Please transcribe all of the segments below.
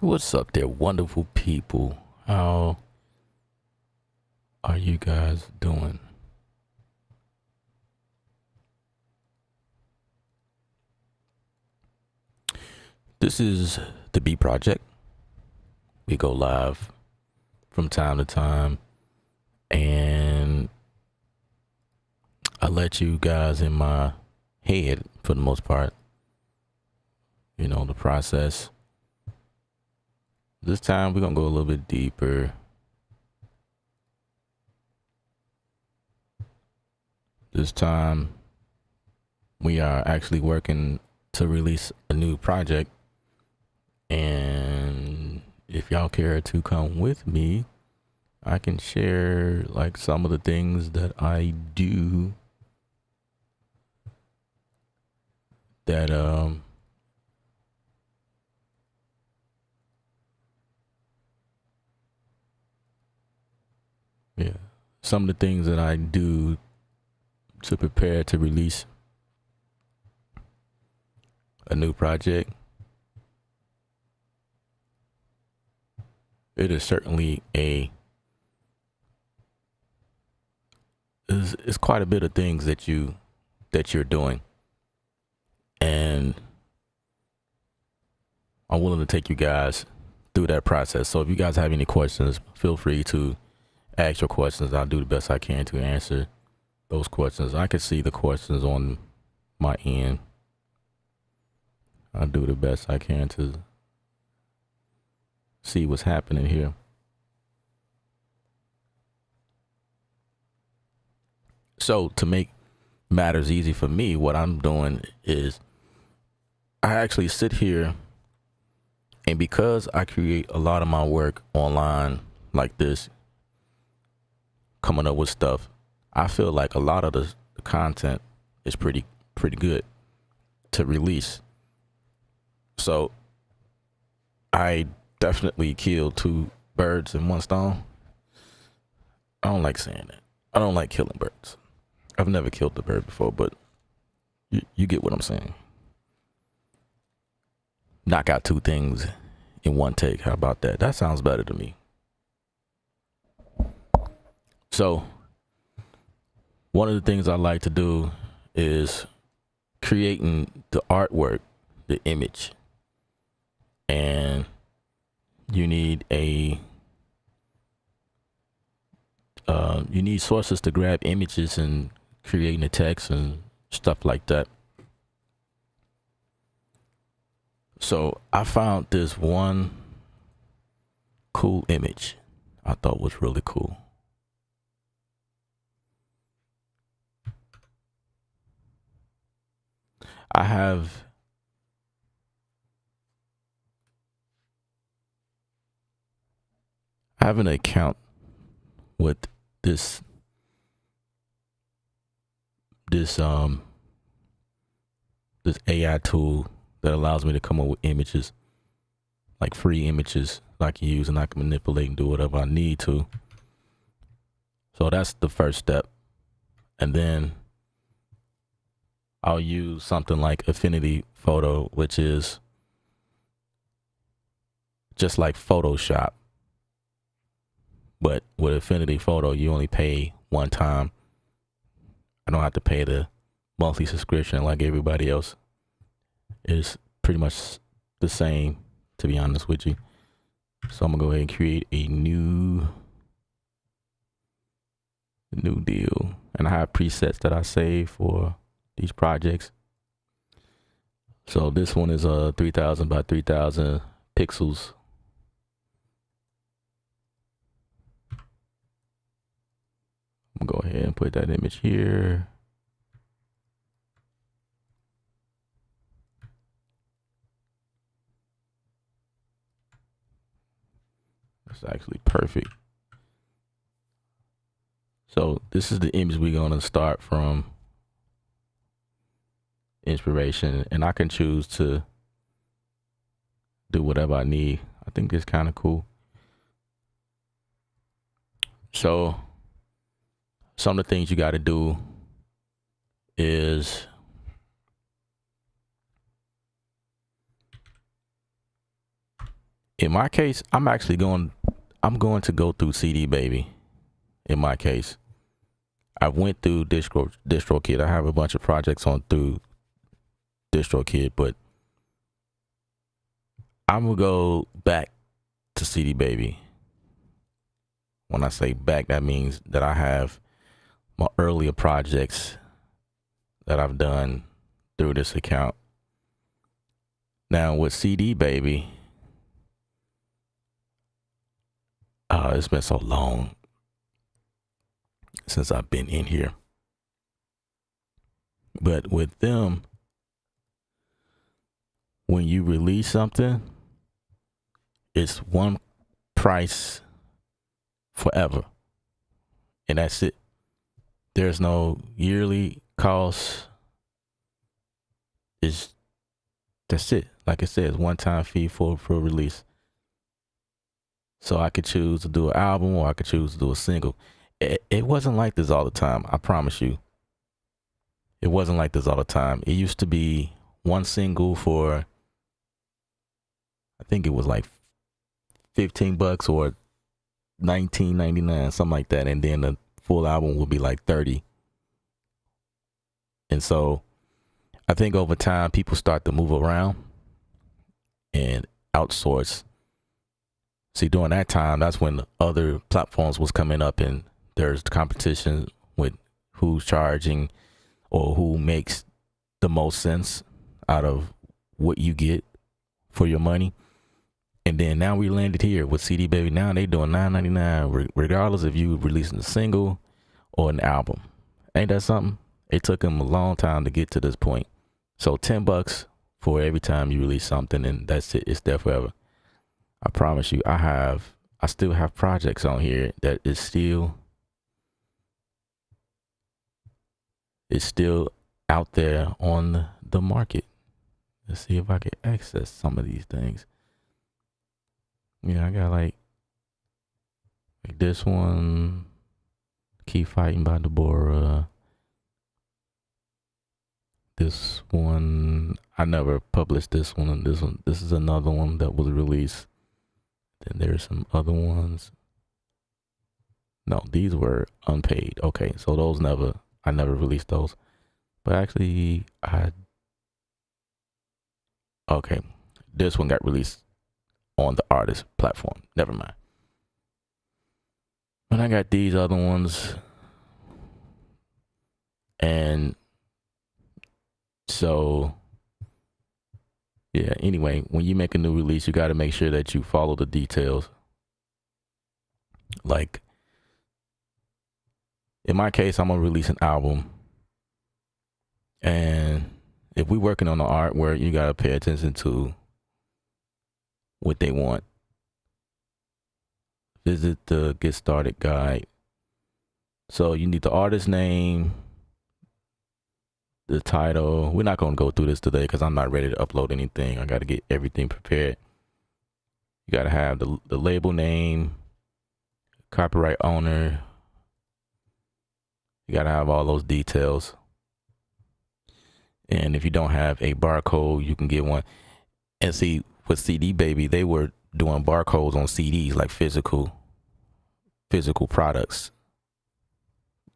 What's up there, wonderful people? How are you guys doing? This is the B Project. We go live from time to time, and I let you guys in my head for the most part. You know, the process. This time we're gonna go a little bit deeper. This time we are actually working to release a new project, and if y'all care to come with me, I can share like some of the things that I do that yeah, some of the things that I do to prepare to release a new project. It is certainly it's quite a bit of things that you're doing, and I'm willing to take you guys through that process. So if you guys have any questions, feel free to ask your questions. I'll do the best I can to answer those questions. I can see the questions on my end. I'll do the best I can to see what's happening here. So to make matters easy for me, what I'm doing is I actually sit here, and because I create a lot of my work online like this, coming up with stuff, I feel like a lot of the content is pretty good to release. So I definitely killed two birds in one stone. I don't like saying that. I don't like killing birds. I've never killed the bird before, but you get what I'm saying. Knock out two things in one take. How about that? That sounds better to me. So one of the things I like to do is creating the artwork, the image, and you need you need sources to grab images and creating the text and stuff like that. So I found this one cool image I thought was really cool. I have an account with this this AI tool that allows me to come up with images, like free images that I can use, and I can manipulate and do whatever I need to. So that's the first step. And then I'll use something like Affinity Photo, which is just like Photoshop. But with Affinity Photo, you only pay one time. I don't have to pay the monthly subscription like everybody else. It's pretty much the same, to be honest with you. So I'm gonna go ahead and create a new deal. And I have presets that I save for these projects. So this one is 3000 by 3000 pixels. I'm gonna go ahead and put that image here. That's actually perfect. So this is the image we're gonna start from. Inspiration, and I can choose to do whatever I need. I think it's kind of cool. So some of the things you got to do is In my case, I'm going to go through CD Baby. In my case, I went through DistroKid. I have a bunch of projects on through DistroKid, but I'm gonna go back to CD Baby. When I say back, that means that I have my earlier projects that I've done through this account. Now with CD Baby, it's been so long since I've been in here. But with them, when you release something, it's one price forever. And that's it. There's no yearly cost. That's it. Like I said, it's one-time fee for release. So I could choose to do an album or I could choose to do a single. It wasn't like this all the time. I promise you. It wasn't like this all the time. It used to be one single for, I think it was like $15 or $19.99, something like that. And then the full album would be like $30. And so I think over time people start to move around and outsource. See, during that time, that's when other platforms was coming up and there's competition with who's charging or who makes the most sense out of what you get for your money. And then now we landed here with CD Baby. Now they doing $9.99 regardless if you releasing a single or an album. Ain't that something? It took them a long time to get to this point. So $10 for every time you release something, and that's it. It's there forever. I promise you, I still have projects on here that is still out there on the market. Let's see if I can access some of these things. Yeah, I got like this one, Keep Fighting by Deborah. This one, I never published this one. And this is another one that was released. Then there's some other ones. No, these were unpaid. Okay, so those I never released those. But actually, okay, this one got released on the artist platform. Never mind. But I got these other ones. And so, yeah, anyway, when you make a new release, you got to make sure that you follow the details. Like, in my case, I'm going to release an album. And if we're working on the artwork, you got to pay attention to what they want. Visit the Get Started guide. So you need the artist name, the title. We're not going to go through this today because I'm not ready to upload anything. I got to get everything prepared. You got to have the label name, copyright owner. You got to have all those details. And if you don't have a barcode, you can get one. And see, with CD Baby, they were doing barcodes on CDs, like physical products.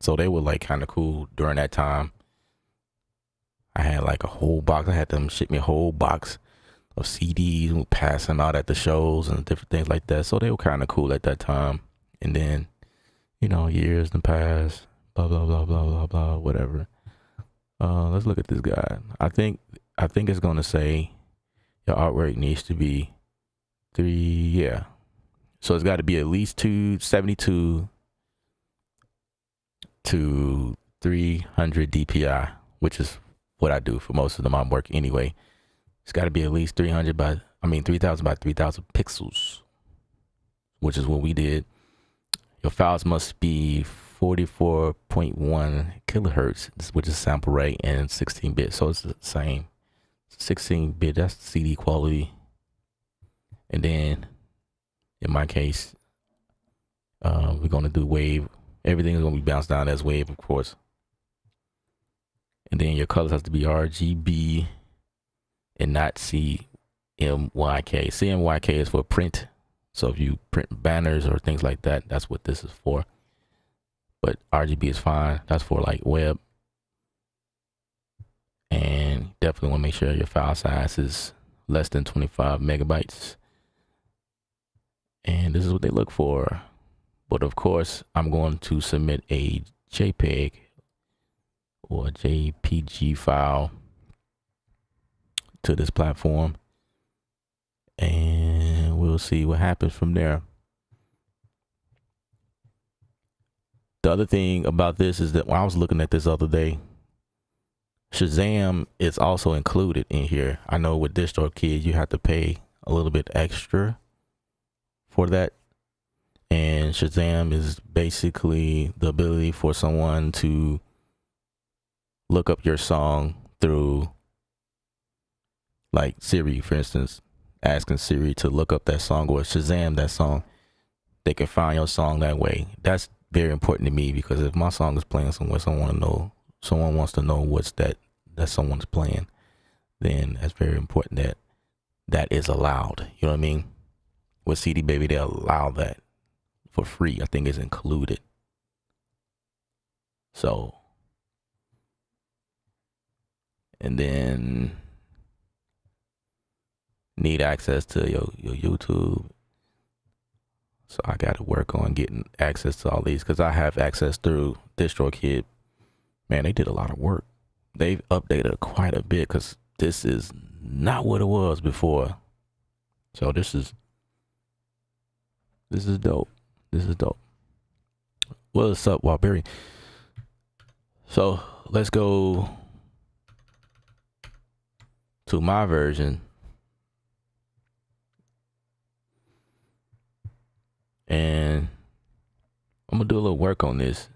So they were like kind of cool during that time. I had like a whole box. I had them ship me a whole box of CDs and pass them out at the shows and different things like that. So they were kind of cool at that time. And then, years in the past, blah, blah, blah, blah, blah, blah, whatever. Let's look at this guy. I think it's going to say your artwork needs to be 3. Yeah. So it's got to be at least 272 to 300 DPI, which is what I do for most of my work anyway. It's got to be at least 3,000 by 3,000 pixels, which is what we did. Your files must be 44.1 kilohertz, which is sample rate, and 16-bit. So it's the same. 16-bit, that's CD quality. And then, in my case, we're going to do wave. Everything is going to be bounced down as wave, of course. And then your colors have to be RGB and not see CMYK. CMYK is for print. So if you print banners or things like that, that's what this is for. But RGB is fine. That's for like web. And definitely want to make sure your file size is less than 25 megabytes. And this is what they look for. But of course, I'm going to submit a JPEG or a JPG file to this platform, and we'll see what happens from there. The other thing about this is that when I was looking at this other day, Shazam is also included in here. I know with DistroKid you have to pay a little bit extra for that, and Shazam is basically the ability for someone to look up your song through, like Siri, for instance, asking Siri to look up that song or Shazam that song. They can find your song that way. That's very important to me, because if my song is playing somewhere, someone wants to know what's that someone's playing, then that's very important that is allowed. You know what I mean? With CD Baby, they allow that for free. I think it's included. So, and then need access to your YouTube. So I got to work on getting access to all these, because I have access through DistroKid. Man, they did a lot of work. They've updated quite a bit, because this is not what it was before. So this is dope. This is dope. What's up, Wildberry? So let's go to my version. And I'm gonna do a little work on this,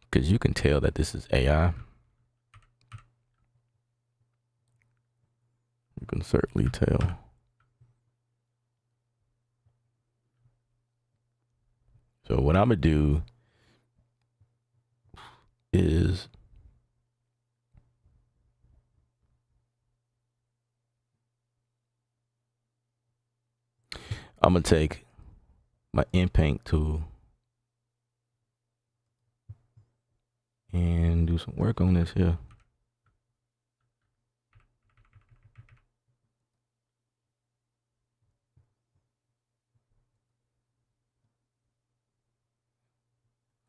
because you can tell that this is AI. You can certainly tell. So what I'm gonna do is I'm gonna take my ink paint tool and do some work on this here.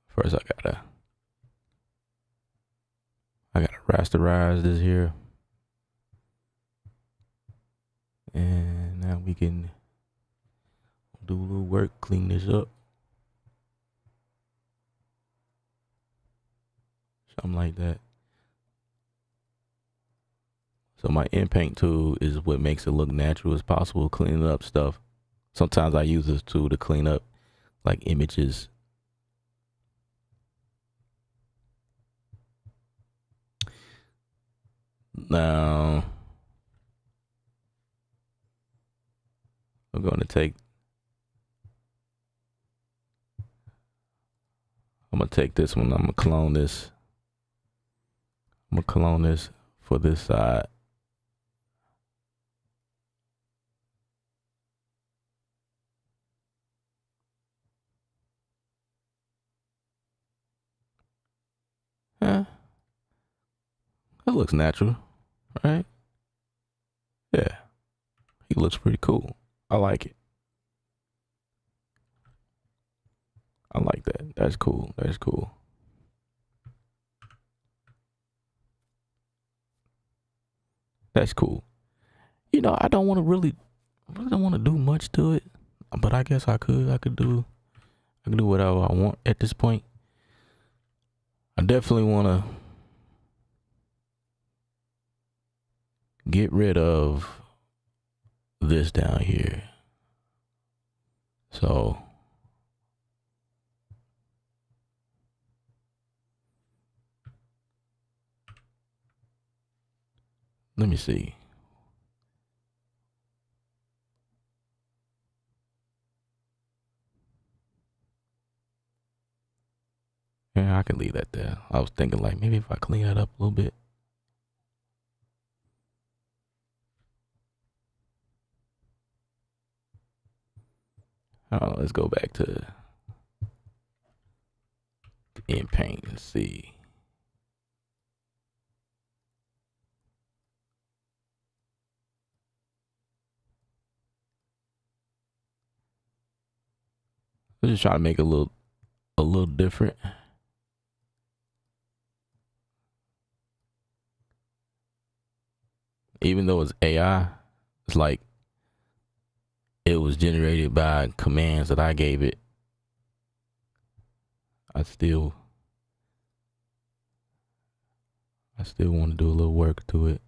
First, I gotta rasterize this here, and now we can do a little work, clean this up, something like that. So my ink paint tool is what makes it look natural as possible, cleaning up stuff. Sometimes I use this tool to clean up like images. Now I'm gonna take this one. I'm gonna clone this. I'm gonna clone this for this side. Yeah, that looks natural, right? Yeah, he looks pretty cool. I like it. I like that. That's cool. That's cool. That's cool. You know, I don't want to really don't want to do much to it, but I guess I could do whatever I want at this point. I definitely want to get rid of this down here. So let me see. Yeah, I can leave that there. I was thinking like maybe if I clean that up a little bit. Let's go back to in paint and see. Let's just try to make it a little different. Even though it's AI, it's like it was generated by commands that I gave it. I still want to do a little work to it.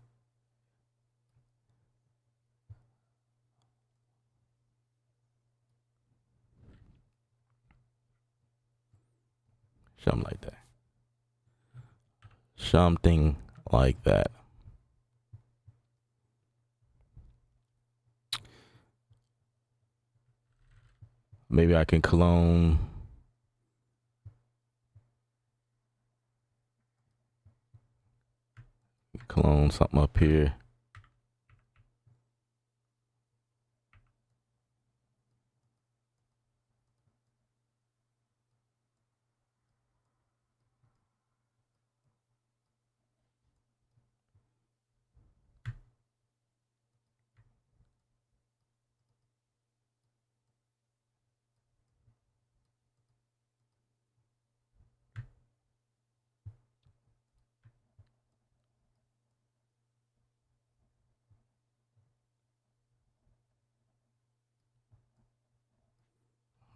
Something like that. Something like that. Maybe I can clone something up here.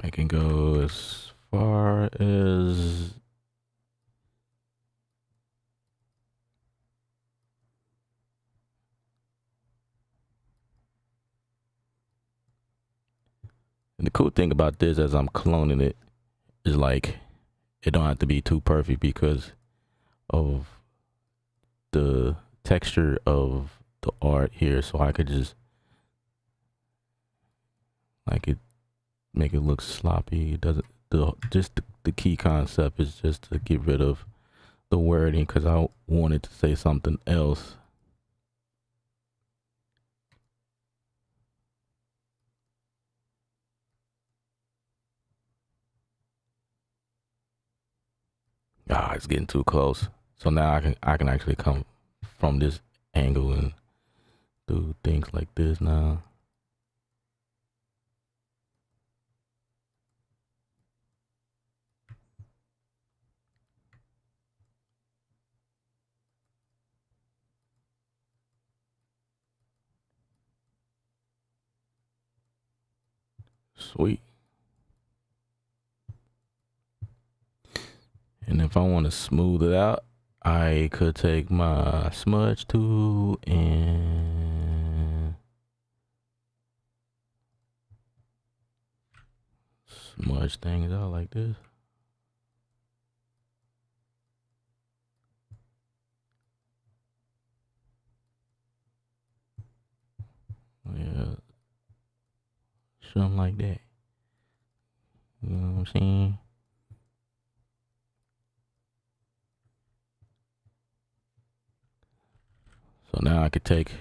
I can go as far as and the cool thing about this as I'm cloning it is like it don't have to be too perfect because of the texture of the art here, so I could just like it make it look sloppy. It doesn't the key concept is just to get rid of the wording because I wanted to say something else. Ah, it's getting too close. So now I can actually come from this angle and do things like this now. Sweet. And if I want to smooth it out, I could take my smudge tool and smudge things out like this. Yeah, something like that. You know what I'm saying? So now I could take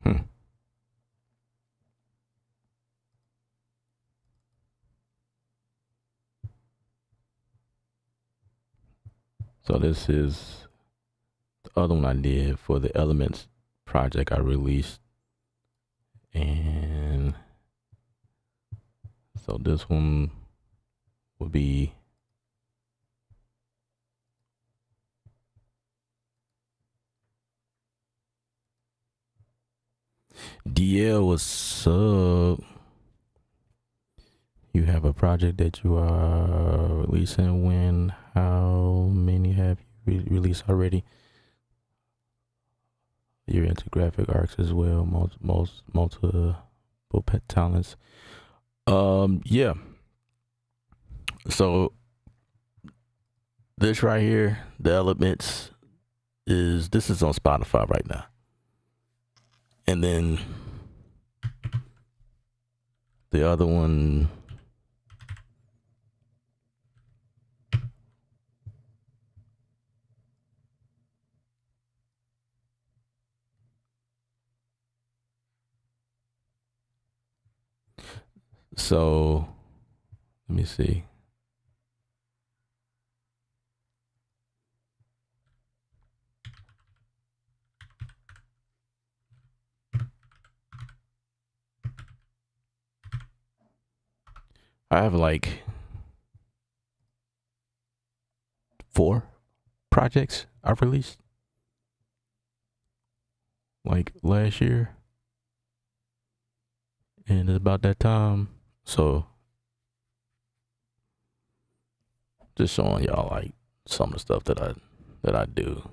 hmm. So this is the other one I did for the Elements project I released. And so this one would be DL was sub. You have a project that you are releasing when? How many have you released already? You're into graphic arts as well, multiple pet talents. Yeah. So this right here, the elements this is on Spotify right now. And then the other one, so let me see. I have like 4 projects I've released like last year. And it's about that time. So just showing y'all like some of the stuff that I do.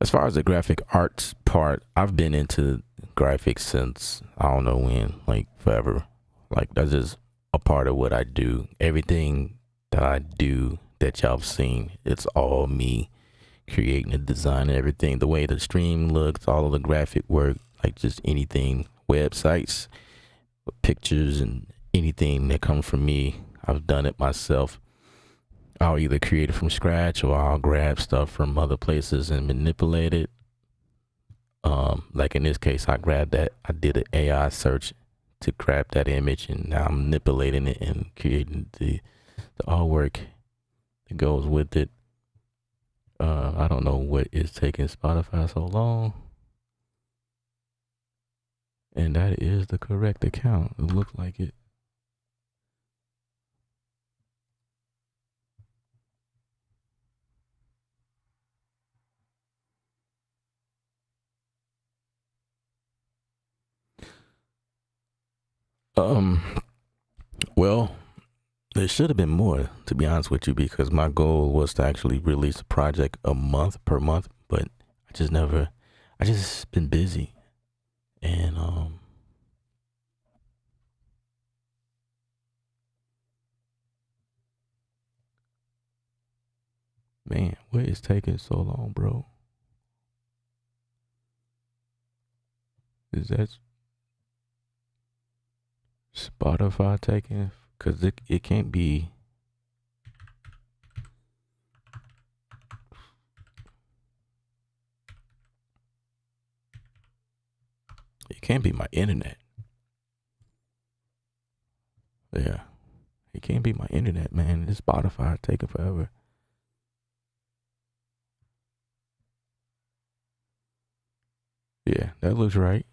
As far as the graphic arts part, I've been into graphics since I don't know when, like forever. Like that's just a part of what I do. Everything that I do that y'all have seen, it's all me creating the design and everything. The way the stream looks, all of the graphic work, like just anything, websites, pictures, and anything that comes from me, I've done it myself. I'll either create it from scratch or I'll grab stuff from other places and manipulate it. Like in this case, I did an AI search to grab that image, and now I'm manipulating it and creating the artwork that goes with it. I don't know what is taking Spotify so long. And that is the correct account. It looks like it. Well, there should have been more, to be honest with you, because my goal was to actually release a project a month per month, but I just been busy. And man, what is taking so long, bro? Is that Spotify taking? Because it can't be. It can't be my internet. Yeah. It can't be my internet, man. It's Spotify taking forever. Yeah, that looks right.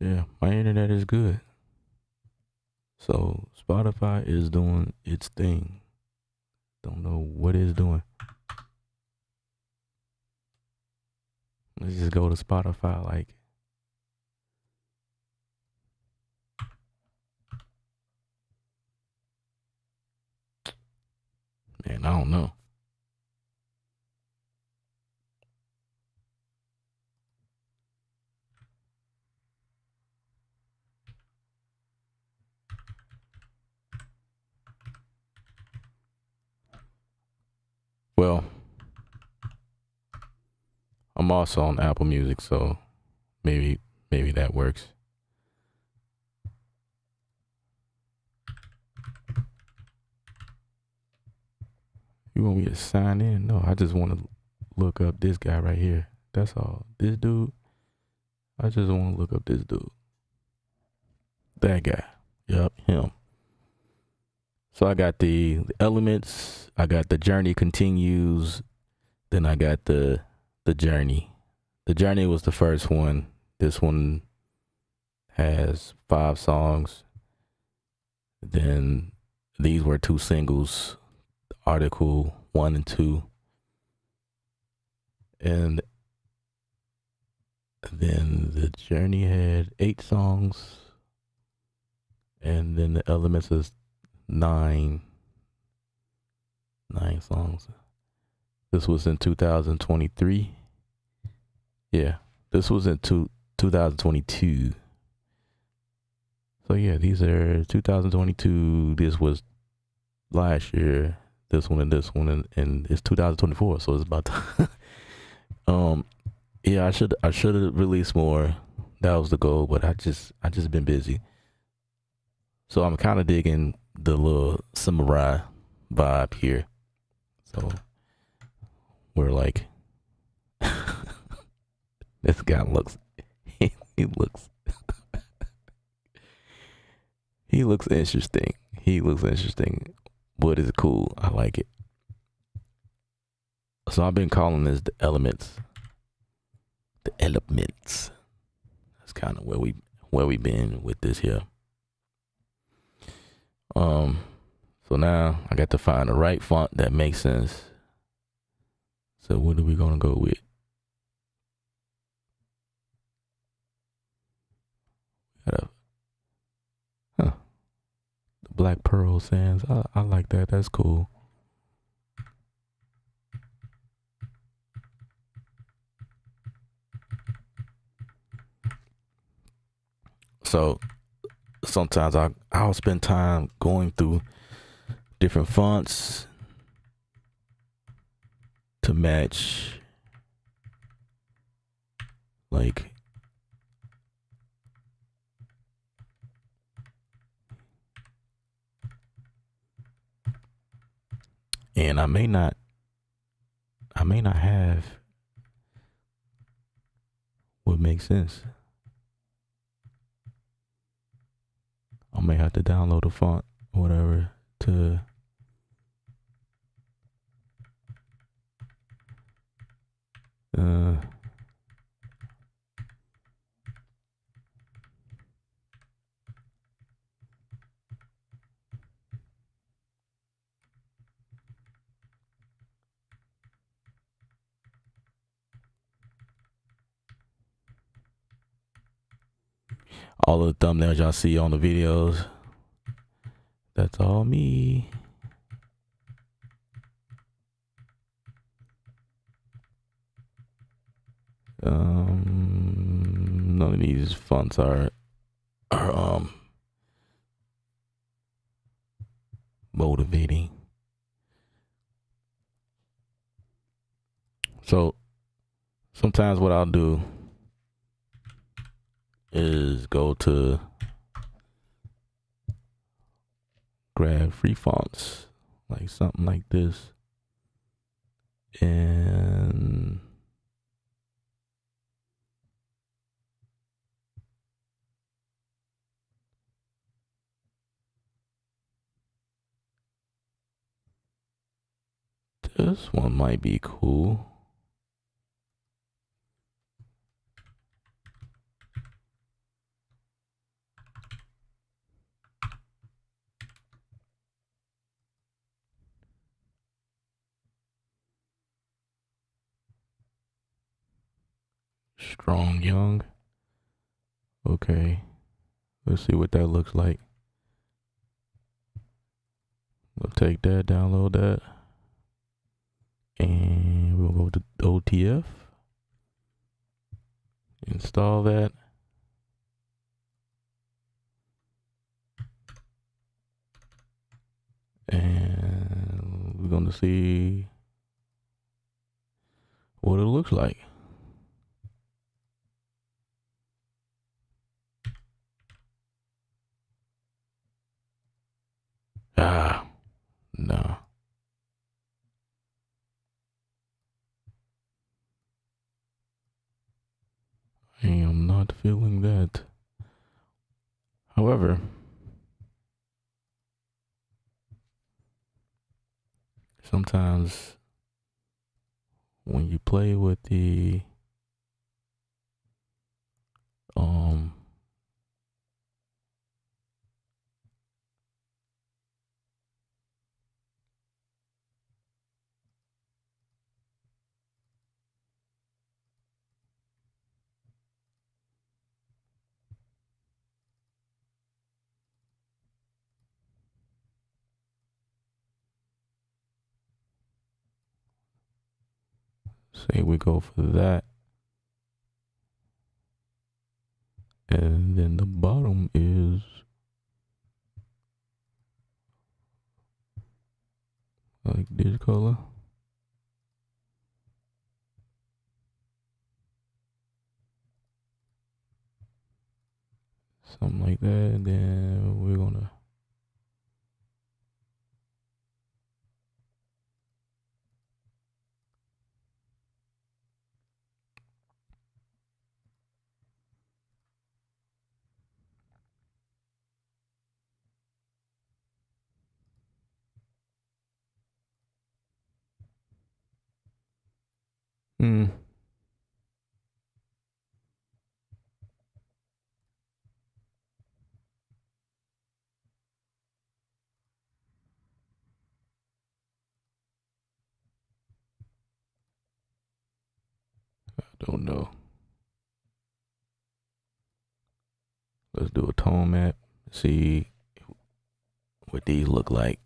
Yeah, my internet is good. So Spotify is doing its thing. Don't know what it's doing. Let's just go to Spotify like. Man, I don't know. Well, I'm also on Apple Music, so maybe that works. You want me to sign in? No, I just want to look up this guy right here. That's all. This dude. I just want to look up this dude. That guy. Yup, him. So I got the elements. I got the journey continues. Then I got the journey. The journey was the first one. This one has 5 songs. Then these were 2 singles, Article 1 and 2. And then The Journey had 8 songs. And then The Elements is 9 songs. This was in 2023. Yeah, this was in 2022. So yeah, these are 2022. This was last year. This one and this one, and it's 2024. So it's about to yeah, I should have released more. That was the goal, but I just been busy. So I'm kind of digging the little samurai vibe here. So we're like, this guy looks, he looks, he looks interesting. He looks interesting, but it's cool. I like it. So I've been calling this the elements. The elements. That's kind of where we been with this here. So now I got to find the right font that makes sense. So what are we gonna go with? The Black Pearl Sands. I like that. That's cool. So sometimes I'll spend time going through different fonts to match like and I may not have what makes sense. I may have to download a font or whatever to all the thumbnails y'all see on the videos. That's all me. None of these fonts are motivating. So sometimes what I'll do is go to grab free fonts, like something like this, and this one might be cool. Strong Young. Okay, let's see what that looks like. We'll take that, download that, and we'll go to OTF, install that, and we're gonna see what it looks like. No. I am not feeling that. However, sometimes when you play with the Say we go for that. And then the bottom is like this color. Something like that. And then we're gonna hmm. Don't know. Let's do a tone map. See what these look like.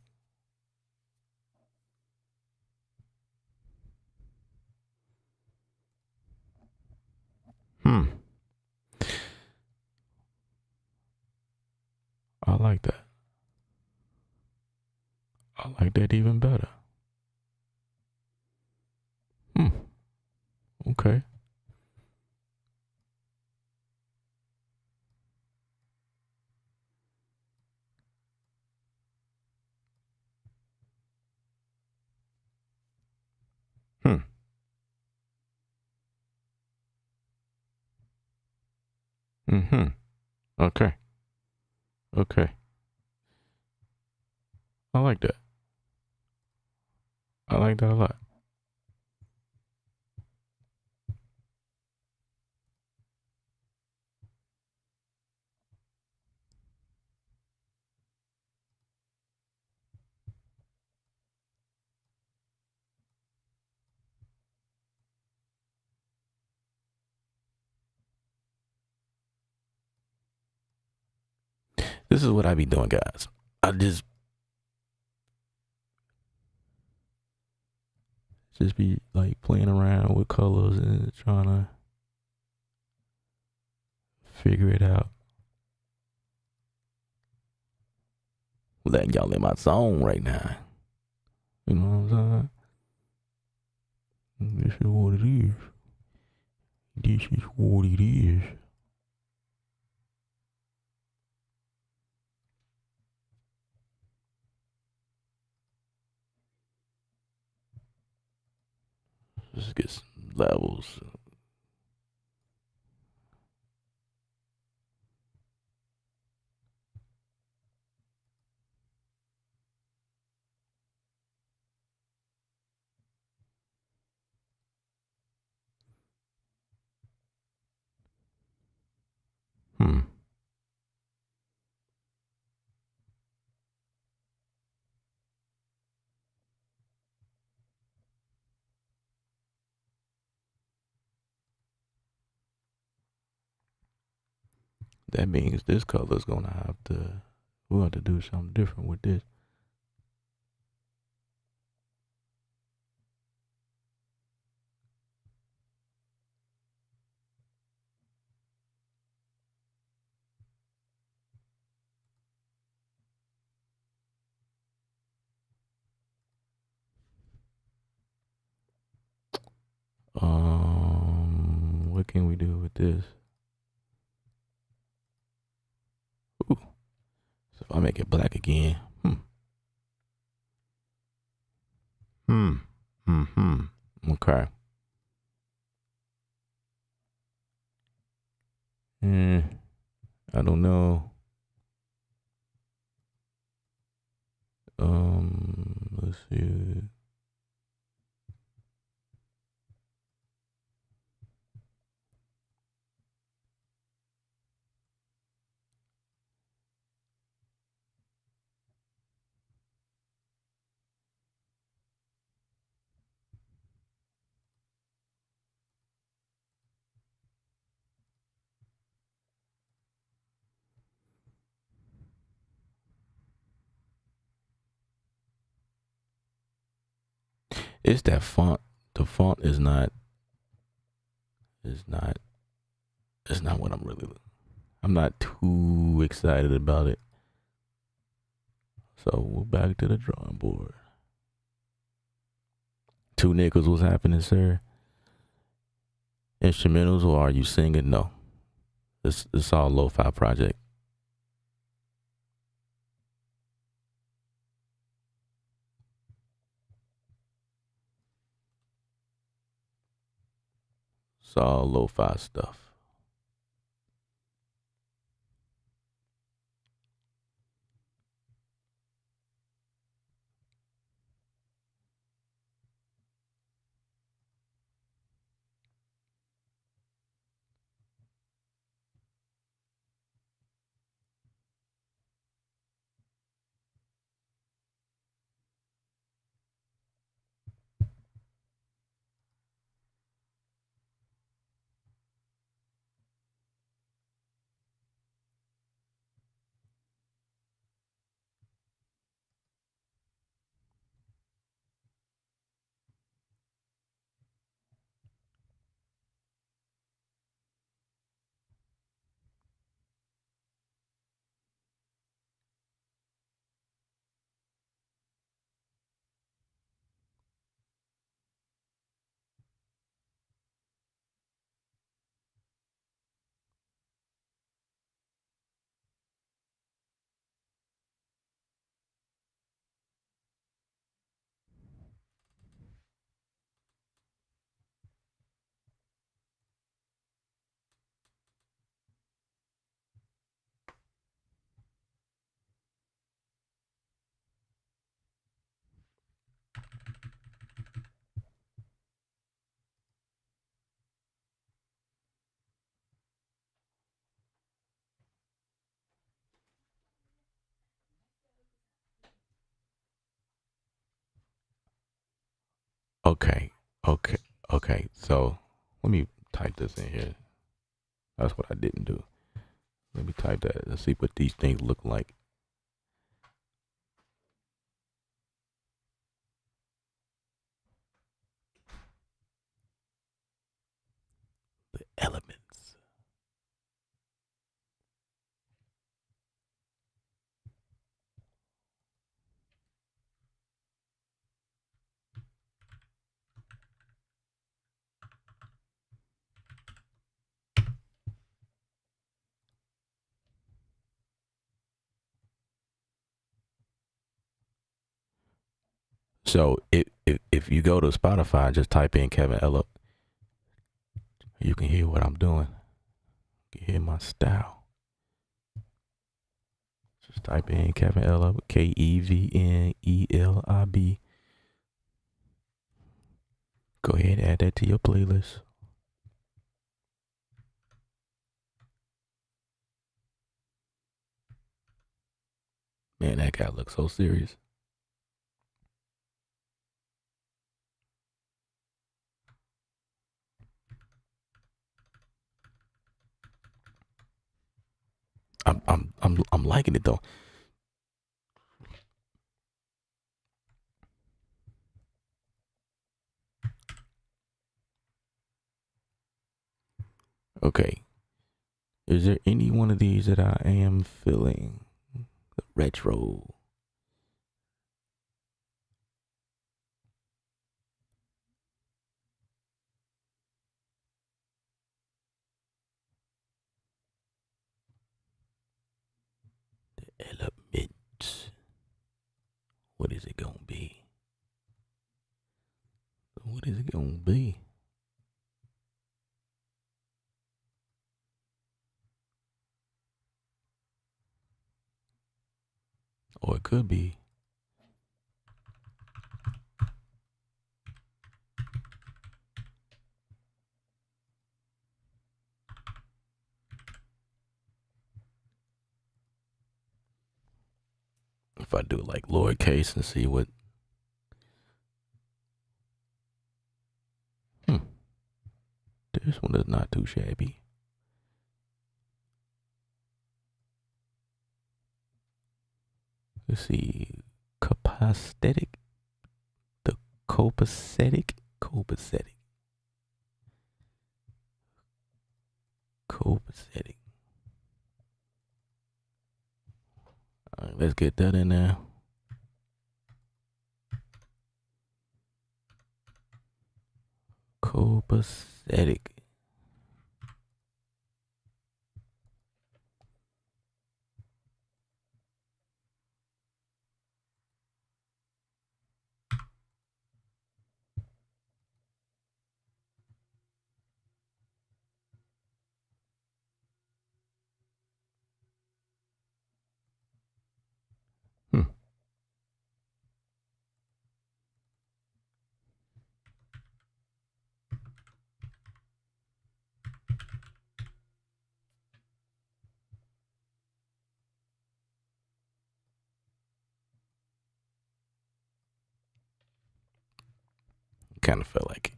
Hmm. I like that. I like that even better. Hmm. Okay. Hmm. Mm-hmm. Okay. Okay. I like that. I like that a lot. This is what I be doing, guys. I just be like playing around with colors and trying to figure it out. Letting y'all in my zone right now. You know what I'm saying? This is what it is. This is what it is. Just get some levels. Hmm. That means this color is gonna have to. We'll have to do something different with this. What can we do with this? Ooh. So if I make it black again. Hmm. Hmm. Hmm. Okay. Eh, I don't know. Let's see. It's that font. The font is not is not it's not what I'm not too excited about it. So we're back to the drawing board. 2 Nickels, what's happening, sir? Instrumentals, or are you singing? No. It's all lo-fi project. It's all lo-fi stuff. Okay, okay, okay. So let me type this in here. That's what I didn't do. Let me type that. Let's see what these things look like. The elements. So if you go to Spotify, just type in Kevin Ellop, you can hear what I'm doing. You can hear my style. Just type in Kevin Ellop, KEVNELIB. Go ahead and add that to your playlist. Man, that guy looks so serious. I'm liking it though. Okay. Is there any one of these that I am feeling? The retro. The elements. What is it gonna be? What is it gonna be? Or it could be. If I do it like lowercase and see what. This one is not too shabby. Let's see. Copacetic. The copacetic. Copacetic. Copacetic. All right, let's get that in there. Copacetic. Hmm. Kind of felt like it.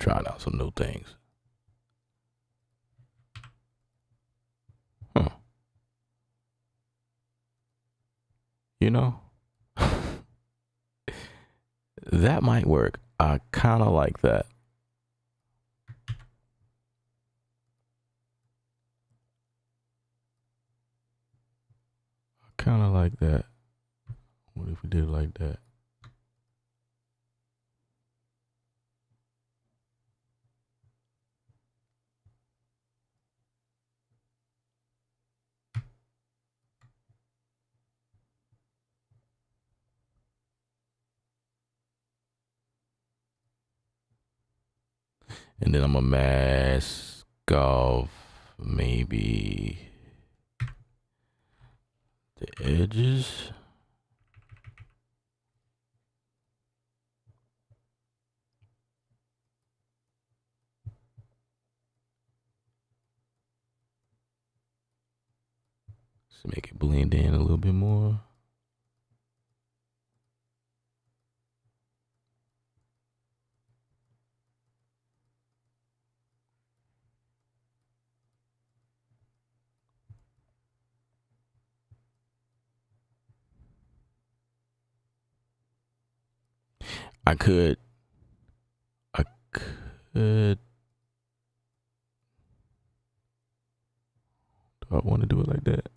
Trying out some new things. Huh. You know, that might work. I kind of like that. I kind of like that. What if we did it like that? And then I'm a mask off maybe the edges. Just make it blend in a little bit more. I could. Do I want to do it like that?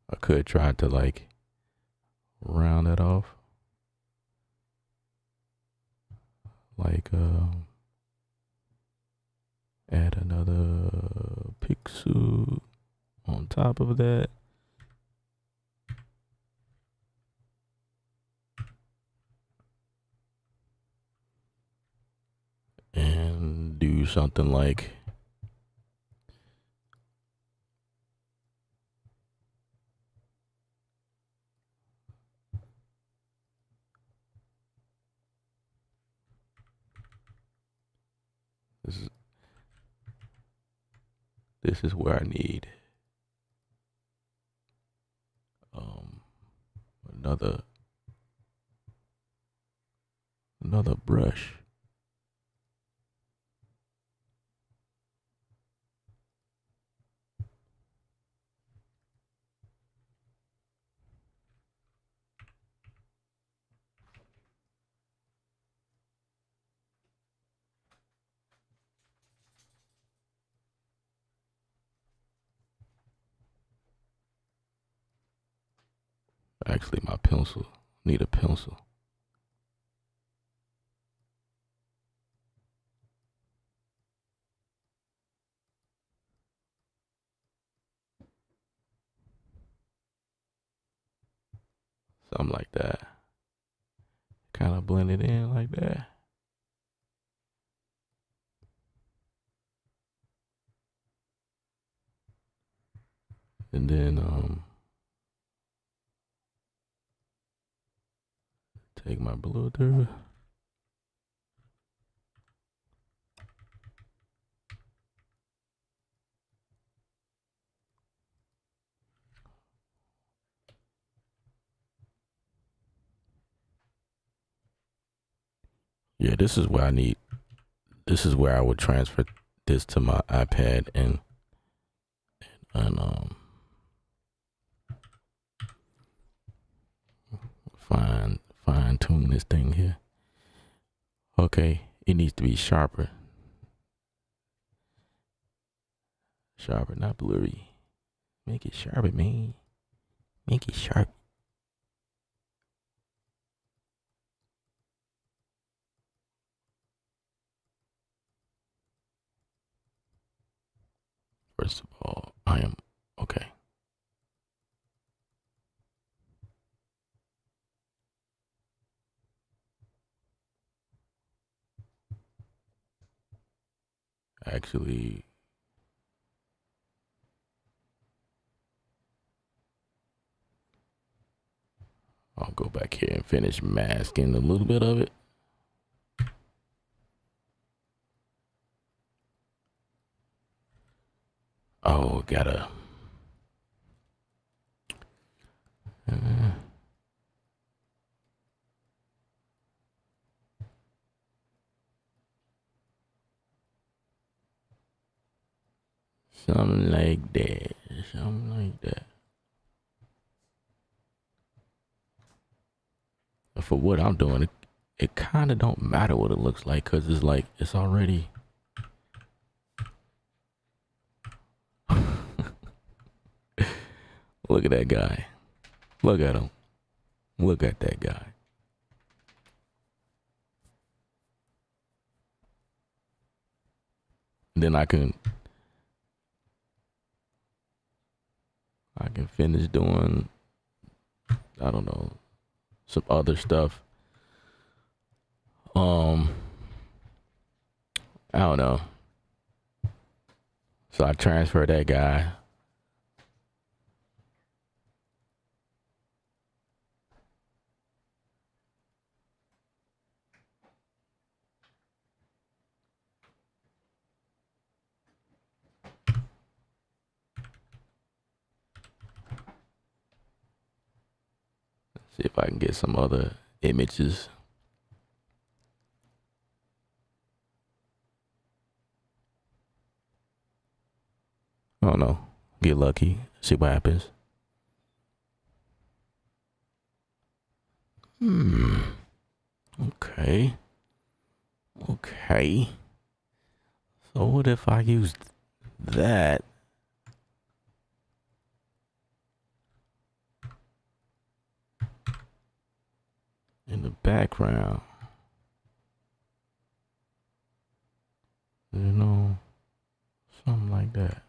I could try to like round it off. Like add another pixel on top of that. And do something like This is where I need um another brush. Actually, my pencil. Need a pencil. Something like that. Kind of blend it in like that. And then take my blue through. Yeah, this is where I need. This is where I would transfer this to my iPad and fine tune this thing here. Okay, it needs to be sharper. Sharper, not blurry. Make it sharper, man. Make it sharp. First of all, I am okay. Actually, I'll go back here and finish masking a little bit of it. Oh, gotta. Something like that. Something like that. For what I'm doing, it kind of don't matter what it looks like because it's like it's already. Look at that guy. Look at him. Look at that guy. Then I can finish doing, I don't know, some other stuff. I don't know. So I transfer that guy. See if I can get some other images. I don't know. Get lucky. See what happens. Okay. Okay. So what if I used that? In the background. You know, something like that.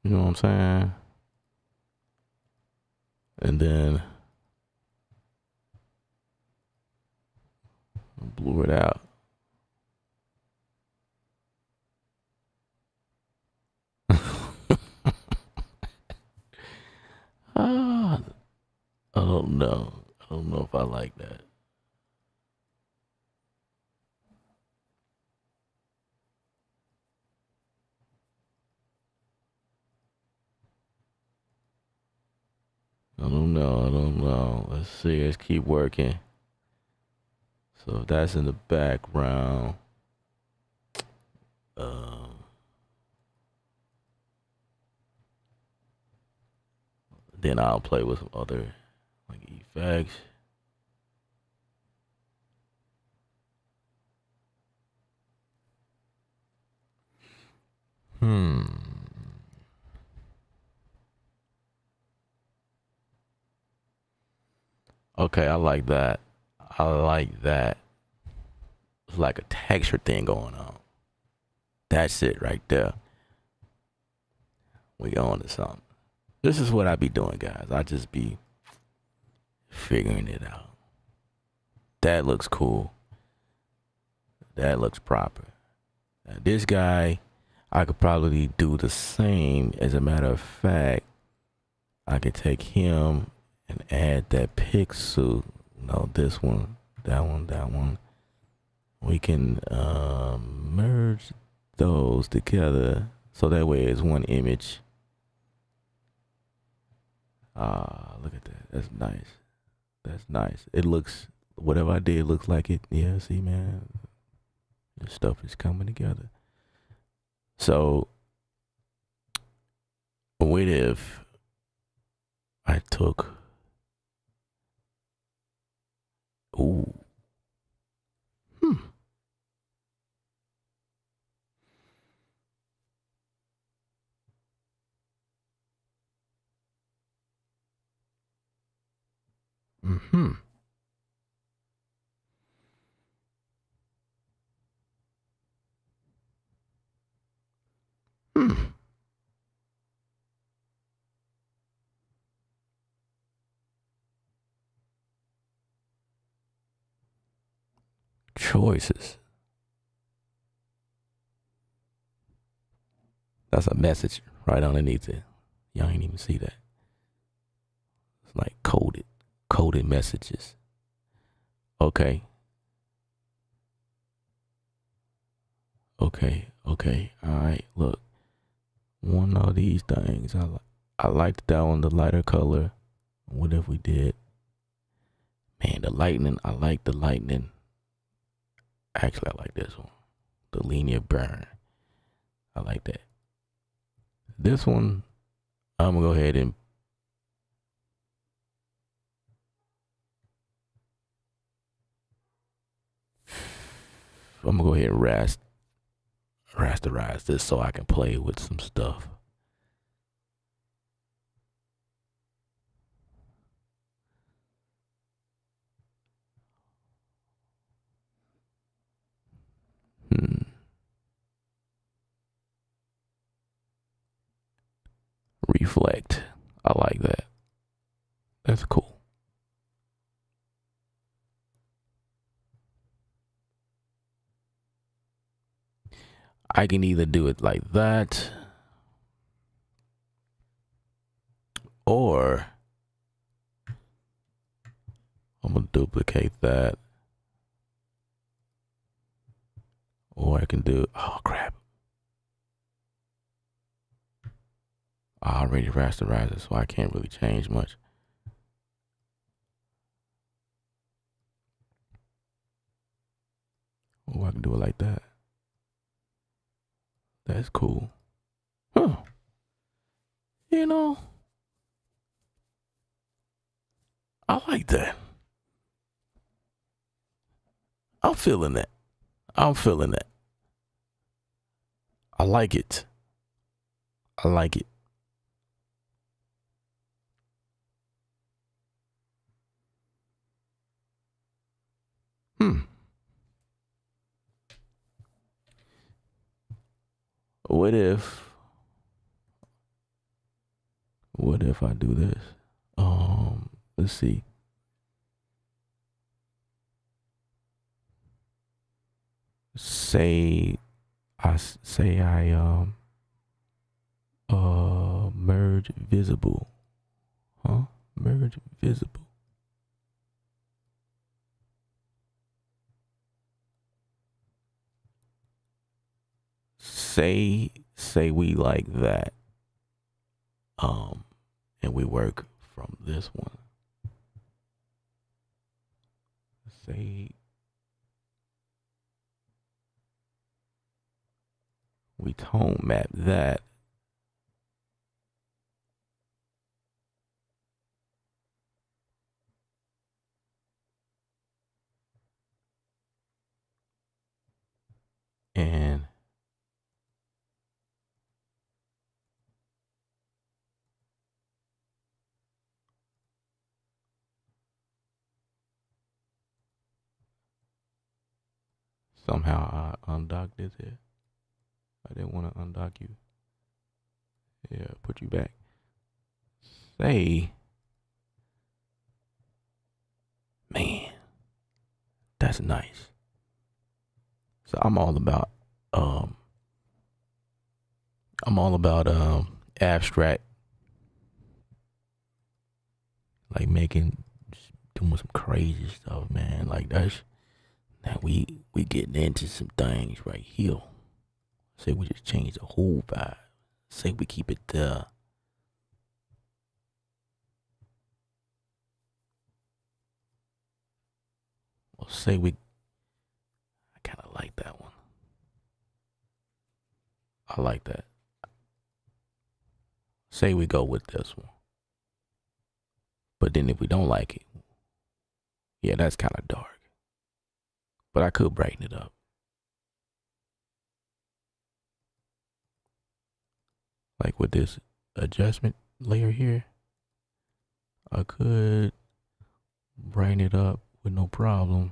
You know what I'm saying? And then blur it out. know. I don't know if I like that. I don't know. I don't know. Let's see. Let's keep working. So if that's in the background. Then I'll play with some other like effects. Okay, I like that. I like that. It's like a texture thing going on. That's it right there. We on to something. This is what I be doing, guys. I just be figuring it out. That looks cool. That looks proper. Now, this guy, I could probably do the same. As a matter of fact, I could take him and add that pixel. No, this one, that one, that one. We can merge those together so that way it's one image. Look at that. That's nice. That's nice. It looks, whatever I did looks like it. Yeah, see, man, this stuff is coming together. So, what if I took, ooh, mm-hmm. Choices. That's a message right underneath it. Y'all ain't even see that. It's like coded messages. Okay. Okay. All right. Look, one of these things. I liked that one, the lighter color. What if we did? Man, the lightning. I like the lightning. Actually, I like this one. The linear burn. I like that. This one, I'm gonna go ahead and rasterize this so I can play with some stuff. Reflect. I like that. That's cool. I can either do it like that, or I'm gonna duplicate that, or I can do, oh crap, I already rasterized it, so I can't really change much. Oh, I can do it like that. That's cool. Huh. You know, I like that. I'm feeling that. I'm feeling that. I like it. I like it. What if I do this? Let's see. Say I merge visible. Huh? Merge visible. say we like that, and we work from this one. Say we tone map that. And somehow I undocked this here. I didn't want to undock you. Yeah, put you back. Say, man, that's nice. So I'm all about abstract, like doing some crazy stuff, man. Like that's now we getting into some things right here. Say we just change the whole vibe. Say we keep it there. Or say I kind of like that one. I like that. Say we go with this one. But then if we don't like it, yeah, that's kind of dark. But I could brighten it up. Like with this adjustment layer here, I could brighten it up with no problem.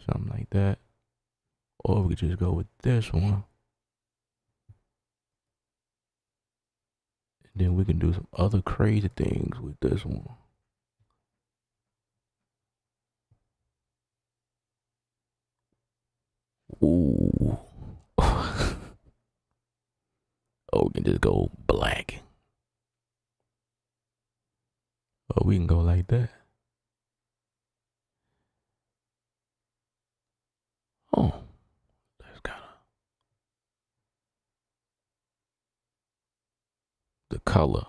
Something like that. Or we could just go with this one. And then we can do some other crazy things with this one. Ooh. Oh, we can just go black. Or we can go like that. Oh, that's kind of the color.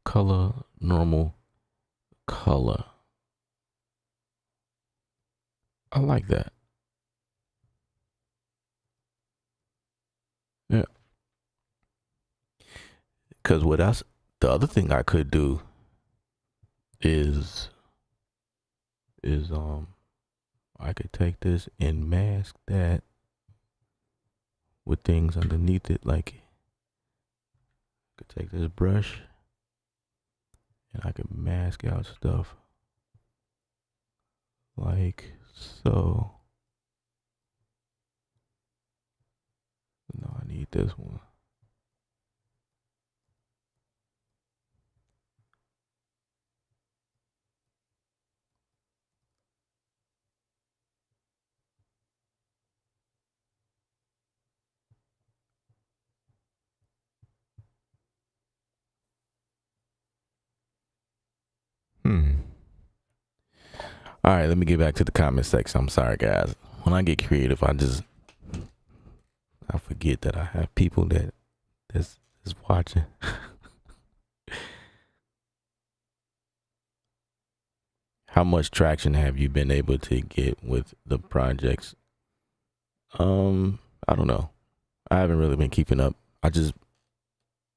Color, normal color. I like that. Yeah. Because the other thing I could do is I could take this and mask that with things underneath it. Like I could take this brush and I could mask out stuff like so. No, I need this one. All right, let me get back to the comment section. I'm sorry, guys. When I get creative, I forget that I have people that's watching. How much traction have you been able to get with the projects? I don't know. I haven't really been keeping up. I just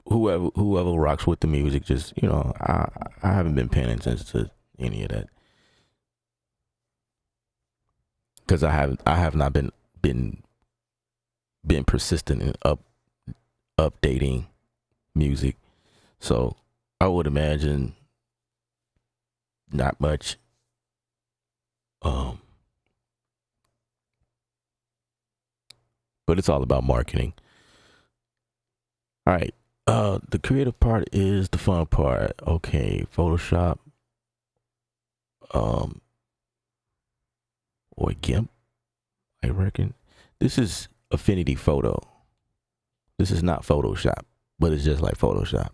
whoever rocks with the music, just I haven't been paying attention to any of that because I have not been persistent in updating music. So I would imagine not much. But it's all about marketing. All right. The creative part is the fun part. Okay, Photoshop, or GIMP, I reckon. This is Affinity Photo. This is not Photoshop, but it's just like Photoshop.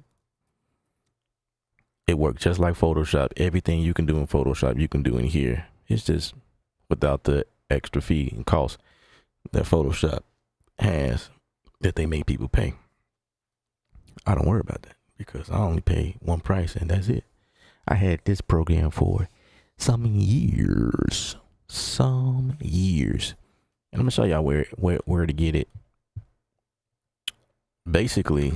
It works just like Photoshop. Everything you can do in Photoshop, you can do in here. It's just without the extra fee and cost that Photoshop has that they make people pay. I don't worry about that because I only pay one price and that's it. I had this program for some years. And I'm gonna show y'all where to get it. Basically,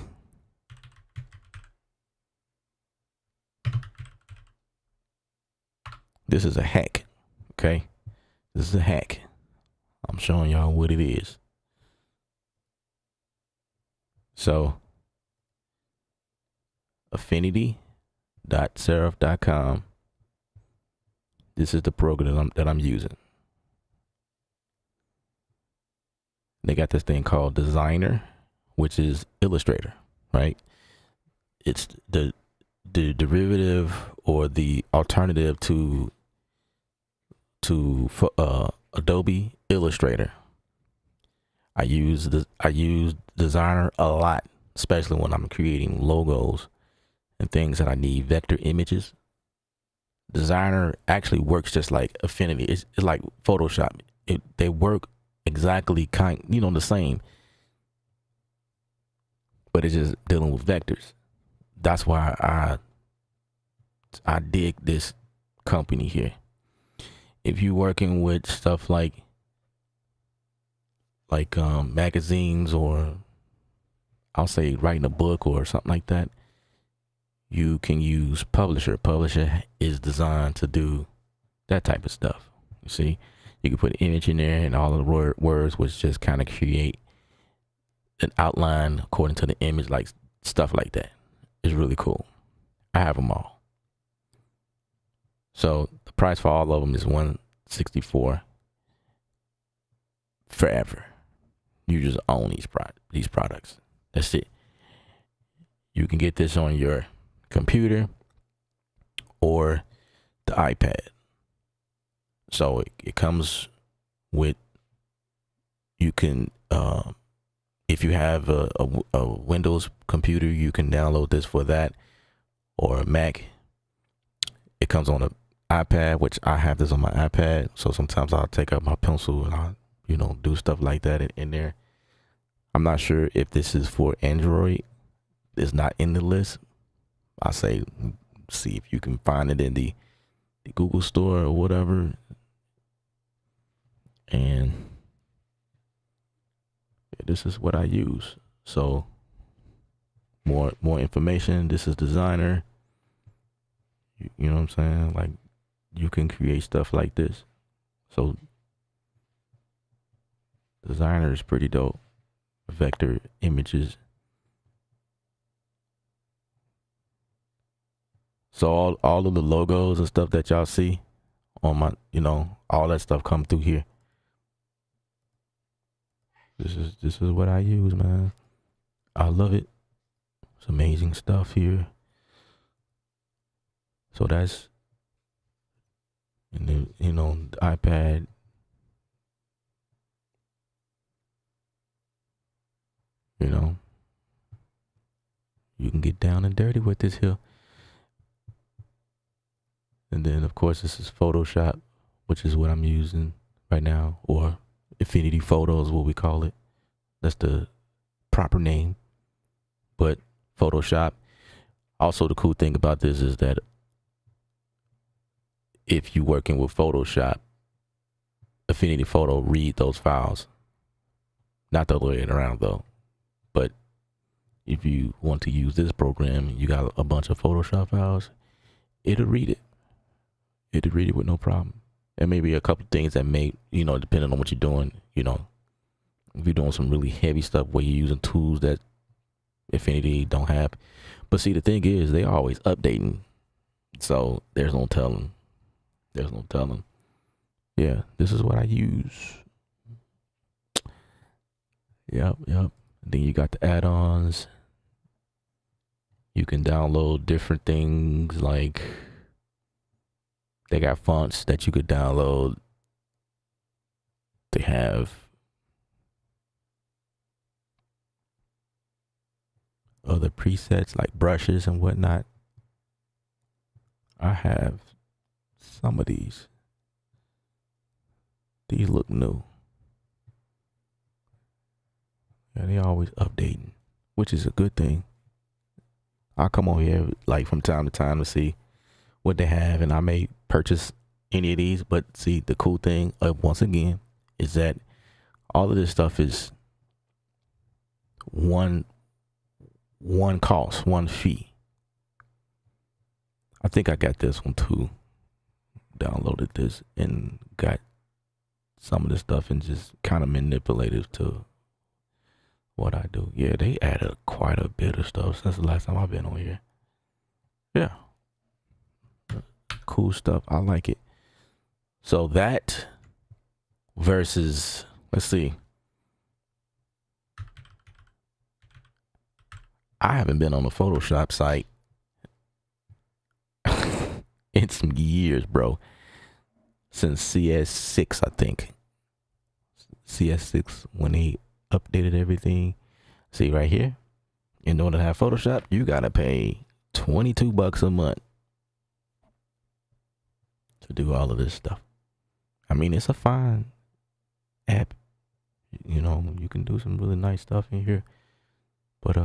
this is a hack. Okay, this is a hack. I'm showing y'all what it is. So, affinity.serif.com. This is the program that I'm using. They got this thing called Designer, which is Illustrator, right? It's the derivative or the alternative to Adobe Illustrator. I use Designer a lot, especially when I'm creating logos and things that I need vector images. Designer actually works just like Affinity. It's like Photoshop. They work exactly the same, but it's just dealing with vectors. That's why I dig this company here. If you're working with stuff like magazines, or I'll say writing a book or something like that, you can use Publisher. Publisher is designed to do that type of stuff. You see, you can put an image in there and all of the words which just kind of create an outline according to the image, like stuff like that. It's really cool. I have them all. So the price for all of them is $164 forever. You just own these products. That's it. You can get this on your computer or the iPad. So it comes with, you can if you have a Windows computer, you can download this for that, or a Mac. It comes on an iPad, which I have this on my iPad. So sometimes I'll take out my pencil and I'll do stuff like that in there. I'm not sure if this is for Android. It's not in the list. I say see if you can find it in the Google store or whatever. And this is what I use. So more information. This is Designer. You know what I'm saying? Like, you can create stuff like this. So Designer is pretty dope. Vector images. So all of the logos and stuff that y'all see on my, all that stuff come through here. This is what I use, man. I love it. It's amazing stuff here. So that's, and then, the iPad. You can get down and dirty with this here. And then, of course, this is Photoshop, which is what I'm using right now, or Affinity Photos, what we call it. That's the proper name. But Photoshop. Also, the cool thing about this is that if you're working with Photoshop, Affinity Photo read those files. Not the other way around, though. But if you want to use this program, you got a bunch of Photoshop files, it'll read it. It'll read it with no problem. And maybe a couple of things that may, depending on what you're doing, if you're doing some really heavy stuff where you're using tools that Affinity don't have. But see, the thing is, they're always updating. So there's no telling. Yeah, this is what I use. Yep. Then you got the add-ons. You can download different things, like they got fonts that you could download. They have other presets like brushes and whatnot. I have some of these. These look new. Yeah, they always updating, which is a good thing. I'll come on here like from time to time to see what they have, and I may purchase any of these. But see, the cool thing, once again, is that all of this stuff is one cost, one fee. I think I got this one too. Downloaded this and got some of the stuff and just kind of manipulative to what I do. Yeah, they added quite a bit of stuff since the last time I've been on here. Yeah. Cool stuff. I like it. So that versus, let's see. I haven't been on the Photoshop site in some years, bro. Since CS6, I think. CS6, when they updated everything. See right here, in order to have Photoshop, you gotta pay $22 a month to do all of this stuff. I mean, it's a fine app. You know, you can do some really nice stuff in here. But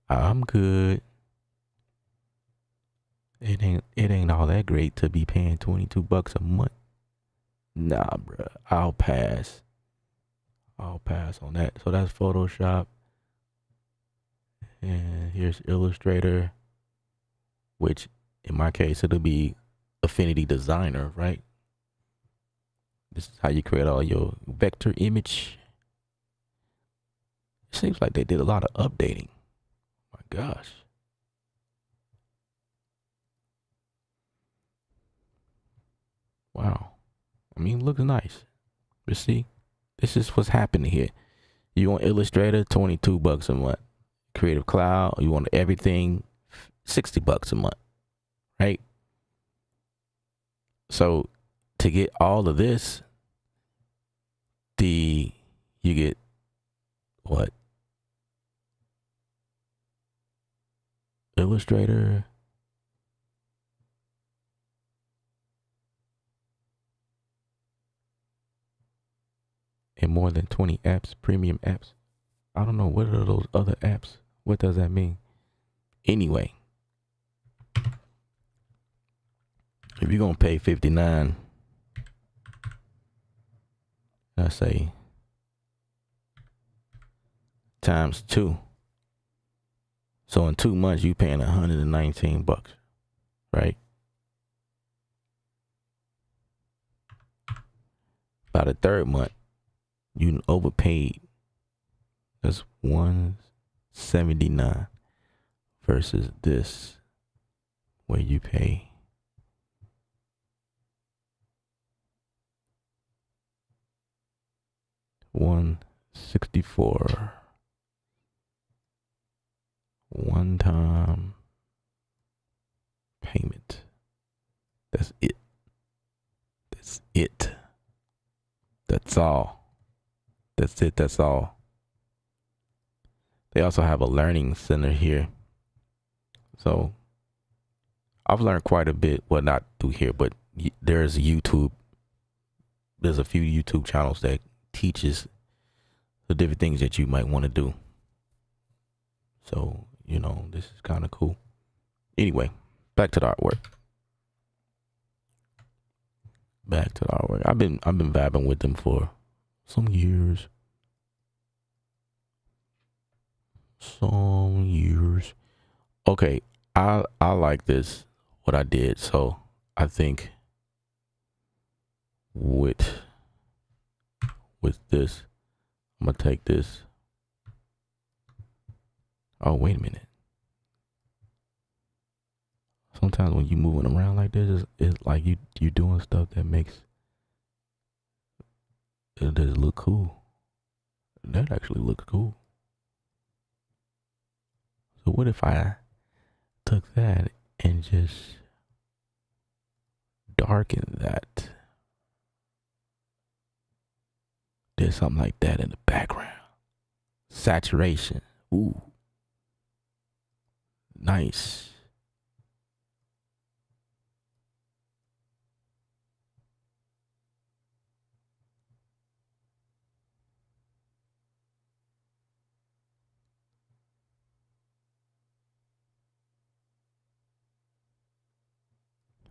I'm good. It ain't all that great to be paying $22 a month. Nah, bruh. I'll pass on that. So that's Photoshop. And here's Illustrator, which in my case, it'll be Affinity Designer, right? This is how you create all your vector image. It seems like they did a lot of updating. My gosh. Wow. I mean, it looks nice. But see, this is what's happening here. You want Illustrator, $22 a month. Creative Cloud, you want everything, $60 a month, right? So to get all of this, you get what? Illustrator. And more than 20 apps, premium apps. I don't know, what are those other apps? What does that mean? Anyway, if you're gonna pay $59, let's say times 2. So in 2 months you paying $119, right? By the third month, you overpaid. That's $179 versus this, where you pay $164 one-time payment. That's it. That's it. That's all. That's it. That's all. They also have a learning center here. So I've learned quite a bit. Well, not through here, but there's YouTube. There's a few YouTube channels that teaches the different things that you might want to do. So, you know, this is kind of cool. Anyway, back to the artwork. I've been vibing with them for some years. Okay, I like this, what I did. So I think with this, I'm gonna take this. Oh, wait a minute. Sometimes when you moving around like this, it's like you doing stuff that makes it does look cool. That actually looks cool. So what if I took that and just darkened that? Did something like that in the background. Saturation. Ooh. Nice.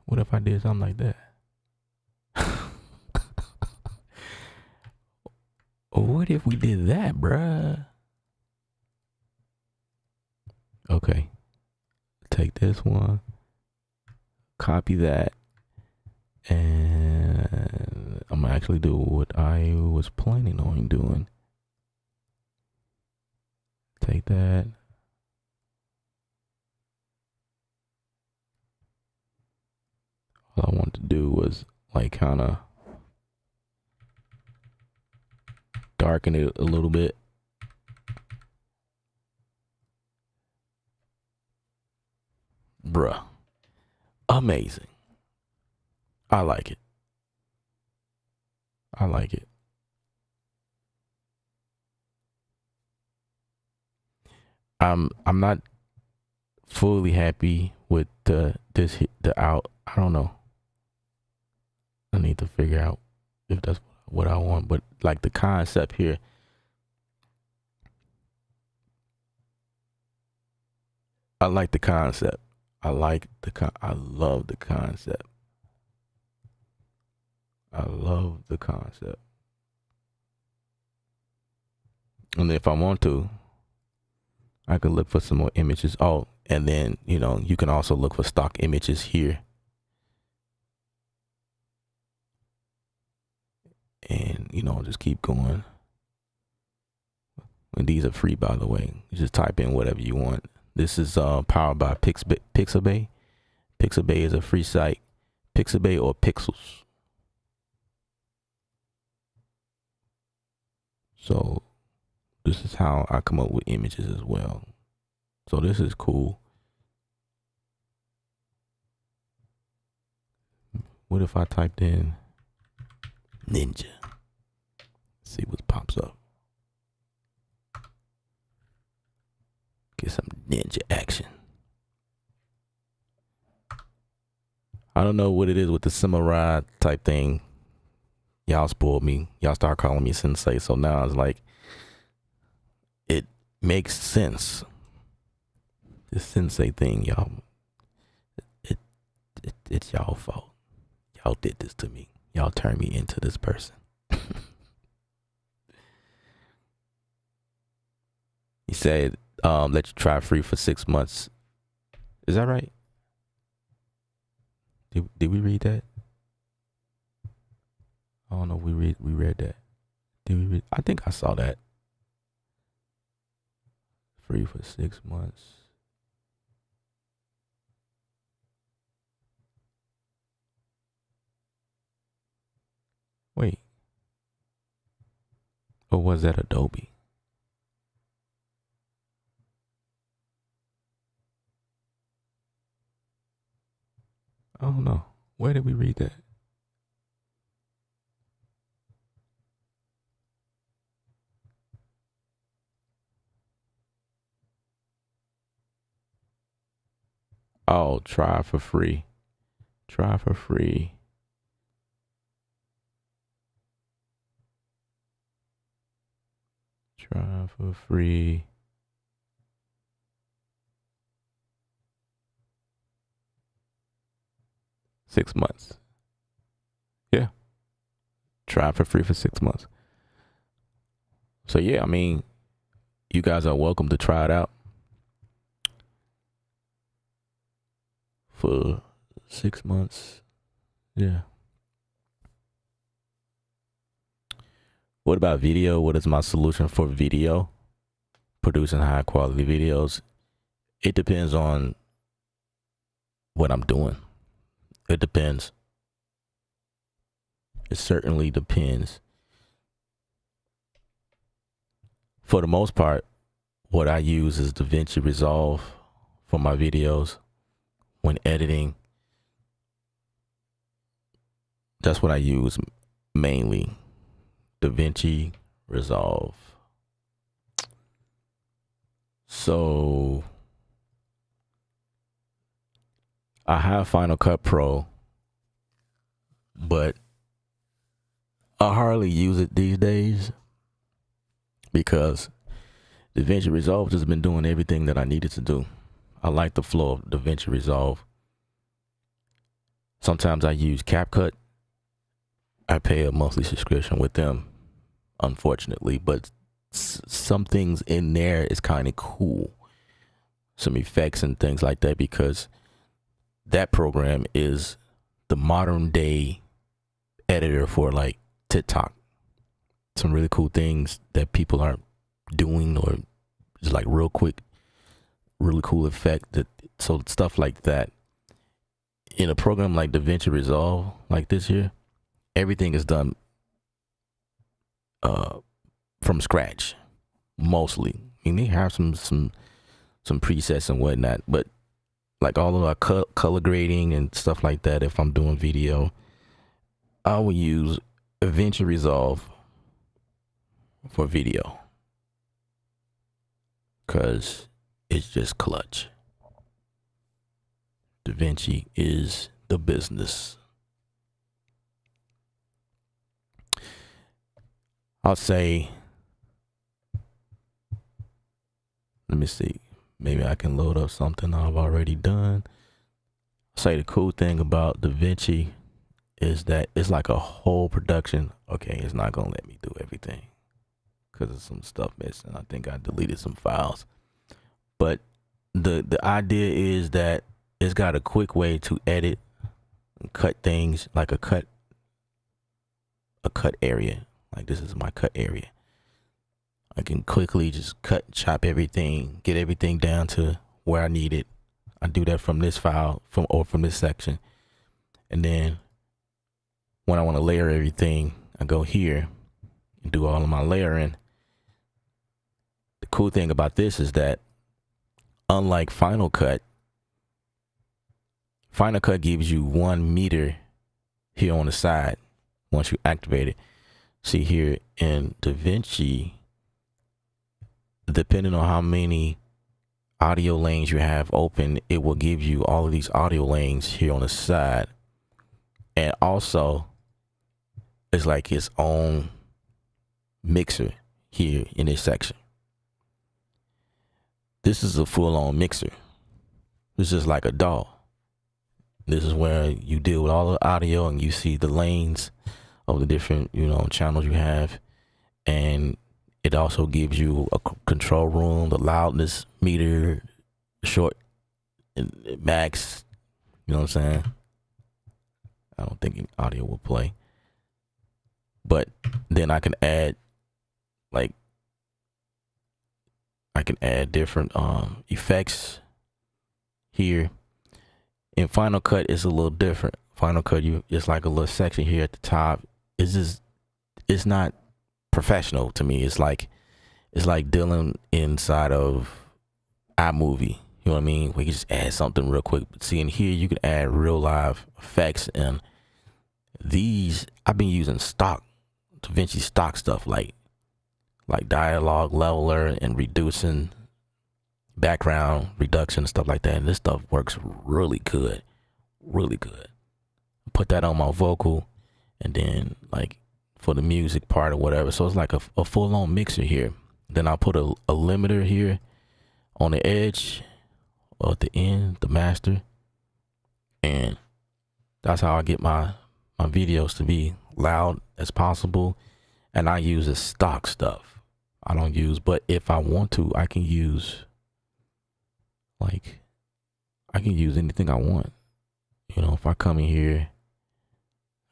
What if I did something like that? What if we did that, bruh? Okay. Take this one. Copy that. And I'm gonna actually do what I was planning on doing. Take that. All I wanted to do was like kind of darken it a little bit. Bruh. Amazing. I like it. I like it. I'm not fully happy with the out. I don't know. I need to figure out if that's what I want, but like the concept here, I like the concept. I love the concept. I love the concept. And if I want to, I could look for some more images. Oh, and then, you know, you can also look for stock images here. And, you know, just keep going. And these are free, by the way. You just type in whatever you want. This is powered by Pixabay. Pixabay is a free site. Pixabay or Pixels. So this is how I come up with images as well. So this is cool. What if I typed in ninja? See what pops up. Get some ninja action. I don't know what it is with the samurai type thing. Y'all spoiled me. Y'all start calling me sensei. So now it's like, it makes sense. This sensei thing, y'all, it's y'all fault. Y'all did this to me. Y'all turned me into this person. He said, let you try free for 6 months. Is that right? Did we read that? I don't know if we read that. Did we read? I think I saw that. Free for 6 months. Wait. Or was that Adobe? I don't know. Where did we read that? Oh, try for free. Try for free. Try for free. Six months. Yeah. Try for free for 6 months. So yeah, I mean, you guys are welcome to try it out for 6 months. Yeah. What about video? What is my solution for video? Producing high quality videos. It depends on what I'm doing. It depends. It certainly depends. For the most part, what I use is DaVinci Resolve for my videos when editing. That's what I use mainly. DaVinci Resolve. So I have Final Cut Pro, but I hardly use it these days because DaVinci Resolve has been doing everything that I needed to do. I like the flow of DaVinci Resolve. Sometimes I use CapCut. I pay a monthly subscription with them, unfortunately, but some things in there is kind of cool. Some effects and things like that, because that program is the modern day editor for like TikTok. Some really cool things that people aren't doing, or just like real quick, really cool effect. That so stuff like that. In a program like DaVinci Resolve, like this here, everything is done from scratch, mostly. I mean, they have some presets and whatnot, but like all of our color grading and stuff like that, if I'm doing video, I will use DaVinci Resolve for video, because it's just clutch. DaVinci is the business. I'll say, let me see, maybe I can load up something I've already done. I'll say the cool thing about DaVinci is that it's like a whole production. Okay, it's not gonna let me do everything because of some stuff missing. I think I deleted some files, but the idea is that it's got a quick way to edit and cut things, like a cut area. Like this is my cut area. I can quickly just chop everything, get everything down to where I need it. I do that from this file, from this section. And then when I want to layer everything, I go here and do all of my layering. The cool thing about this is that unlike Final Cut gives you 1 meter here on the side once you activate it. See here in DaVinci, depending on how many audio lanes you have open, it will give you all of these audio lanes here on the side. And also, it's like its own mixer here in this section. This is a full-on mixer. This is like a DAW. This is where you deal with all the audio and you see the lanes of the different, channels you have. And it also gives you a control room, the loudness meter, short and max. You know what I'm saying? I don't think any audio will play. But then I can add, different effects here. In Final Cut, it's a little different. Final Cut, it's like a little section here at the top. It's not professional to me. It's like dealing inside of iMovie. You know what I mean? We can just add something real quick. But see, in here, you can add real live effects. And these, I've been using DaVinci stock stuff like dialogue leveler and reducing background reduction, stuff like that. And this stuff works really good. Really good. Put that on my vocal, and then like for the music part or whatever. So it's like a full-on mixer here. Then I'll put a limiter here on the edge or at the end, the master. And that's how I get my videos to be loud as possible. And I use the stock stuff. I don't use, but if I want to, I can use anything I want. If I come in here,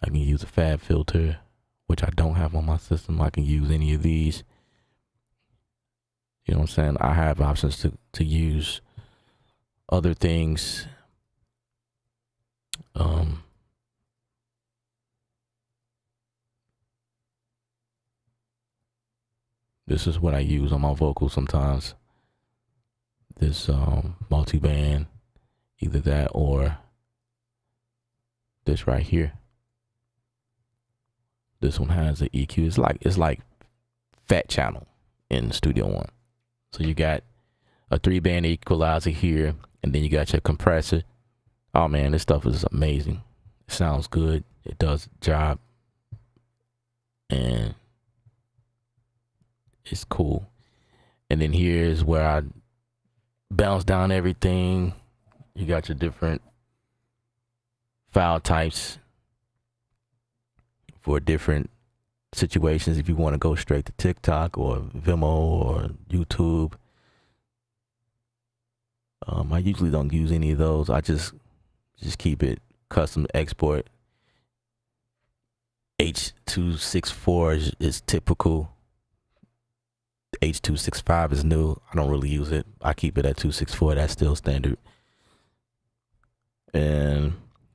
I can use a fab filter, which I don't have on my system. I can use any of these. You know what I'm saying? I have options to use other things. This is what I use on my vocals sometimes. This multi-band, either that or this right here. This one has an EQ. It's like Fat Channel in Studio One. So you got a 3-band equalizer here, and then you got your compressor. Oh man, this stuff is amazing. It sounds good. It does the job, and it's cool. And then here's where I bounce down everything. You got your different file types for different situations. If you want to go straight to TikTok or Vimeo or YouTube, I usually don't use any of those. I just keep it custom export. H.264 is typical. H.265 is new. I don't really use it. I keep it at 264. That's still standard. And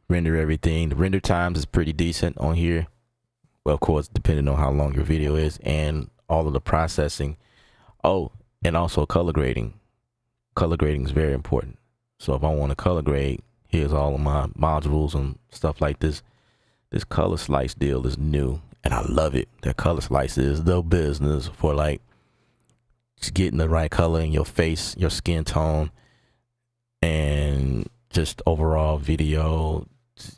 render everything. The render times is pretty decent on here. Well, of course, depending on how long your video is and all of the processing. Oh, and also color grading. Color grading is very important. So if I want to color grade, here's all of my modules and stuff like this. This color slice deal is new and I love it. That color slice is the business for like just getting the right color in your face, your skin tone, and just overall video.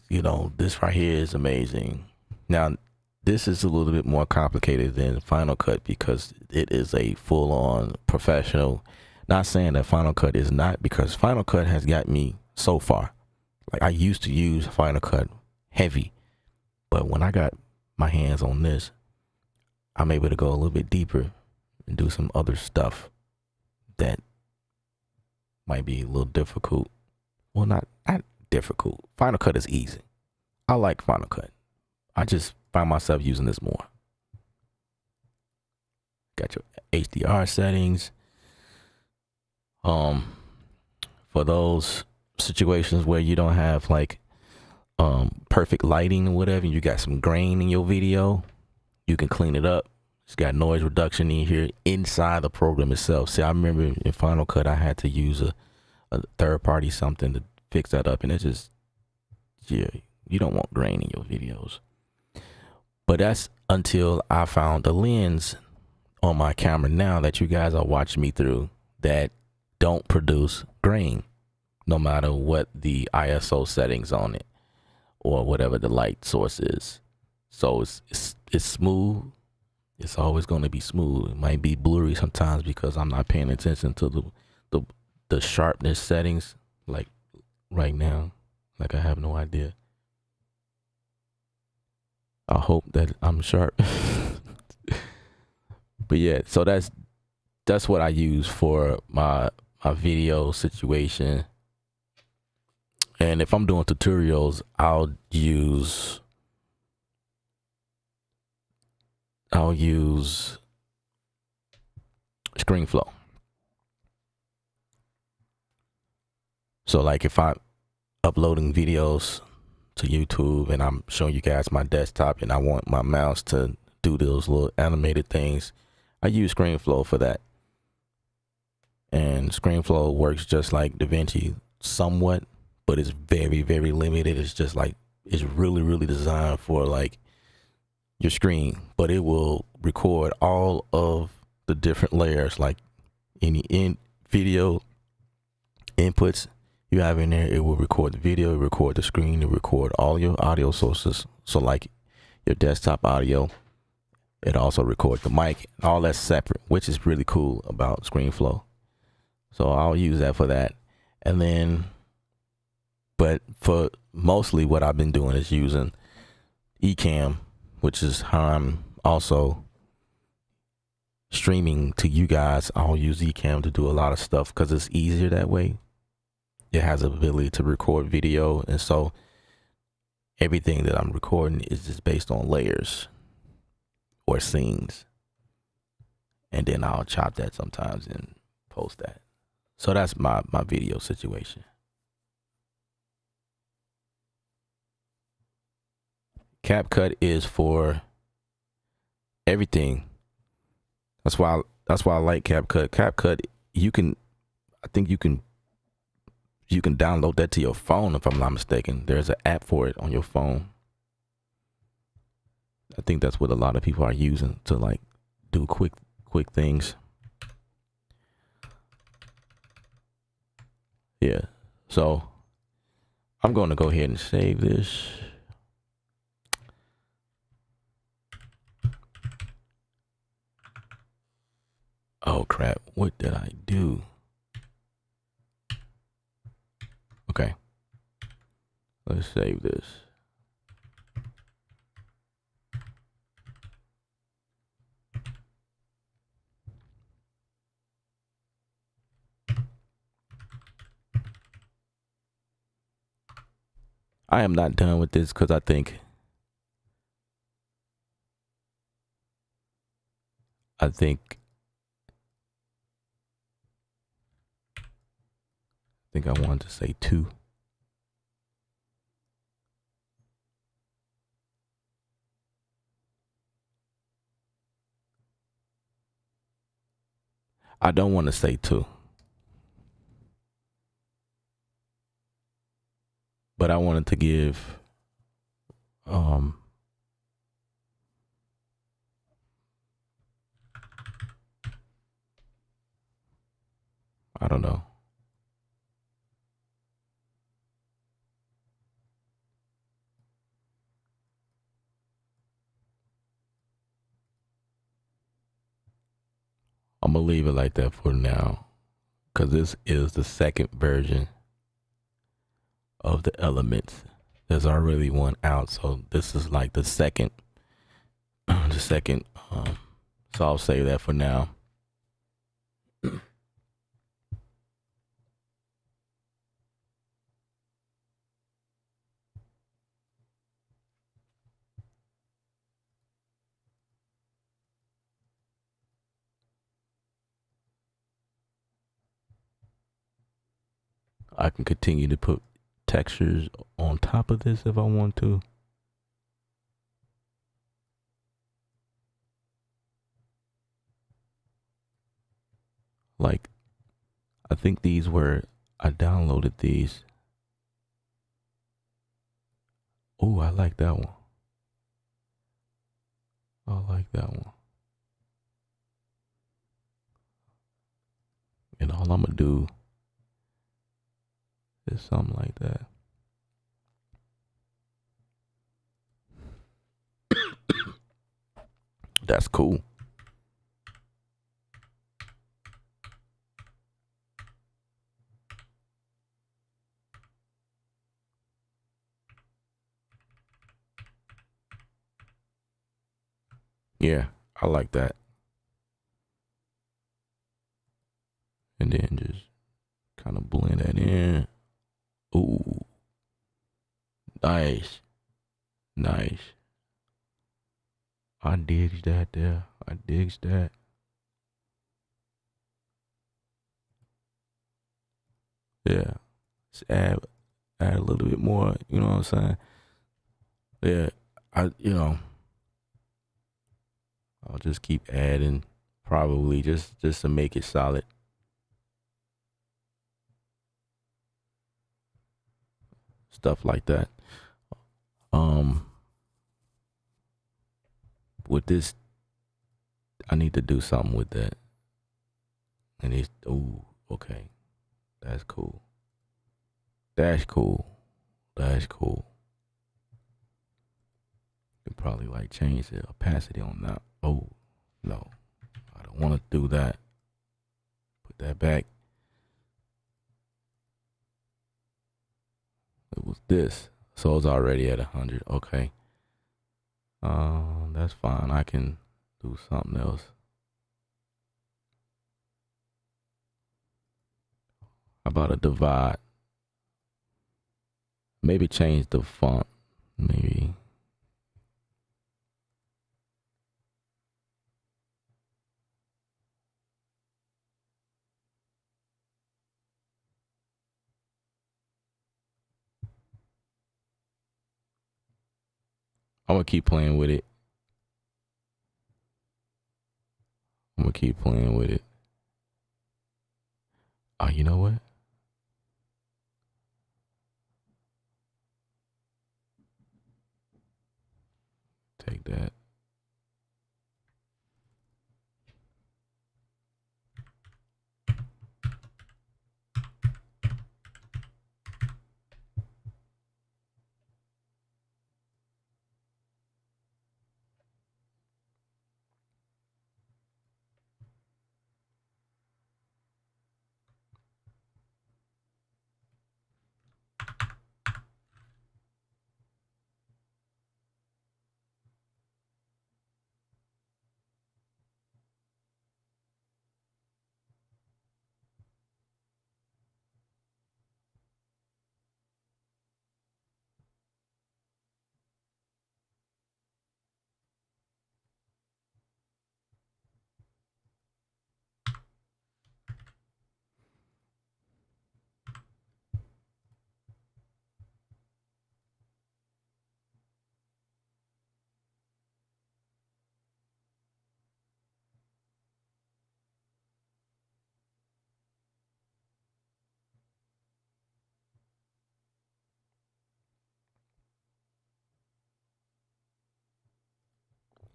You know, this right here is amazing. Now, this is a little bit more complicated than Final Cut because it is a full-on professional. Not saying that Final Cut is not, because Final Cut has got me so far. Like, I used to use Final Cut heavy, but when I got my hands on this, I'm able to go a little bit deeper and do some other stuff that might be a little difficult. Well, not difficult. Final Cut is easy. I like Final Cut. I just find myself using this more. Got your HDR settings. For those situations where you don't have like perfect lighting or whatever, you got some grain in your video, you can clean it up. It's got noise reduction in here inside the program itself. See, I remember in Final Cut I had to use a third party something to fix that up, and it just, yeah, you don't want grain in your videos. But that's until I found a lens on my camera now that you guys are watching me through that don't produce grain, no matter what the ISO settings on it or whatever the light source is. So it's smooth. It's always going to be smooth. It might be blurry sometimes because I'm not paying attention to the sharpness settings, like right now. Like, I have no idea. I hope that I'm sharp. But yeah, so that's what I use for my video situation. And if I'm doing tutorials, I'll use ScreenFlow. So like if I'm uploading videos to YouTube and I'm showing you guys my desktop and I want my mouse to do those little animated things, I use ScreenFlow for that. And ScreenFlow works just like DaVinci somewhat, but it's very, very limited. It's just like, it's really, really designed for like your screen, but it will record all of the different layers, like any video inputs you have in there. It will record the video, record the screen, and record all your audio sources. So like your desktop audio, it also records the mic, all that's separate, which is really cool about ScreenFlow. So I'll use that for that. And then, but for mostly what I've been doing is using Ecamm, which is how I'm also streaming to you guys. I'll use Ecamm to do a lot of stuff because it's easier that way. It has the ability to record video, and so everything that I'm recording is just based on layers or scenes, and then I'll chop that sometimes and post that. So that's my video situation. CapCut is for everything. That's why I like CapCut. CapCut, I think you can download that to your phone if I'm not mistaken. There's an app for it on your phone. I think that's what a lot of people are using to like do quick things. Yeah. So I'm going to go ahead and save this. Oh crap, what did I do? Okay. Let's save this. I am not done with this because I think I wanted to say 2. I don't want to say 2. But I wanted to give I don't know. I'm gonna leave it like that for now, because this is the second version of the elements. There's already one out, so this is like the second, the second. So I'll save that for now. I can continue to put textures on top of this if I want to. Like, I think I downloaded these. Oh, I like that one. I like that one. And all I'm gonna do is something like that. That's cool. Yeah, I like that. And then just kind of blend that in. Ooh, nice, nice. I digs that there. I digs that. Yeah, just add a little bit more. You know what I'm saying? Yeah, I'll just keep adding, probably just to make it solid. Stuff like that. With this, I need to do something with that. And it's okay. That's cool. That's cool. That's cool. You can probably like change the opacity on that. Oh no, I don't want to do that. Put that back. It was this, so it's already at 100. Okay. That's fine. I can do something else. How about a divide? Maybe change the font. Maybe. I'm gonna keep playing with it. I'm gonna keep playing with it. Oh, you know what? Take that.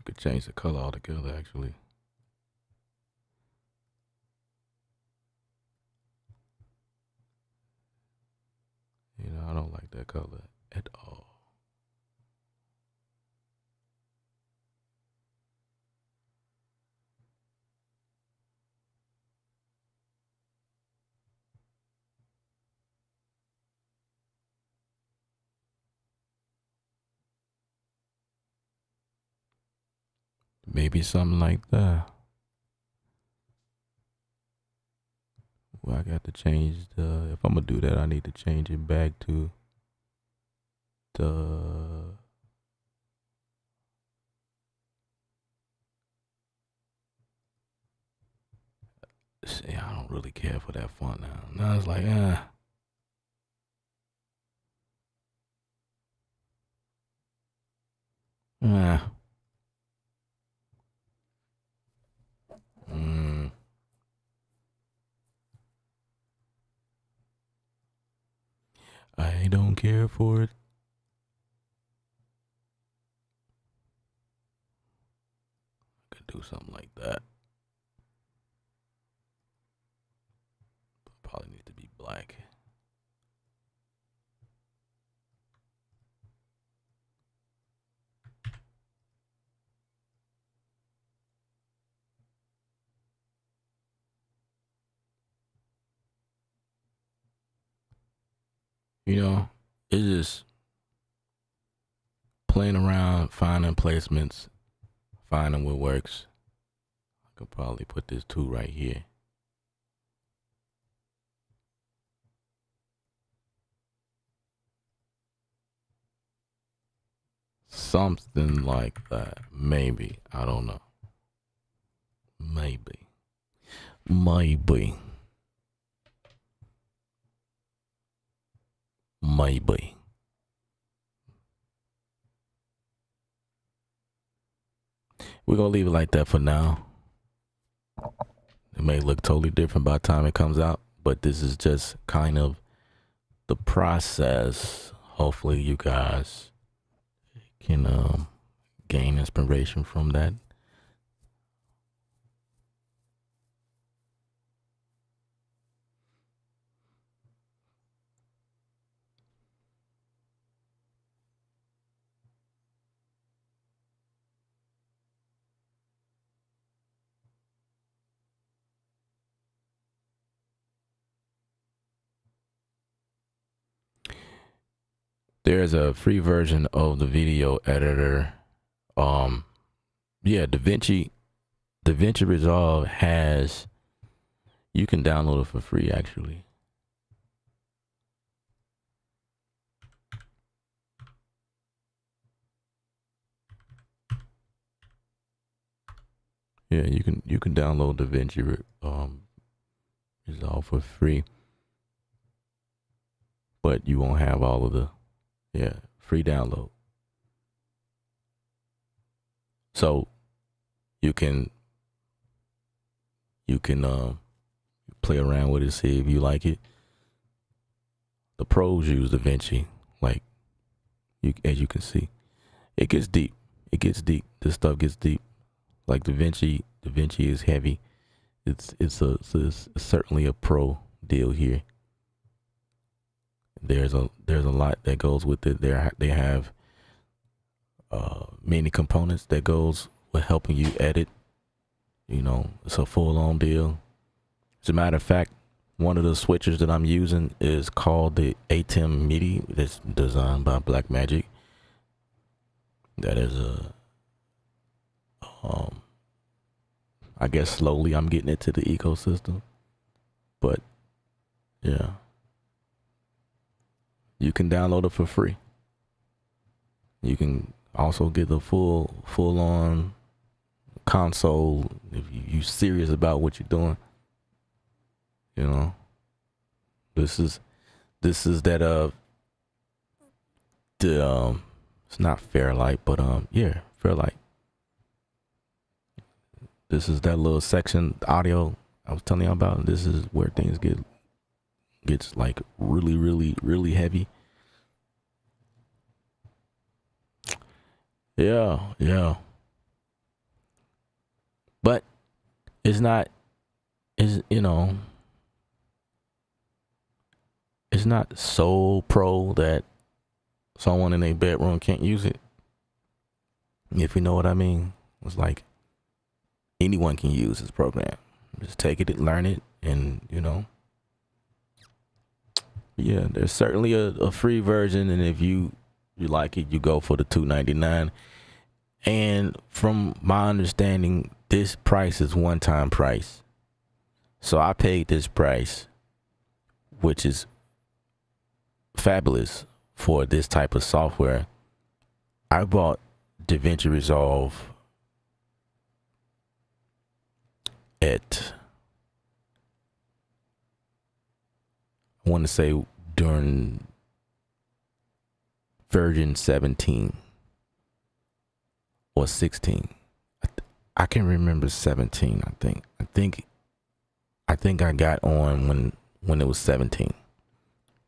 Could change the color altogether, actually. You know, I don't like that color at all. Maybe something like that. Well, I got to change the. If I'm gonna do that, I need to change it back to the. See, I don't really care for that font now. Now it's like, eh. Mm, I don't care for it. Could do something like that. Probably need to be black. You know, it's just playing around, finding placements, finding what works. I could probably put this 2 right here. Something like that. Maybe. I don't know. Maybe. Maybe. Maybe. We're going to leave it like that for now. It may look totally different by the time it comes out, but this is just kind of the process. Hopefully you guys can gain inspiration from that. There's a free version of the video editor. Yeah, DaVinci Resolve has, you can download it for free actually. Yeah, you can download DaVinci Resolve for free, but you won't have all of the free download. So you can play around with it, see if you like it. The pros use DaVinci, like as you can see, it gets deep. It gets deep. This stuff gets deep. Like DaVinci is heavy. It's certainly a pro deal here. There's a lot that goes with it. They have many components that goes with helping you edit. You know, it's a full on deal. As a matter of fact, one of the switchers that I'm using is called the ATEM MIDI. That's designed by Blackmagic. That is I guess slowly I'm getting into the ecosystem, but yeah, you can download it for free. You can also get the full on console if you serious about what you're doing. You know, this is that it's not Fairlight, but yeah, Fairlight. This is that little section audio I was telling you about. This is where things gets like really heavy. Yeah. It's not is you know it's not so pro that someone in a bedroom can't use it. If you know what I mean. It's like anyone can use this program. Just take it and learn it, and yeah, there's certainly a free version, and if you like it, you go for the $2.99. And from my understanding, this price is one time price. So I paid this price, which is fabulous for this type of software. I bought DaVinci Resolve at, I want to say, during version 17 or 16. I can remember 17. I got on when it was 17.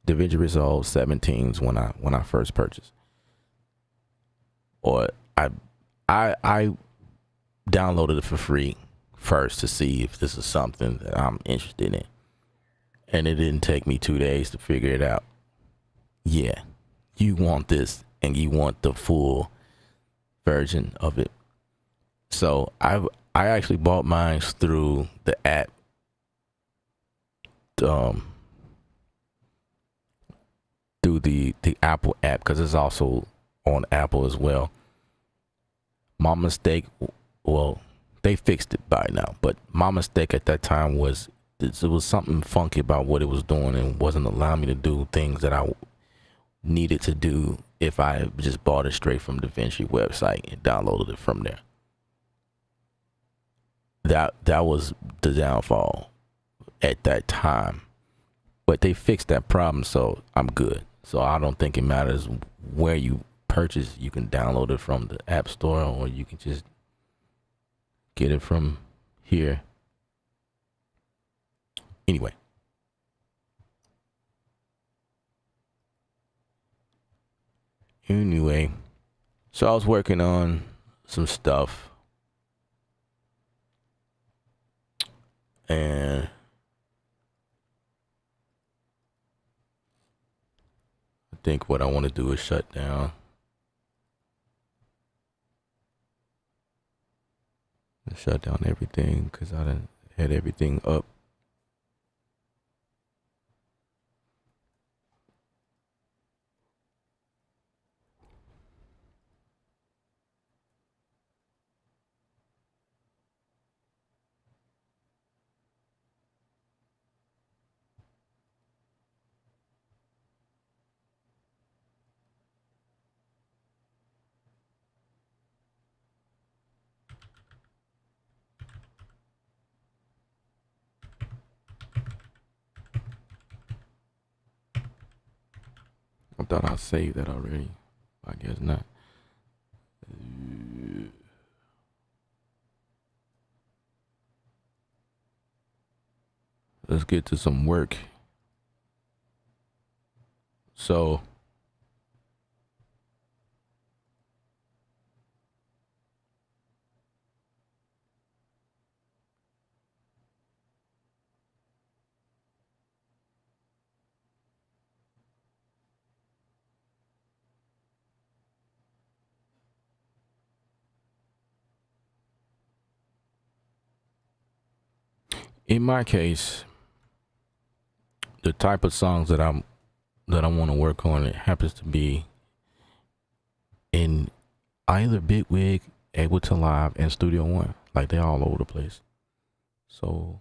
DaVinci Resolve 17s when I first purchased. Or I downloaded it for free first to see if this is something that I'm interested in. And it didn't take me 2 days to figure it out. Yeah, you want this and you want the full version of it. So I actually bought mine through the app, through the Apple app, because it's also on Apple as well. My mistake, well, they fixed it by now, but my mistake at that time was it was something funky about what it was doing and wasn't allowing me to do things that I needed to do if I just bought it straight from DaVinci website and downloaded it from there. That was the downfall at that time, but they fixed that problem, so I'm good. So I don't think it matters where you purchase. You can download it from the App Store, or you can just get it from here. Anyway, so I was working on some stuff, and I think what I want to do is shut down everything, because I done had everything up. I thought I saved that already. I guess not. Let's get to some work. So in my case, the type of songs that I want to work on, it happens to be in either Bitwig, Ableton Live, and Studio One. Like, they're all over the place. So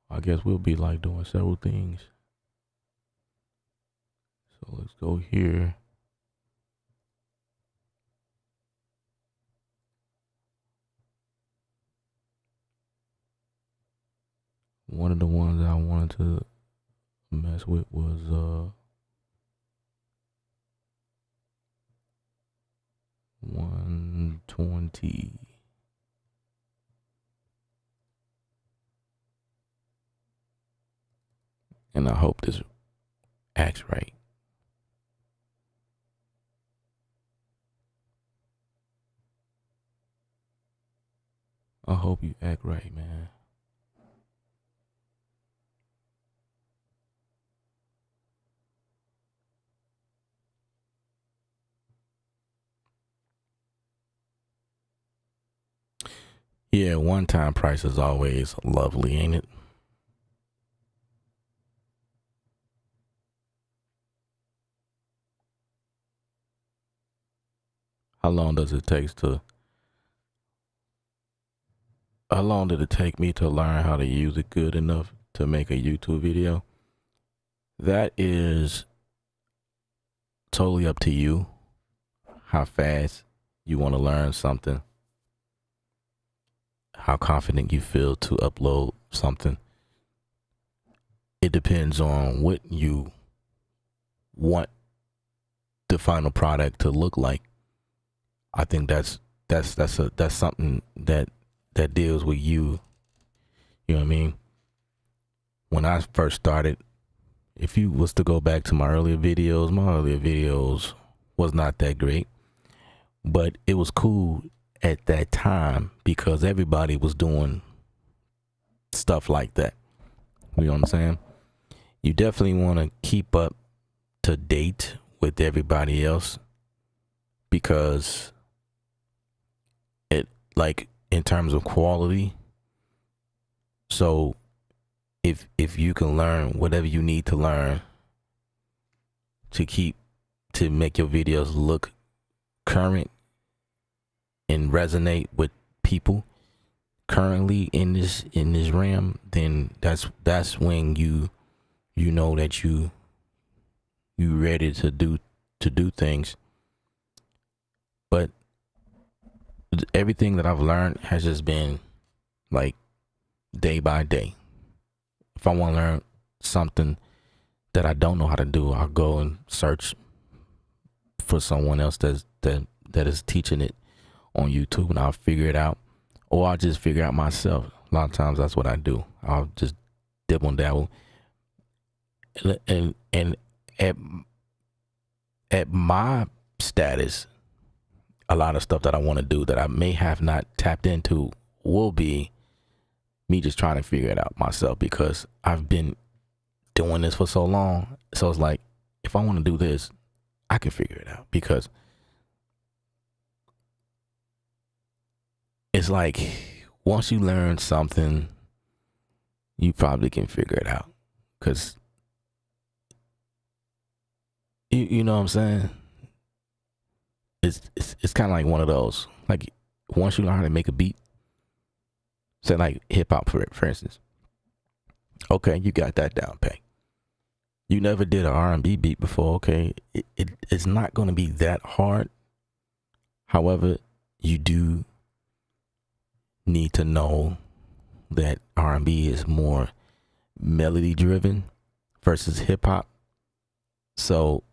I guess we'll be like doing several things. So let's go here. One of the ones I wanted to mess with was 120. And I hope this acts right. I hope you act right, man. Yeah, one time price is always lovely, ain't it? How long does it take to how long did it take me to learn how to use it good enough to make a YouTube video? That is totally up to you. How fast you want to learn something, how confident you feel to upload something. It depends on what you want the final product to look like. I think that's something that deals with you. You know what I mean? When I first started, if you was to go back to my earlier videos was not that great, but it was cool at that time because everybody was doing stuff like that. You know what I'm saying? You definitely want to keep up to date with everybody else because it, like, in terms of quality. So if you can learn whatever you need to learn to keep to make your videos look current and resonate with people currently in this realm, then that's when you know that you ready to do things. But everything that I've learned has just been like day by day. If I want to learn something that I don't know how to do, I'll go and search for someone else that is teaching it on YouTube, and I'll figure it out, or I'll just figure out myself. A lot of times that's what I do. I'll just dibble and dabble, and at my status, a lot of stuff that I want to do that I may have not tapped into will be me just trying to figure it out myself because I've been doing this for so long. So it's like, if I want to do this, I can figure it out because it's like once you learn something, you probably can figure it out because you know what I'm saying? It's kind of like one of those, like, once you learn how to make a beat, say like hip hop for instance. Okay, you got that down pat. You never did an R&B beat before. Okay, it's not going to be that hard. However, you do need to know that R&B is more melody driven versus hip hop. So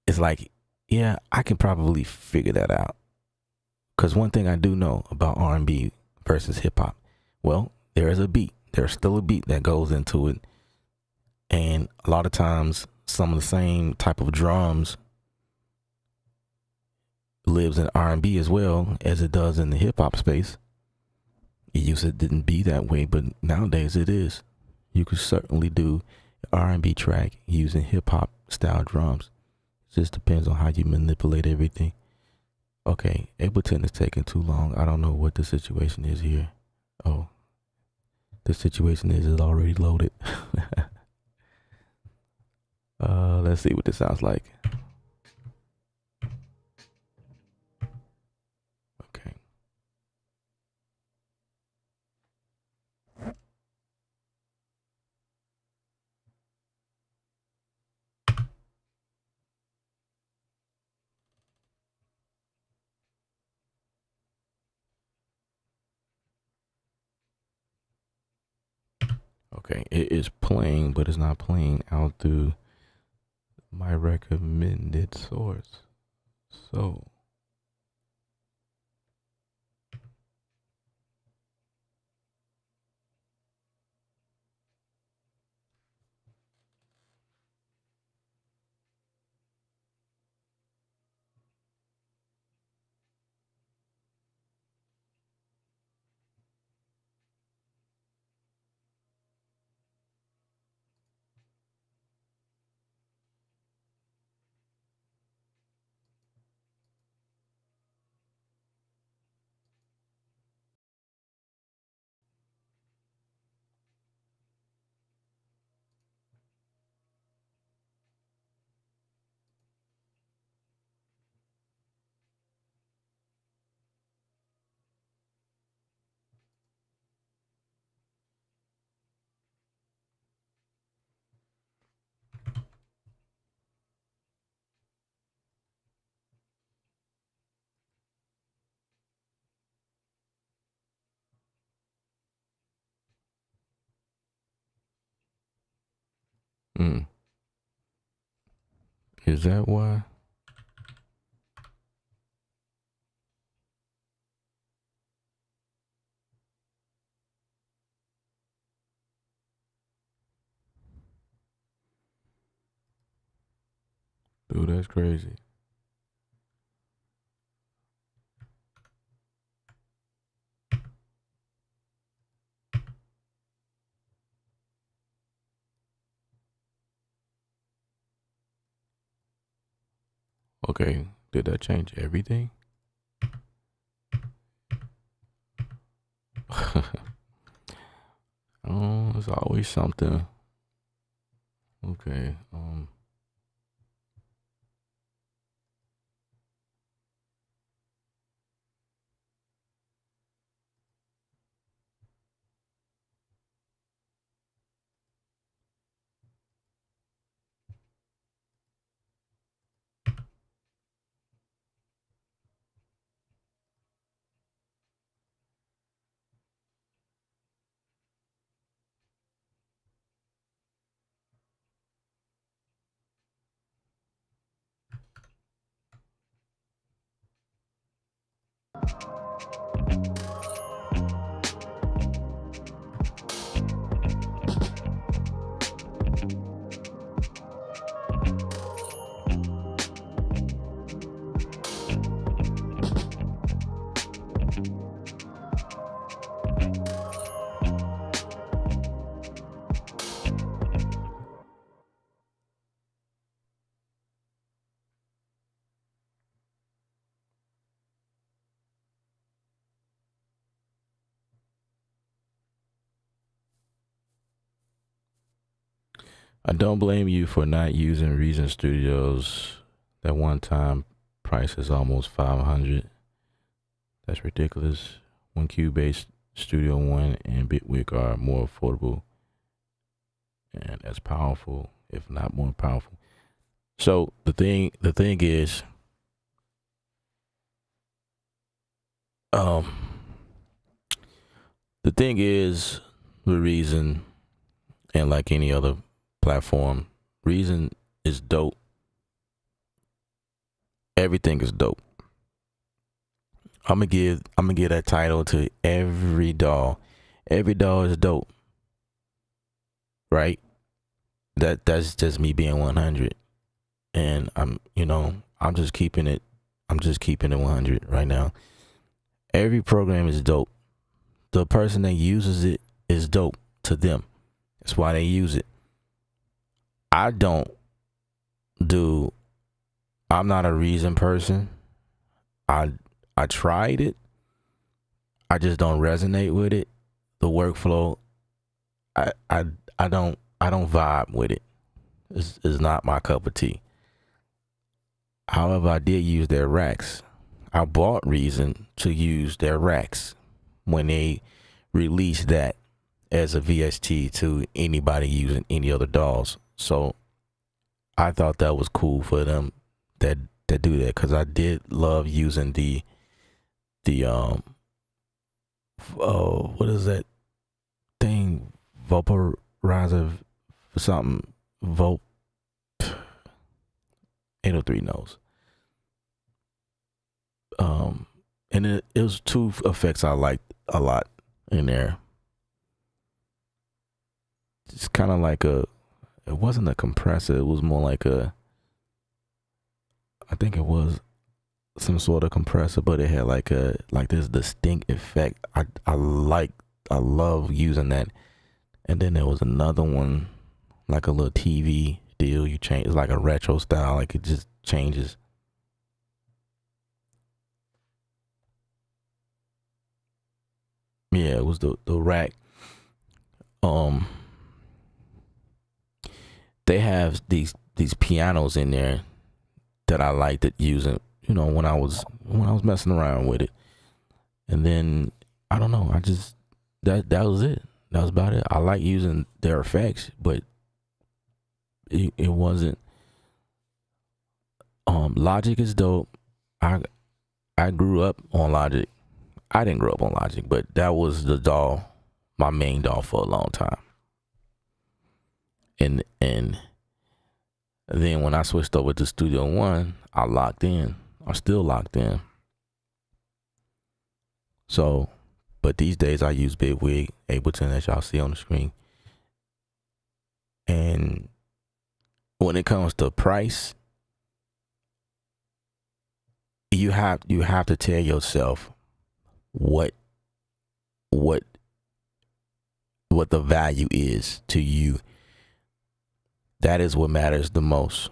it's like, yeah, I can probably figure that out. Because one thing I do know about R&B versus hip hop, well, there is a beat. There's still a beat that goes into it. And a lot of times, some of the same type of drums lives in R&B as well as it does in the hip hop space. It used to didn't be that way, but nowadays it is. You could certainly do an R&B track using hip hop style drums. It just depends on how you manipulate everything. Okay, Ableton is taking too long. I don't know what the situation is here. Oh, the situation is it already loaded. Let's see what this sounds like. Okay. Okay, it is playing, but it's not playing out through my recommended source. So, Mm. Is that why? Dude, that's crazy. Okay, did that change everything? Oh, there's always something. Okay. I don't blame you for not using Reason Studios. That one time price is almost 500. That's ridiculous. When Cubase, Studio One, and Bitwig are more affordable and as powerful, if not more powerful. So the thing is, um, the thing is, the Reason, and like any other platform, Reason is dope. Everything is dope. I'm gonna give that title to every doll. Every doll is dope, right? That's just me being 100, and I'm just keeping it. I'm just keeping it 100 right now. Every program is dope. The person that uses it is dope to them. That's why they use it. I don't do. I'm not a Reason person. I I tried it. I just don't resonate with it. The workflow, I I I don't vibe with it. It's not my cup of tea. However, I did use their racks. I bought Reason to use their racks when they released that as a VST to anybody using any other dolls. So I thought that was cool for them that do that, because I did love using the what is that thing, vaporizer something, Vote 803 knows. And it was two effects I liked a lot in there. It's kind of like it wasn't a compressor, it was more like I think it was some sort of compressor, but it had like this distinct effect. I love using that. And then there was another one, like a little TV deal. You change, it's like a retro style, like it just changes. Yeah, it was the rack. Um, they have these pianos in there that I liked it using. When I was messing around with it, and then I don't know. I just that was it. That was about it. I like using their effects, but it wasn't. Logic is dope. I I grew up on Logic. I didn't grow up on Logic, but that was the doll, my main doll for a long time. And then when I switched over to Studio One, I locked in. I'm still locked in. So, but these days I use Bitwig, Ableton, as y'all see on the screen. And when it comes to price, you have to tell yourself what the value is to you. That is what matters the most.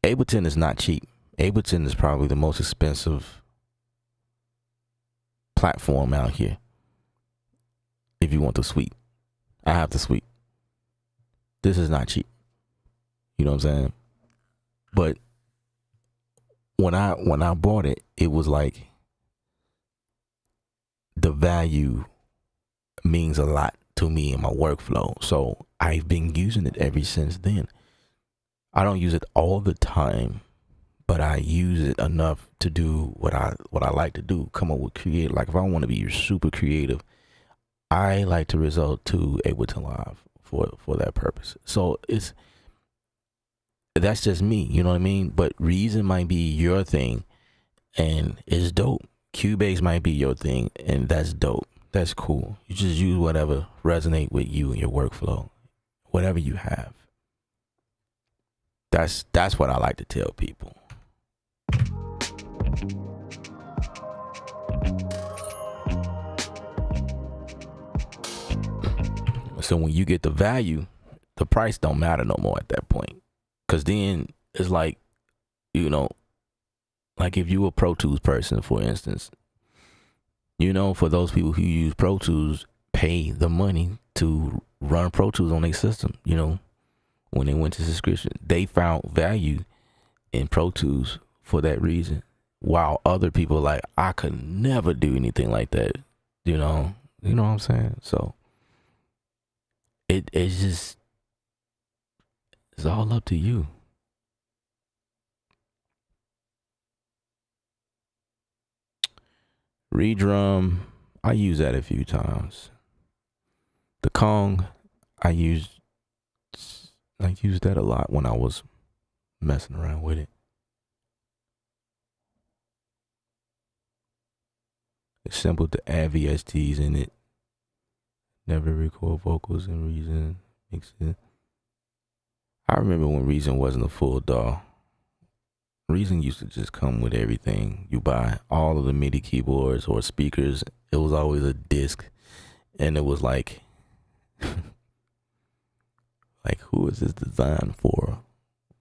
Ableton is not cheap. Ableton is probably the most expensive platform out here. If you want the suite, I have the suite. This is not cheap. You know what I'm saying? But when I bought it, it was like the value means a lot to me in my workflow. So I've been using it ever since then. I don't use it all the time, but I use it enough to do what I like to do, come up with creative. Like if I want to be super creative, I like to resort to Ableton Live for that purpose. So that's just me, you know what I mean? But Reason might be your thing and it's dope. Cubase might be your thing and that's dope. That's cool. You just use whatever resonate with you and your workflow, whatever you have. That's what I like to tell people. So when you get the value, the price don't matter no more at that point. Cause then it's like, you know, like if you a Pro Tools person, for instance, you know, for those people who use Pro Tools, pay the money to run Pro Tools on their system. You know, when they went to subscription, they found value in Pro Tools for that reason. While other people like, I could never do anything like that. You know what I'm saying? So it's just, it's all up to you. Redrum, I use that a few times. The Kong, I used that a lot when I was messing around with it. It's simple to add VSTs in it. Never record vocals in Reason. Mix it. I remember when Reason wasn't a full DAW. Reason used to just come with everything you buy. All of the MIDI keyboards or speakers, it was always a disc. And it was like, like who is this designed for?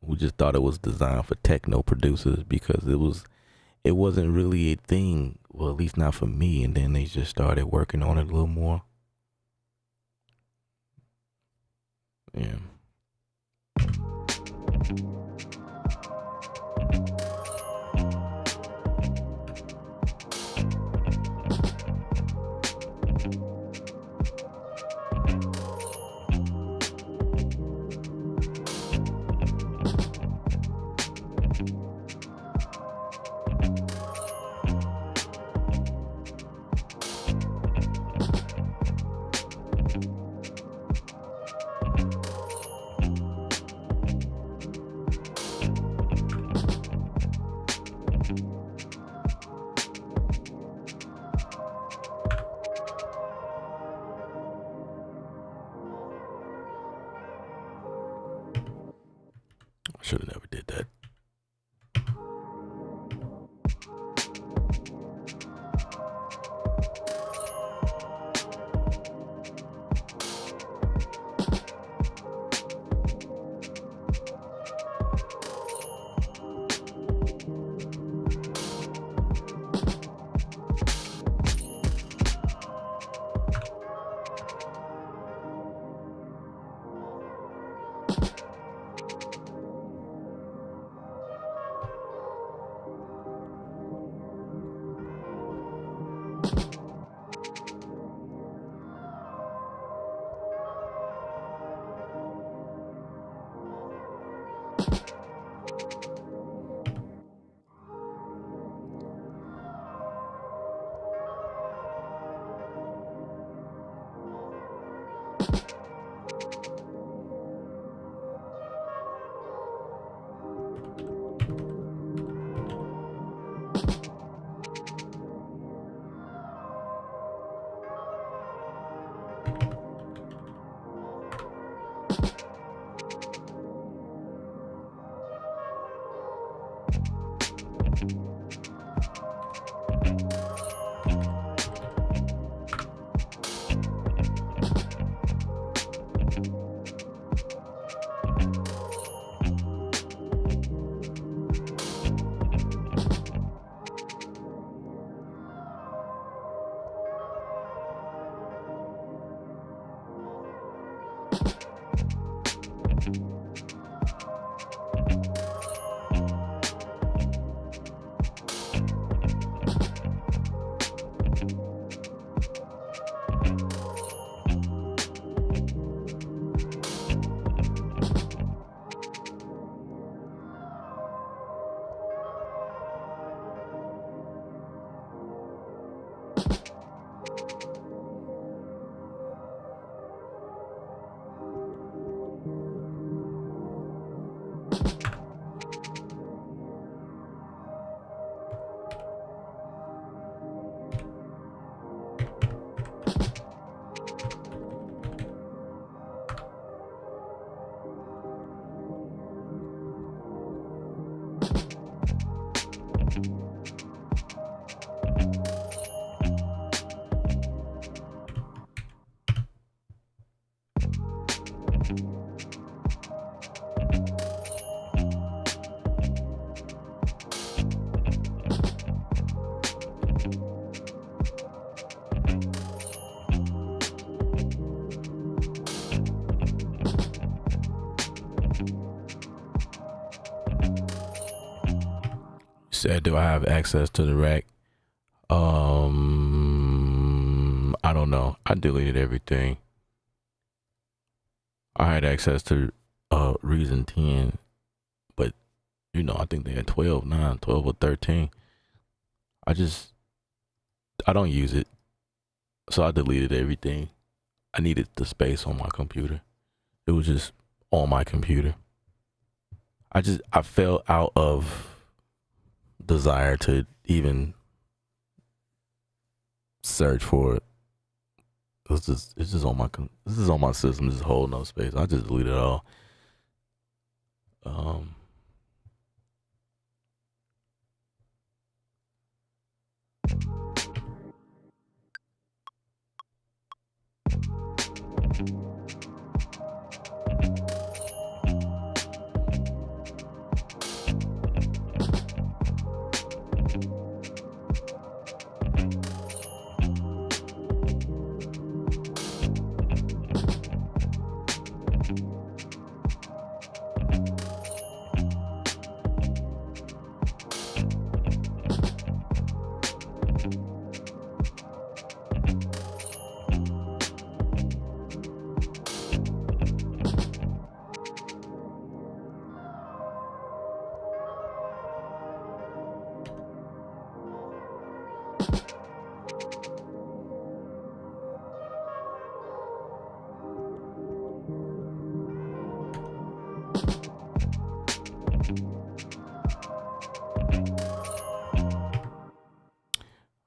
We just thought it was designed for techno producers because it wasn't really a thing. Well, at least not for me. And then they just started working on it a little more. Yeah. Should have never did that. Said, do I have access to the rack? I don't know. I deleted everything. I had access to Reason 10, but I think they had 12, 9, 12 or 13. I don't use it. So I deleted everything. I needed the space on my computer. It was just on my computer. I fell out of desire to even search for it. It's just on my system. Just holding no space. I just deleted it all.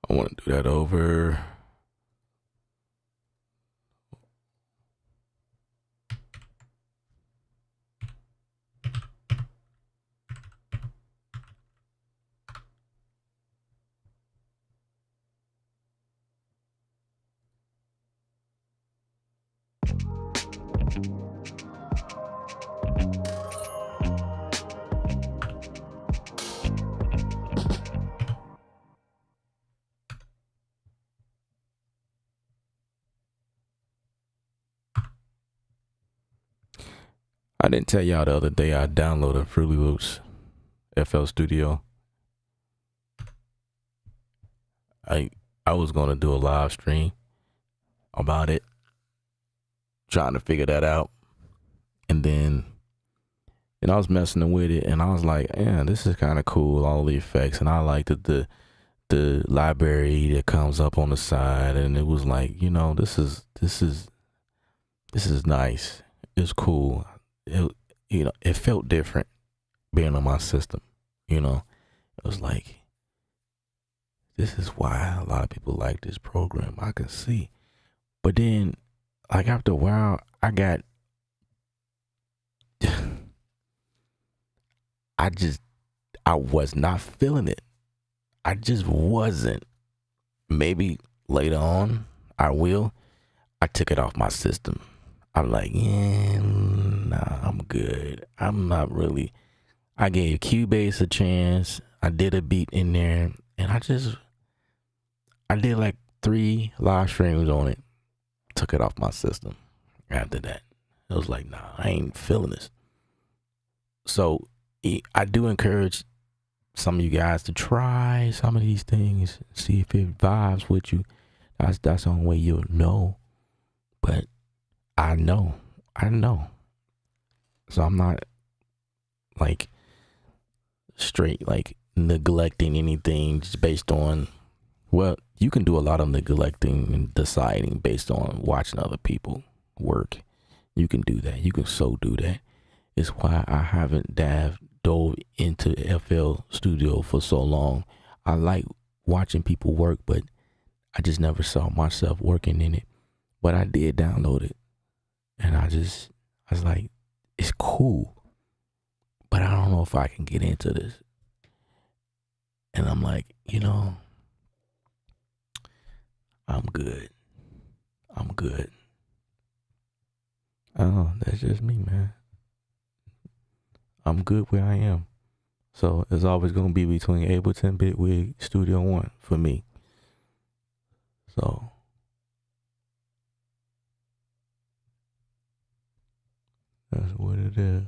I want to do that over. I didn't tell y'all the other day I downloaded Fruity Loops FL Studio. I was gonna do a live stream about it, trying to figure that out, and then I was messing with it, and I was like, yeah, this is kind of cool, all the effects, and I liked the library that comes up on the side, and it was like, this is nice, it's cool. It felt different being on my system. It was like, this is why a lot of people like this program. I can see. But then, like, after a while, I I was not feeling it. I just wasn't. Maybe later on I will. I took it off my system. I'm like, yeah, nah, I'm good. I'm not really. I gave Cubase a chance. I did a beat in there, and I did like 3 live streams on it. Took it off my system. After that, it was like, nah, I ain't feeling this. So I do encourage some of you guys to try some of these things, see if it vibes with you. That's the only way you'll know. But I know. So I'm not like straight like neglecting anything just based on, well, you can do a lot of neglecting and deciding based on watching other people work. You can do that. You can so do that. It's why I haven't dove into FL Studio for so long. I like watching people work, but I just never saw myself working in it. But I did download it, and I was like, it's cool, but I don't know if I can get into this. And I'm like, I'm good. Oh, that's just me, man. I'm good where I am. So it's always going to be between Ableton, Bitwig, Studio One for me. So that's what it is.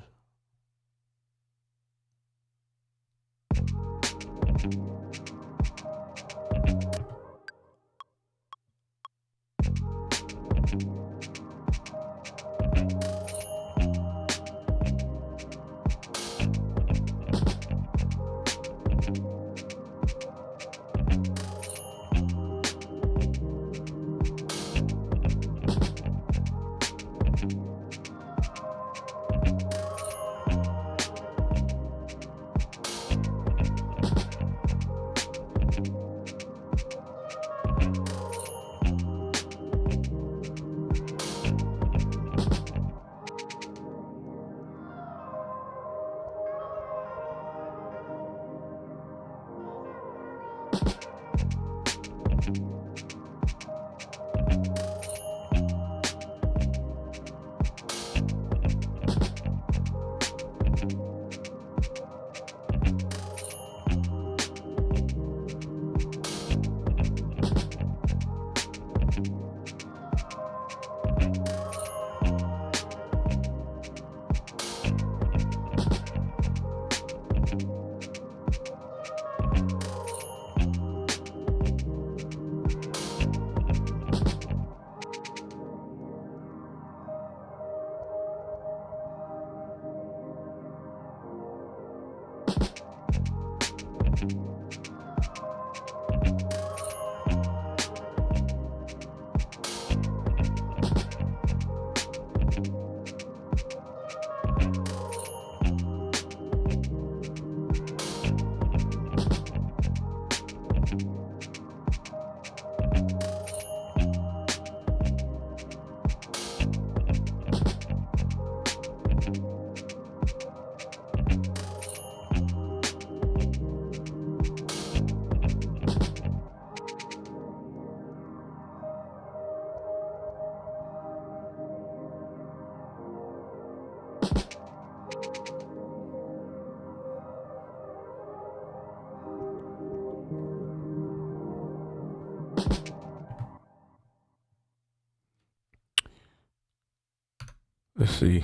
Let's see.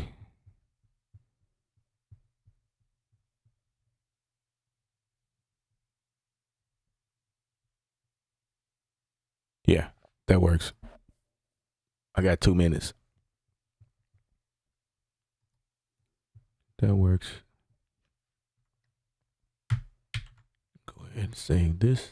Yeah, that works. I got 2 minutes. That works. Go ahead and save this.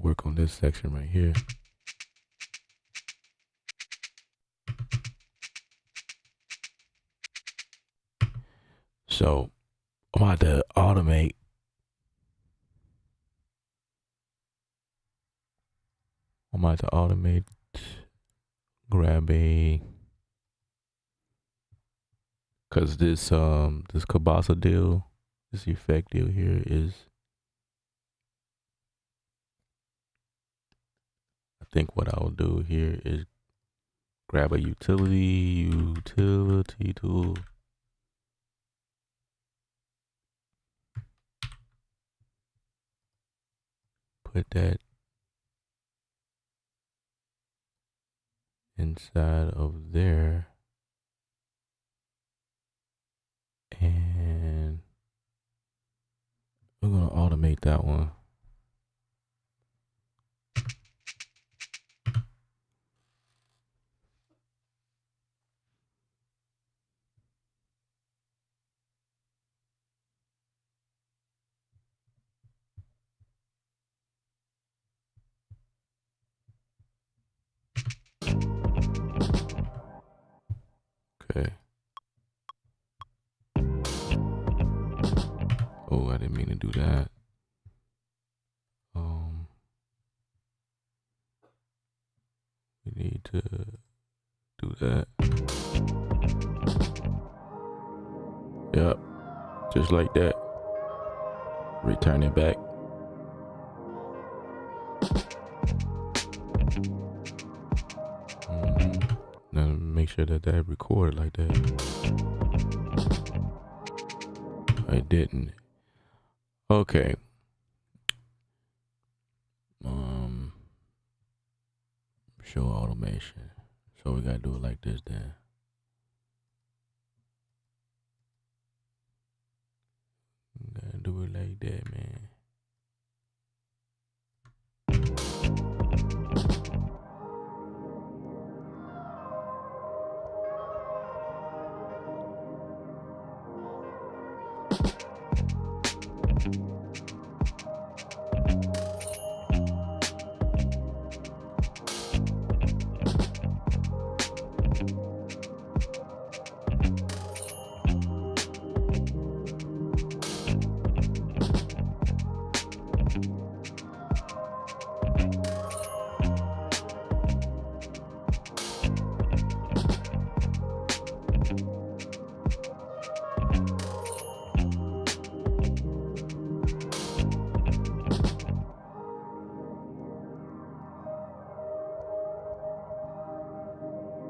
work on this section right here. So I'm about to automate. Grab a, cause this Kabasa deal, this effect deal here is, I think what I'll do here is grab a utility tool. Put that inside of there. And we're gonna automate that one. Okay. Oh, I didn't mean to do that. We need to do that. Yep. Just like that. Return it back. Now make sure that that recorded like that. I didn't. Okay. Show automation. So we gotta do it like this then. Gotta do it like that, man.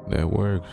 That works.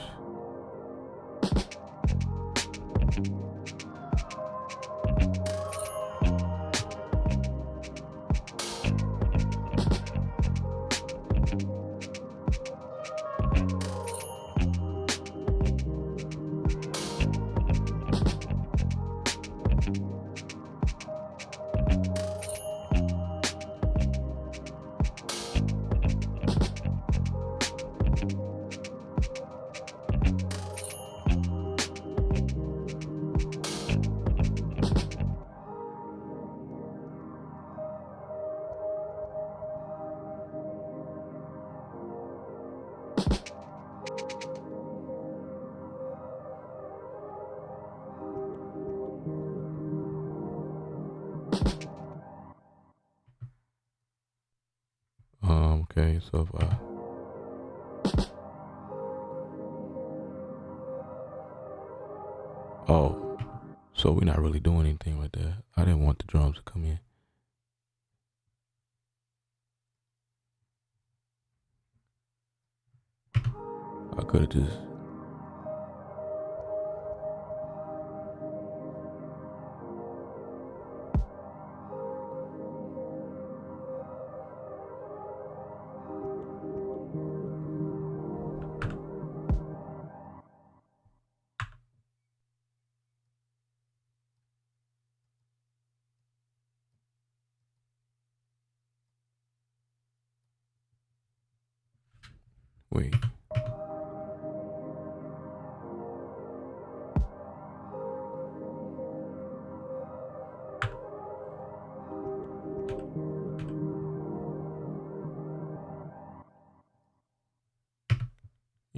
Okay, so if I so we're not really doing anything with that. I didn't want the drums to come in. I could have just wait.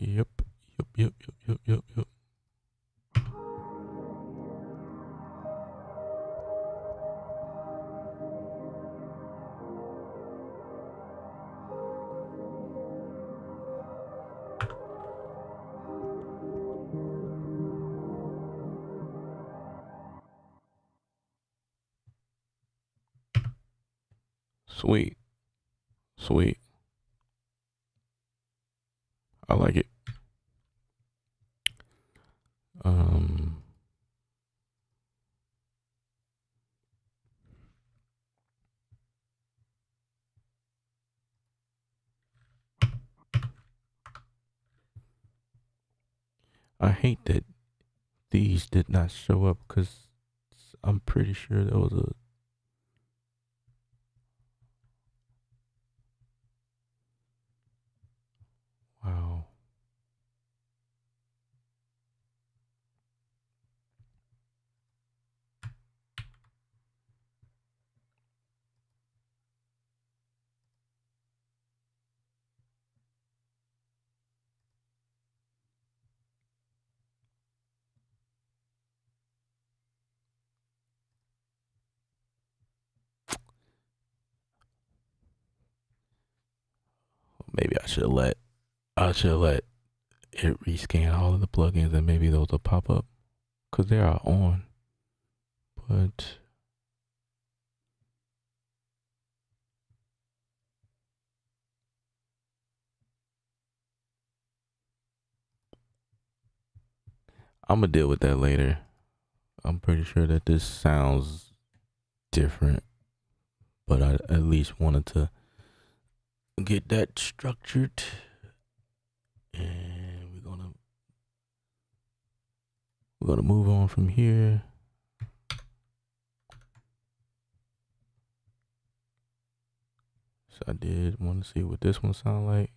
Yep. Yep. Yep. Yep. Yep. Yep. Sweet. Sweet. I like it. Um, I hate that these did not show up because I'm pretty sure there was a. Wow. Maybe I should let it rescan all of the plugins and maybe those will pop up because they are on. But I'm gonna deal with that later. I'm pretty sure that this sounds different, but I at least wanted to get that structured. And we're gonna move on from here. So I did want to see what this one sound like.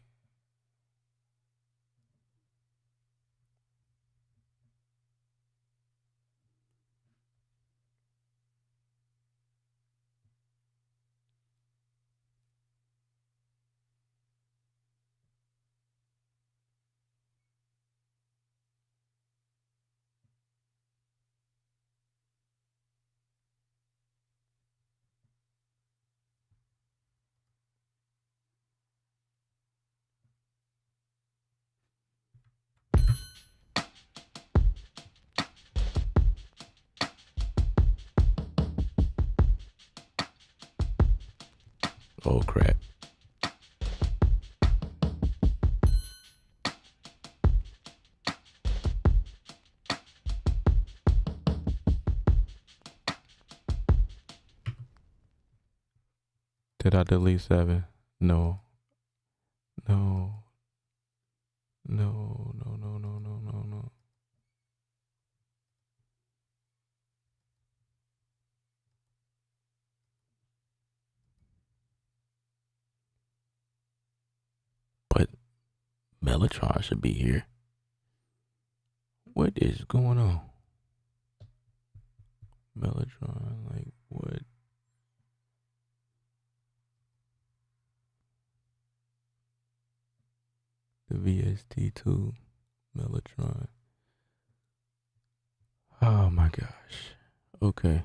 Oh crap. Did I delete 7? No. No. No, no, no, no, no, no, no. But Mellotron should be here. What is going on? Mellotron, like what? The VST2 Mellotron. Oh my gosh. Okay.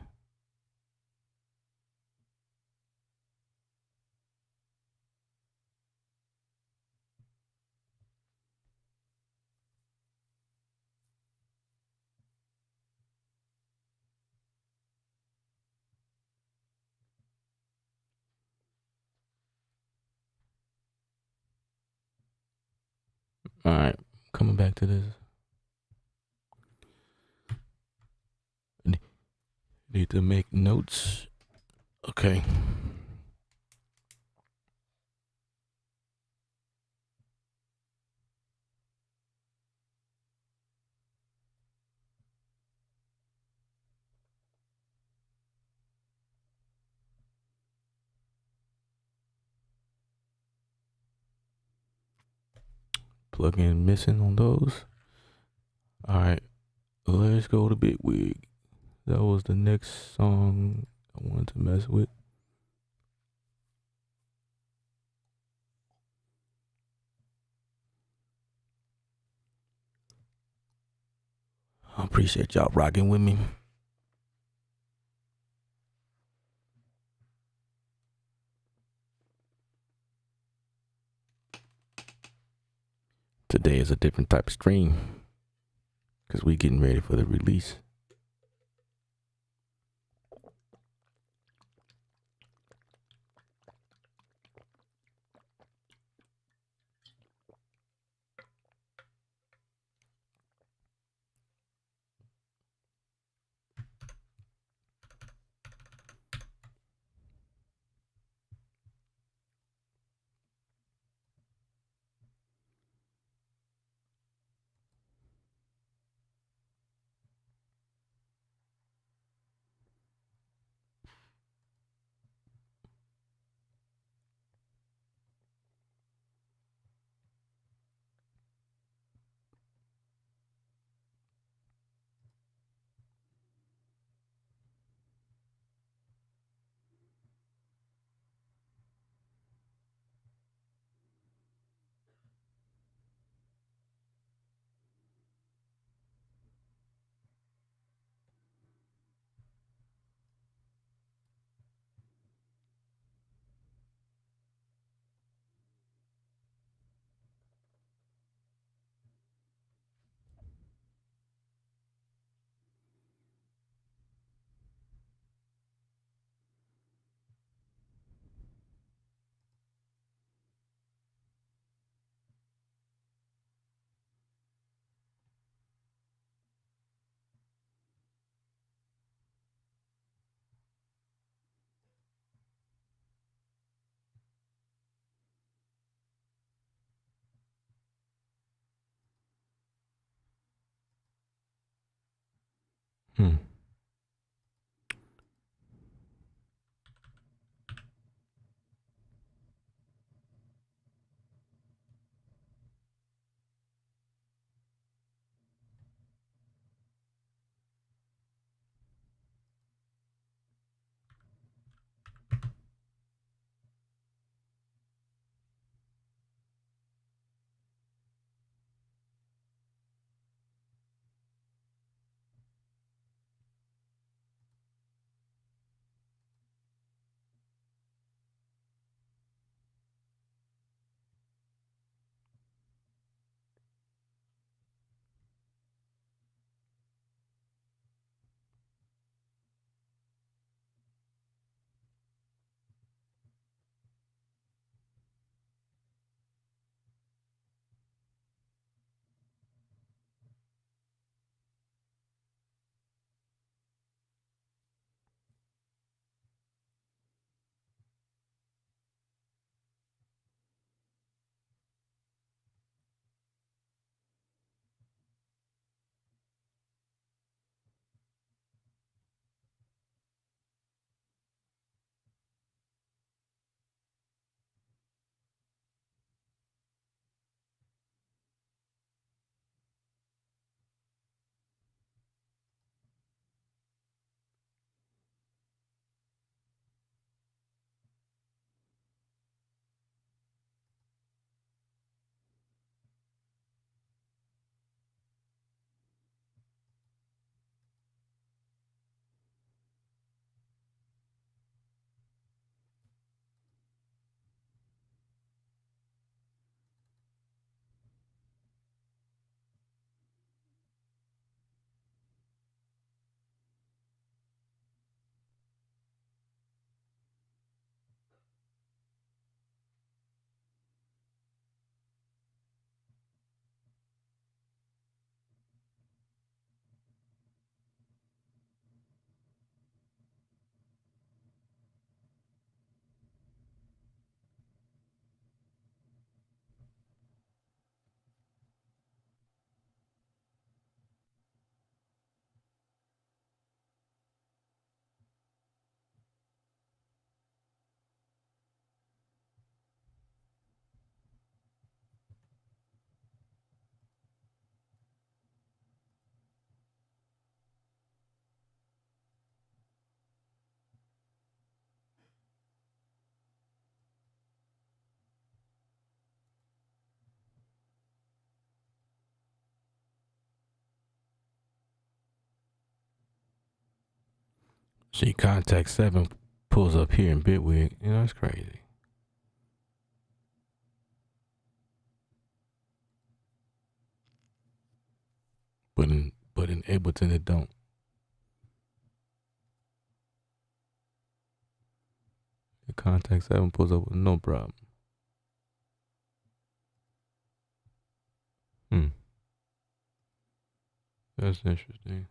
All right. Coming back to this. Need to make notes. Okay. Plug-in missing on those. All right. Let's go to Big Wig. That was the next song I wanted to mess with. I appreciate y'all rocking with me. Today is a different type of stream because we getting ready for the release. Hmm. See, contact 7 pulls up here in Bitwig. You know, that's crazy. But in Ableton it don't. The contact 7 pulls up with no problem. That's interesting.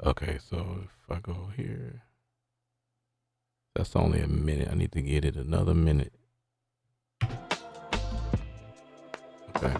Okay, so if I go here, that's only a minute. I need to get it another minute. Okay.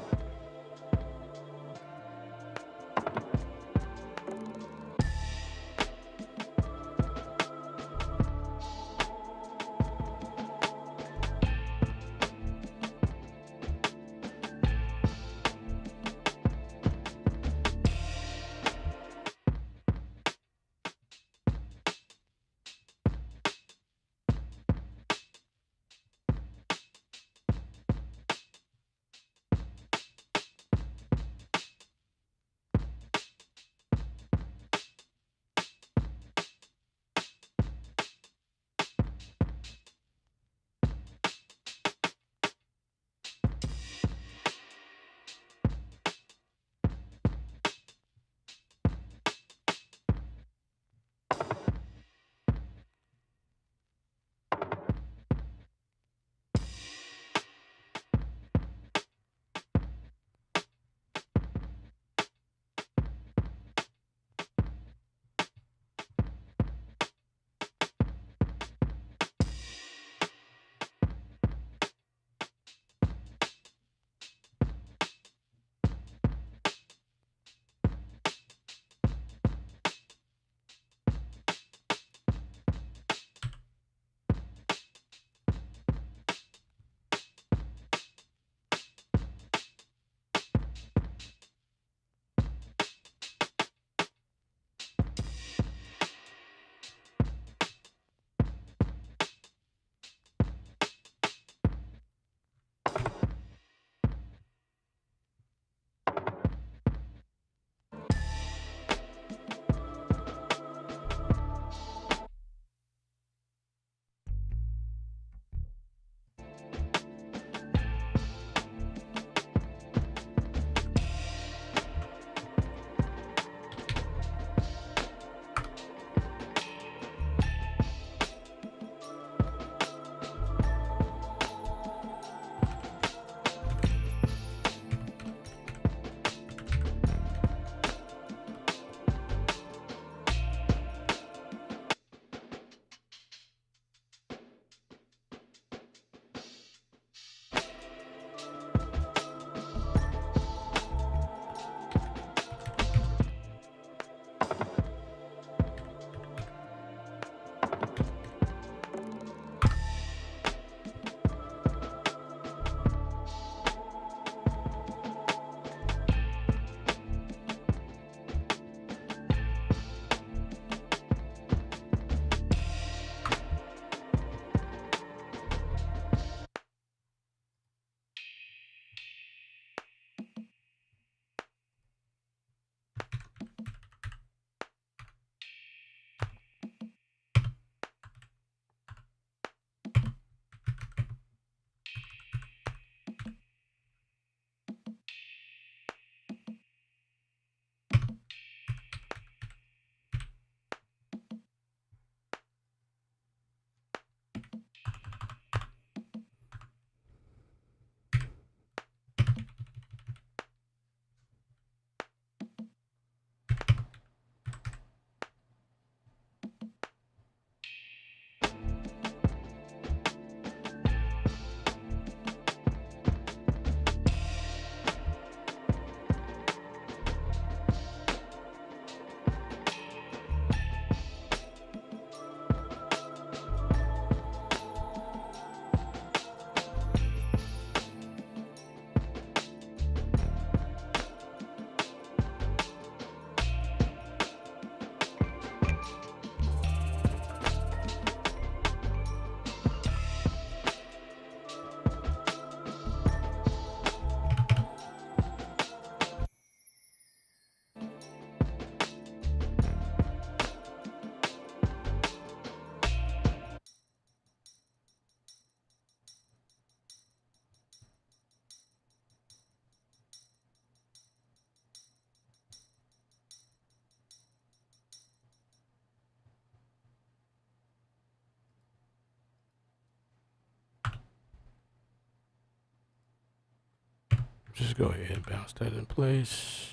Just go ahead and bounce that in place.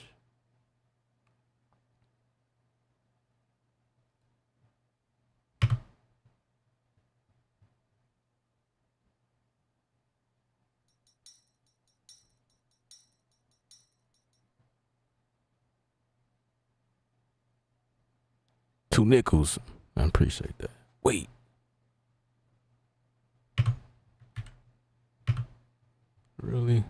$2. I appreciate that. Wait. Really?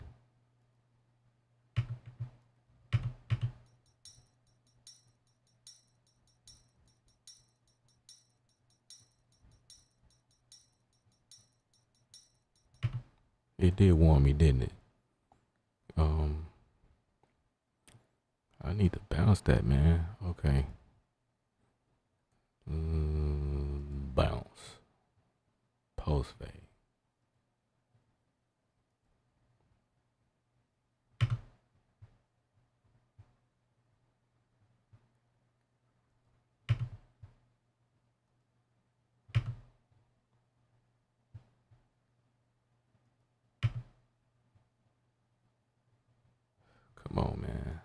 It did warn me, didn't it? I need to bounce that, man. Okay. Bounce. Post fade. Come on, man.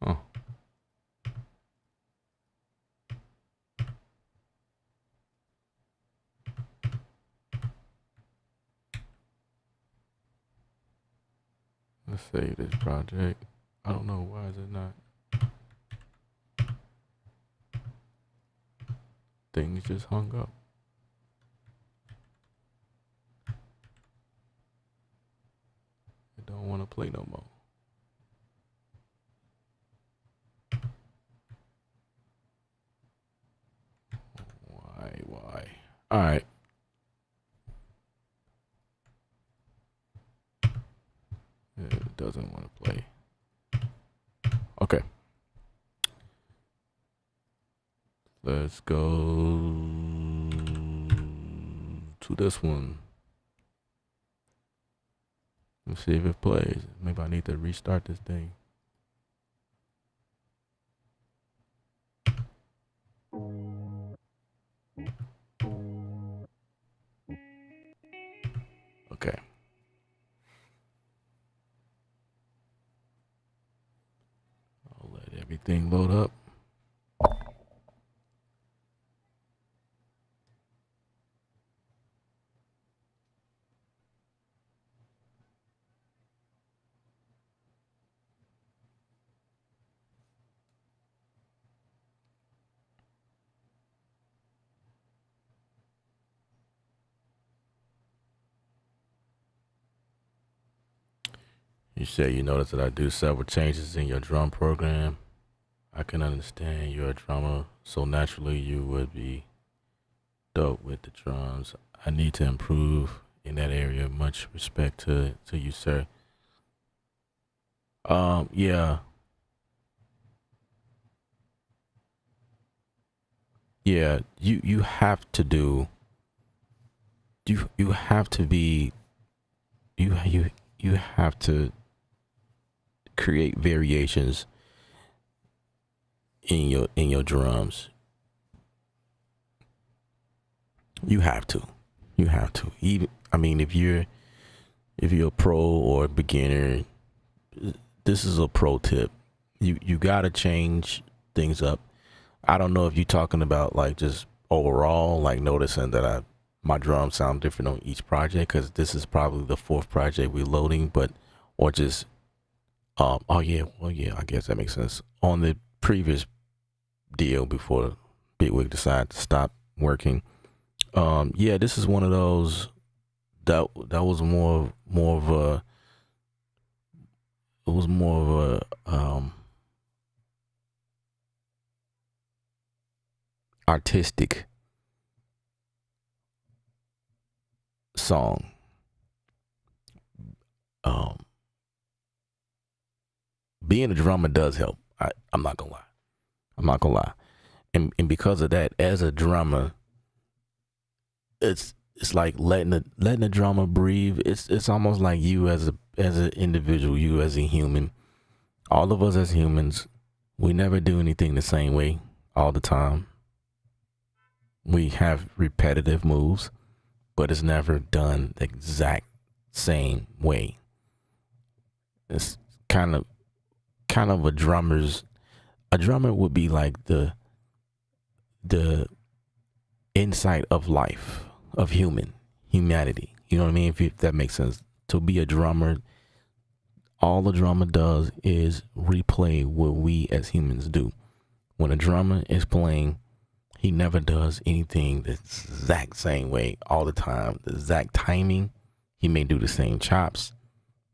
Oh. Let's save this project. I don't know, why is it not? Things just hung up. It don't want to play no more. Why? All right. It doesn't want to play. Okay. Let's go to this one. Let's see if it plays. Maybe I need to restart this thing. Okay. I'll let everything load up. You say you notice that I do several changes in your drum program. I can understand you're a drummer, so naturally you would be dope with the drums. I need to improve in that area. Much respect to you, sir. Yeah. Yeah, you have to do you have to be you have to create variations in your drums. You have to. You have to. Even I mean if you're a pro or a beginner, this is a pro tip. You got to change things up. I don't know if you're talking about like just overall, like noticing that my drums sound different on each project, because this is probably the fourth project we're loading, but or just oh yeah, well yeah, I guess that makes sense. On the previous deal before Bitwig decided to stop working, yeah, this is one of those that was more of a it was more of a artistic song. Um, Being a drummer does help. I'm not gonna lie. I'm not gonna lie. And because of that, as a drummer, it's like letting the drummer breathe. It's almost like you as an individual, you as a human. All of us as humans, we never do anything the same way all the time. We have repetitive moves, but it's never done the exact same way. It's kind of a drummer would be like the insight of life, of humanity. You know what I mean? If that makes sense. To be a drummer, all the drummer does is replay what we as humans do. When a drummer is playing, he never does anything the exact same way all the time. The exact timing, he may do the same chops,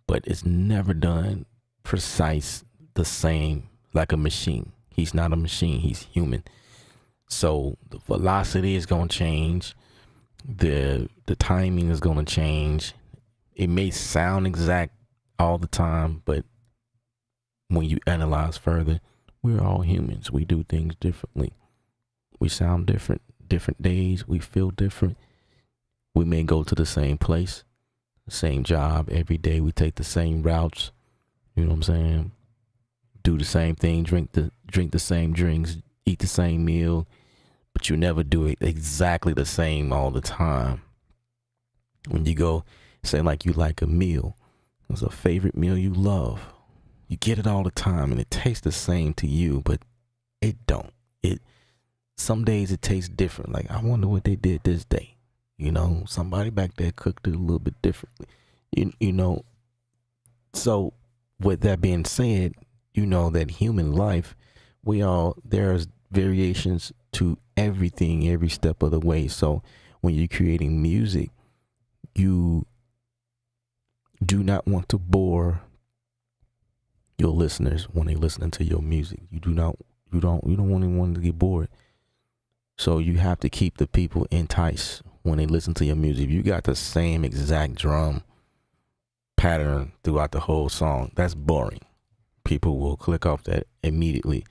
but it's never done precise the same like a machine. He's not a machine, he's human. So the velocity is going to change. The timing is going to change. It may sound exact all the time, but when you analyze further, we're all humans. We do things differently. We sound different days. We feel different. We may go to the same place, same job every day. We take the same routes. You know what I'm saying? Do the same thing, drink the same drinks, eat the same meal, but you never do it exactly the same all the time. When you go, say like you like a meal, it's a favorite meal you love. You get it all the time and it tastes the same to you, but it don't. Some days it tastes different. Like, I wonder what they did this day. You know, somebody back there cooked it a little bit differently. You know, so with that being said, you know that human life, there's variations to everything, every step of the way. So when you're creating music, you do not want to bore your listeners when they listening to your music. You don't want anyone to get bored. So you have to keep the people enticed when they listen to your music. If you got the same exact drum pattern throughout the whole song, that's boring. People will click off that immediately.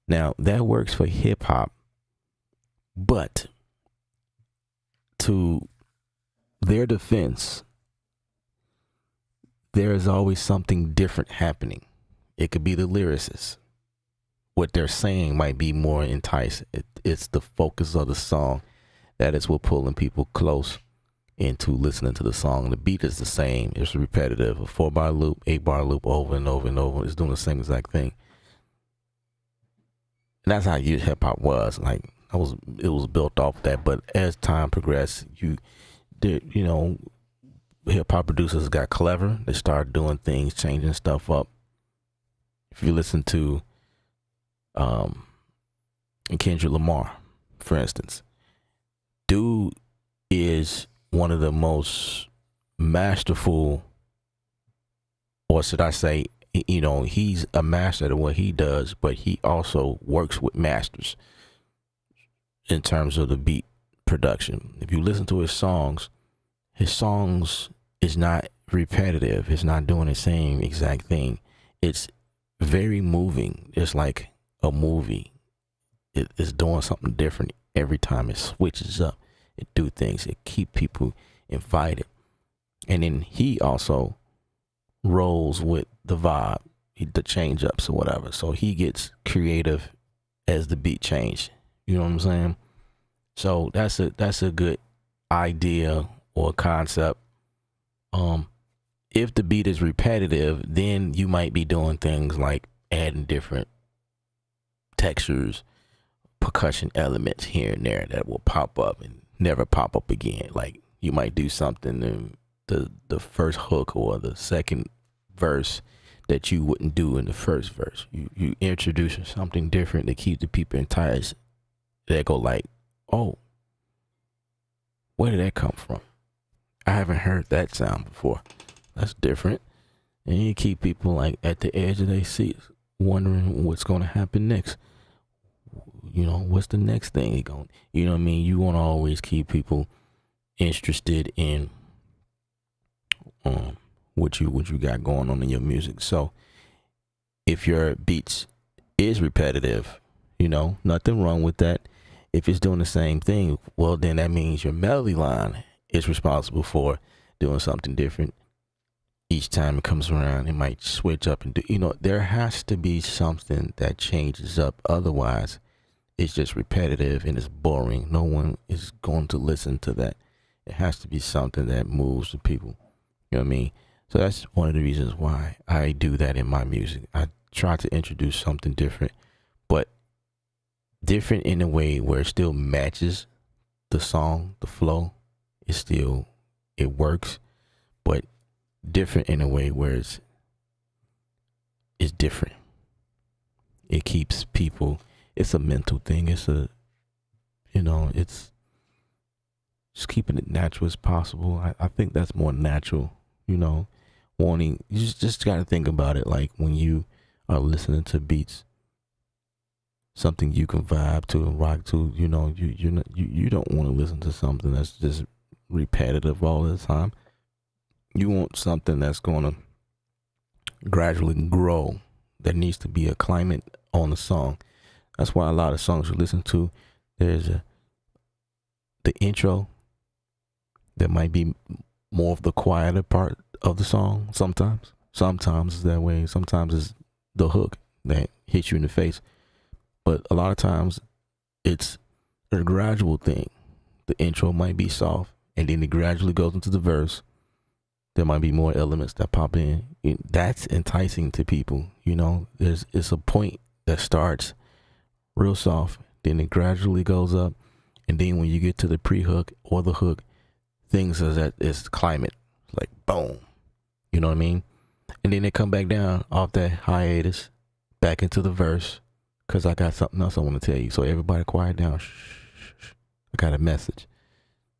Now, that works for hip hop, but to their defense, there is always something different happening. It could be the lyricists. What they're saying might be more enticing. It's the focus of the song that is what pulling people close into listening to the song. The beat is the same. It's repetitive. A 4-bar loop, 8-bar loop over and over and over. It's doing the same exact thing. And that's how hip hop was. Like, it was built off that. But as time progressed, hip hop producers got clever. They started doing things, changing stuff up. If you listen to Kendrick Lamar, for instance, dude is one of the most masterful, or should I say, he's a master at what he does, but he also works with masters in terms of the beat production. If you listen to his songs is not repetitive. It's not doing the same exact thing. It's very moving. It's like a movie. It's doing something different every time. It switches up. It do things. It keep people invited. And then he also rolls with the vibe, the change ups or whatever. So he gets creative as the beat change. You know what I'm saying? So that's a good idea or concept. If the beat is repetitive, then you might be doing things like adding different textures, percussion elements here and there that will pop up and never pop up again. Like, you might do something in the first hook or the second verse that you wouldn't do in the first verse. You introduce something different to keep the people enticed. They go like, oh, where did that come from? I haven't heard that sound before. That's different. And you keep people like at the edge of their seats, wondering what's going to happen next. What's the next thing going? You know what I mean? You want to always keep people interested in what you got going on in your music. So if your beats is repetitive, nothing wrong with that. If it's doing the same thing, well, then that means your melody line is responsible for doing something different. Each time it comes around, it might switch up and do, there has to be something that changes up. Otherwise, it's just repetitive and it's boring. No one is going to listen to that. It has to be something that moves the people. You know what I mean? So that's one of the reasons why I do that in my music. I try to introduce something different, but different in a way where it still matches the song, the flow. It works, but different in a way where it's different. It keeps people, it's a mental thing. It's just keeping it natural as possible. I think that's more natural, wanting, you just got to think about it. Like when you are listening to beats, something you can vibe to and rock to, you don't want to listen to something that's just repetitive all the time. You want something that's going to gradually grow. There needs to be a climate on the song. That's why a lot of songs you listen to, there's the intro that might be more of the quieter part of the song. Sometimes it's that way. Sometimes it's the hook that hits you in the face. But a lot of times it's a gradual thing. The intro might be soft, and then it gradually goes into the verse. There might be more elements that pop in. That's enticing to people. It's a point that starts real soft, then it gradually goes up, and then when you get to the pre-hook or the hook, things is at its climate, like boom. You know what I mean? And then they come back down off that hiatus, back into the verse, because I got something else I want to tell you. So everybody quiet down. Shh. I got a message.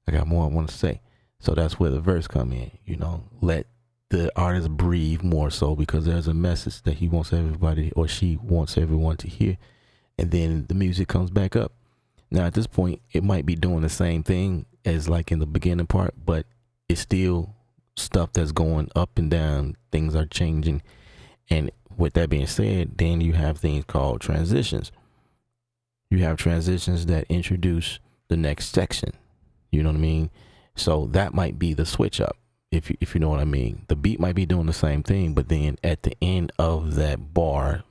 I got more I want to say. So that's where the verse come in, let the artist breathe more so, because there's a message that he wants everybody, or she wants everyone to hear. And then the music comes back up. Now at this point, it might be doing the same thing as like in the beginning part, but it's still stuff that's going up and down. Things are changing. And with that being said, then you have things called transitions. You have transitions that introduce the next section. You know what I mean? So that might be the switch up, if you know what I mean. The beat might be doing the same thing, but then at the end of that bar,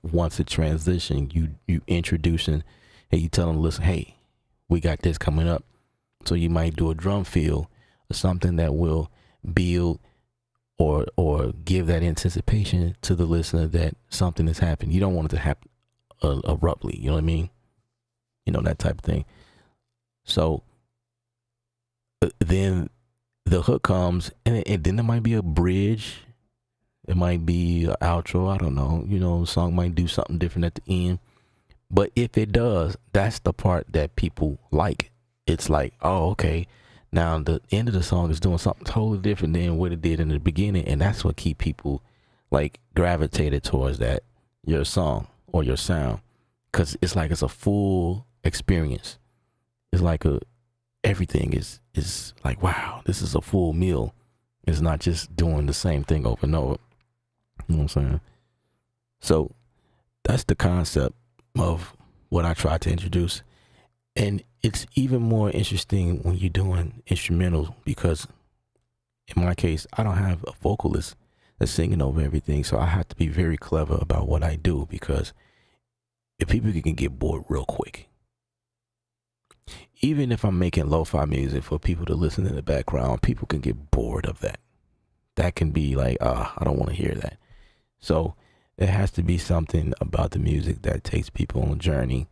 once it transitions, you introducing, hey, you tell them, listen, hey, we got this coming up. So you might do a drum fill or something that will build or give that anticipation to the listener that something has happened. You don't want it to happen abruptly. You know what I mean? That type of thing. So then the hook comes, and then there might be a bridge. It might be an outro. I don't know. The song might do something different at the end. But if it does, that's the part that people like. It's like, oh, okay. Now the end of the song is doing something totally different than what it did in the beginning. And that's what keep people like gravitated towards that, your song or your sound. Cause it's like, it's a full experience. It's like everything is like, wow, this is a full meal. It's not just doing the same thing over and over. You know what I'm saying? So that's the concept of what I try to introduce. And it's even more interesting when you're doing instrumental, because in my case, I don't have a vocalist that's singing over everything. So I have to be very clever about what I do, because if people can get bored real quick. Even if I'm making lo-fi music for people to listen in the background, people can get bored of that. That can be like, I don't want to hear that. So there has to be something about the music that takes people on a journey,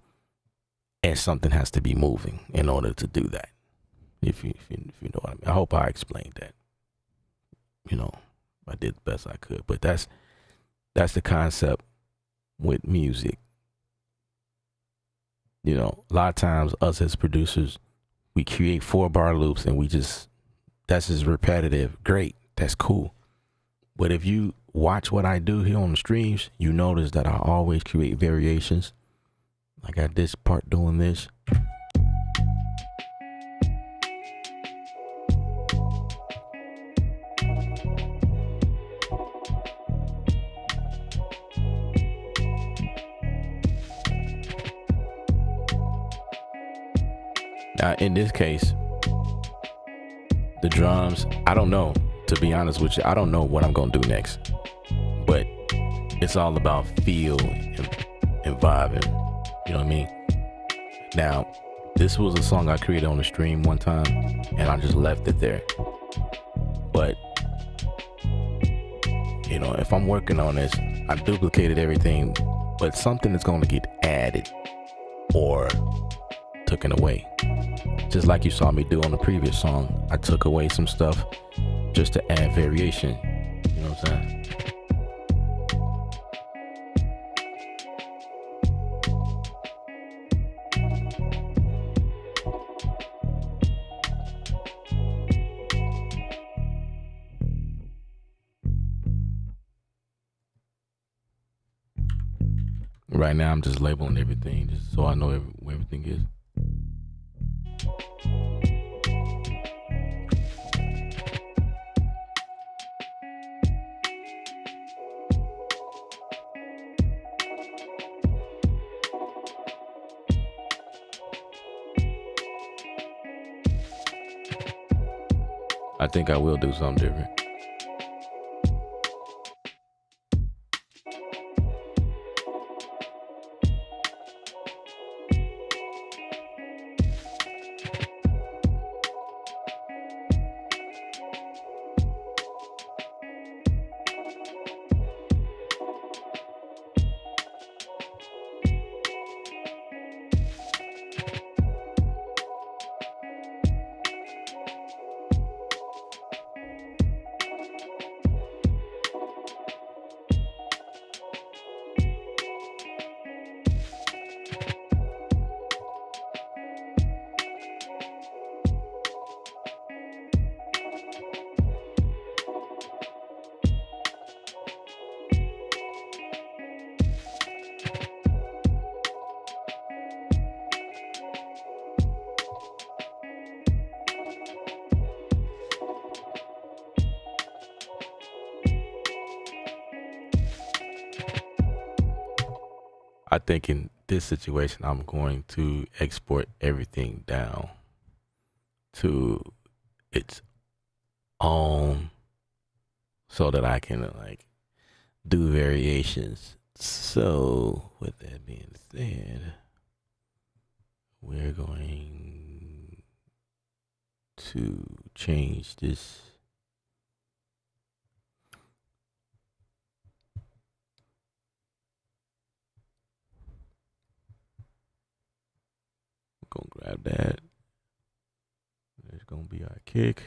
and something has to be moving in order to do that. If you know what I mean. I hope I explained that. I did the best I could, but that's the concept with music. A lot of times us as producers, we create 4-bar loops and that's just repetitive. Great. That's cool. But if you watch what I do here on the streams, you notice that I always create variations. I got this part doing this. Now, in this case, the drums, I don't know, to be honest with you. I don't know what I'm going to do next. But it's all about feel and vibing. You know what I mean? Now, this was a song I created on the stream one time, and I just left it there. But if I'm working on this, I duplicated everything, but something is going to get added or taken away. Just like you saw me do on the previous song, I took away some stuff just to add variation. You know what I'm saying? Right now, I'm just labeling everything just so I know where everything is. I think I will do something different. I think in this situation, I'm going to export everything down to its own so that I can do variations. So with that being said, we're going to change this. Gonna grab that. There's gonna be our kick.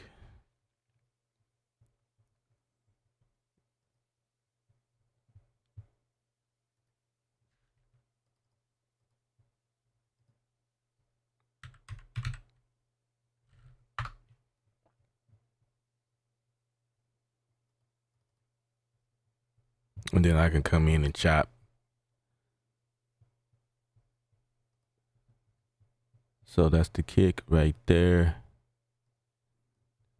And then I can come in and chop. So that's the kick right there.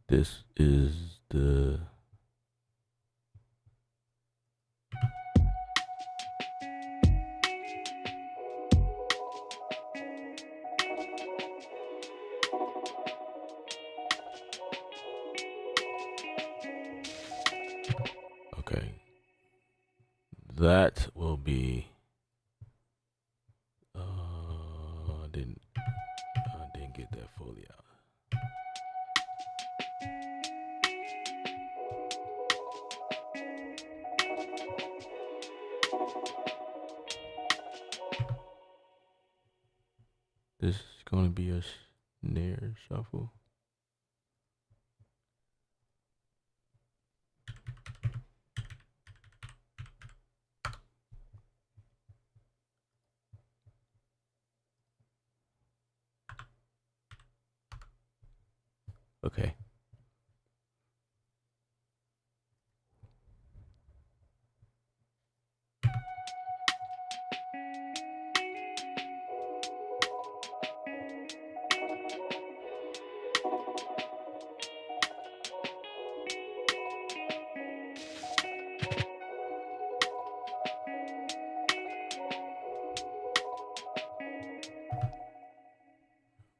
This is the okay. That will be didn't get that fully out. This is going to be a snare shuffle. Okay.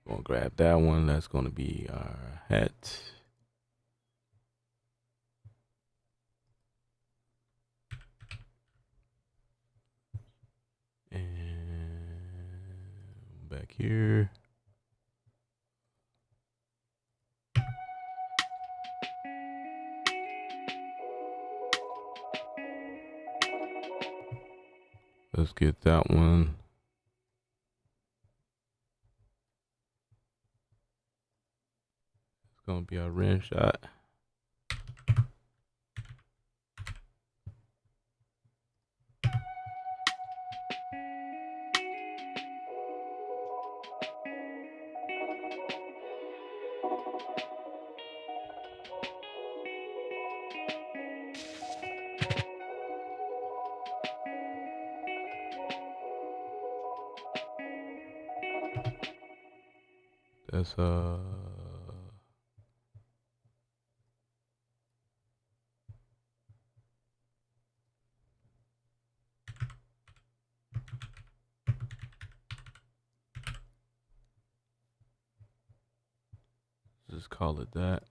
Gonna grab that one. That's gonna be our hat. And back here. Let's get that one. It's gonna be our rim shot. That's just call it that.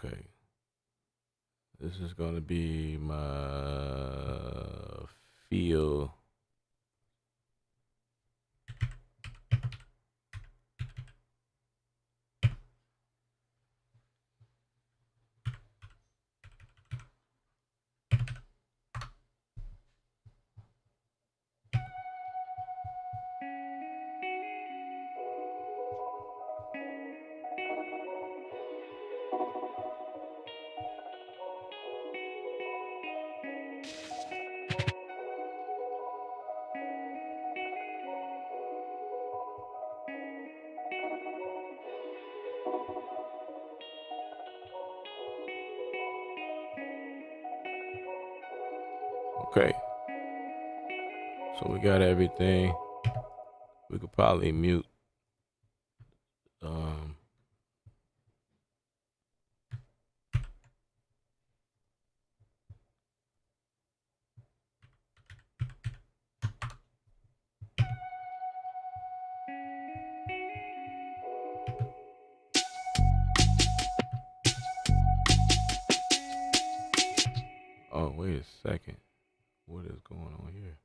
Okay. This is going to be my feel. Okay. So we got everything. We could probably mute. Oh, wait a second. What is going on here?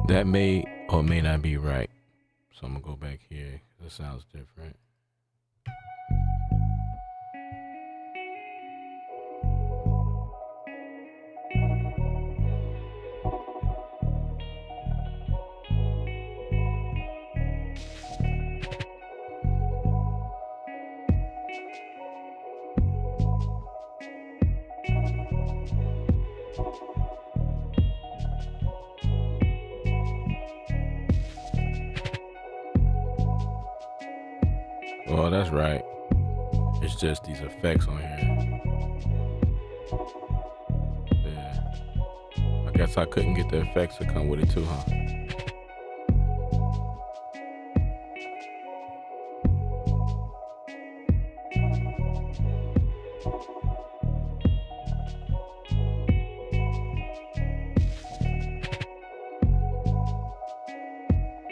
That made Oh, it may not be right. So I'm gonna go back here. That sounds different. Well, that's right. It's just these effects on here. Yeah. I guess I couldn't get the effects to come with it too, huh?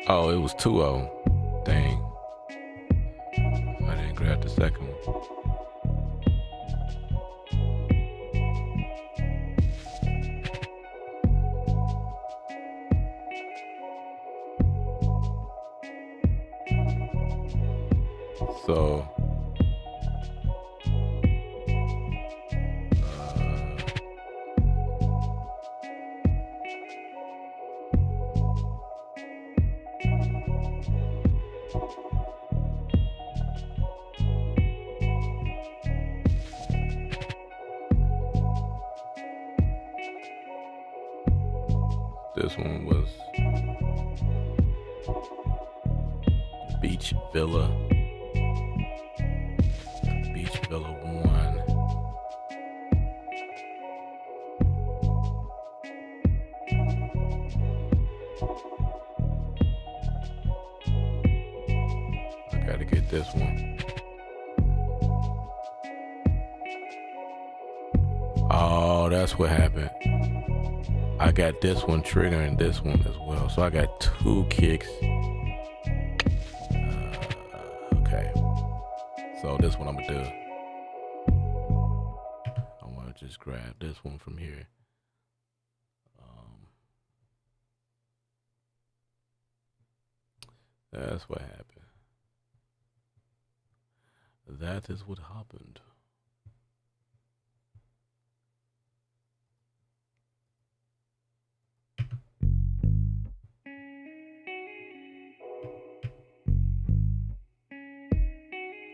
Oh, it was 2-0. Dang. I didn't grab the second one. So this one was Beach Villa. Beach Villa 1. I gotta get this one. Oh, that's what happened. I got this one triggering this one as well. So I got 2 kicks. Okay. So this one I'm gonna do. I'm gonna just grab this one from here. That's what happened. That is what happened.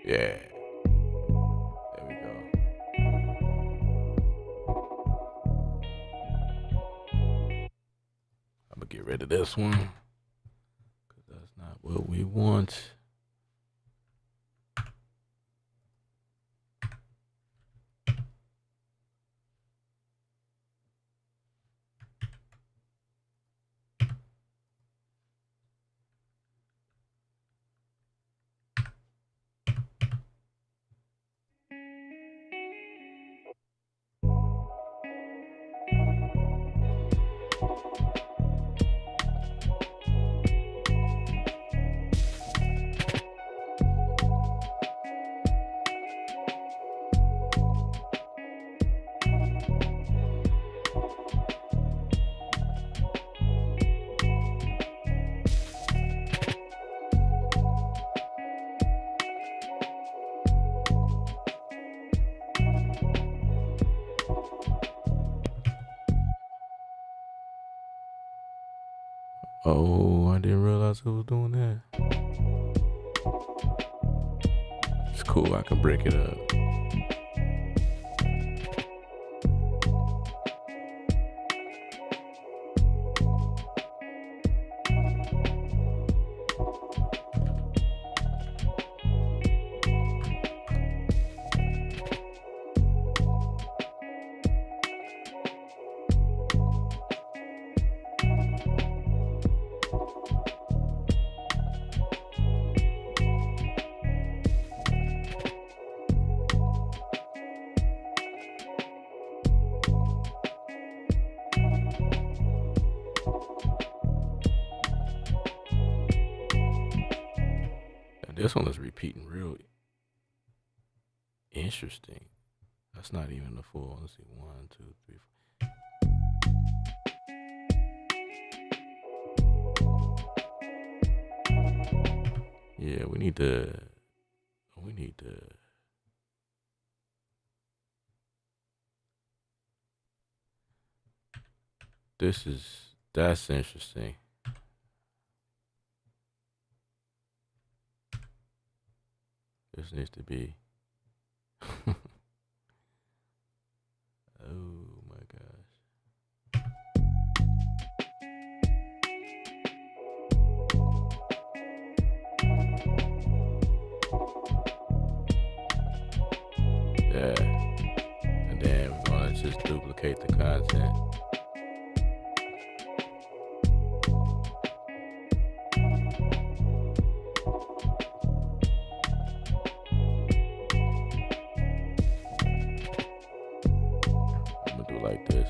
Yeah. There we go. I'm gonna get rid of this one, because that's not what we want. Oh, I didn't realize it was doing that. It's cool, I can break it up. This one is repeating real interesting. That's not even the full. Let's see, 1, 2, 3, 4. Yeah, we need to. We need to. That's interesting. This needs to be. Oh my gosh. Yeah. And then we're gonna just duplicate the content. I'm gonna do like this.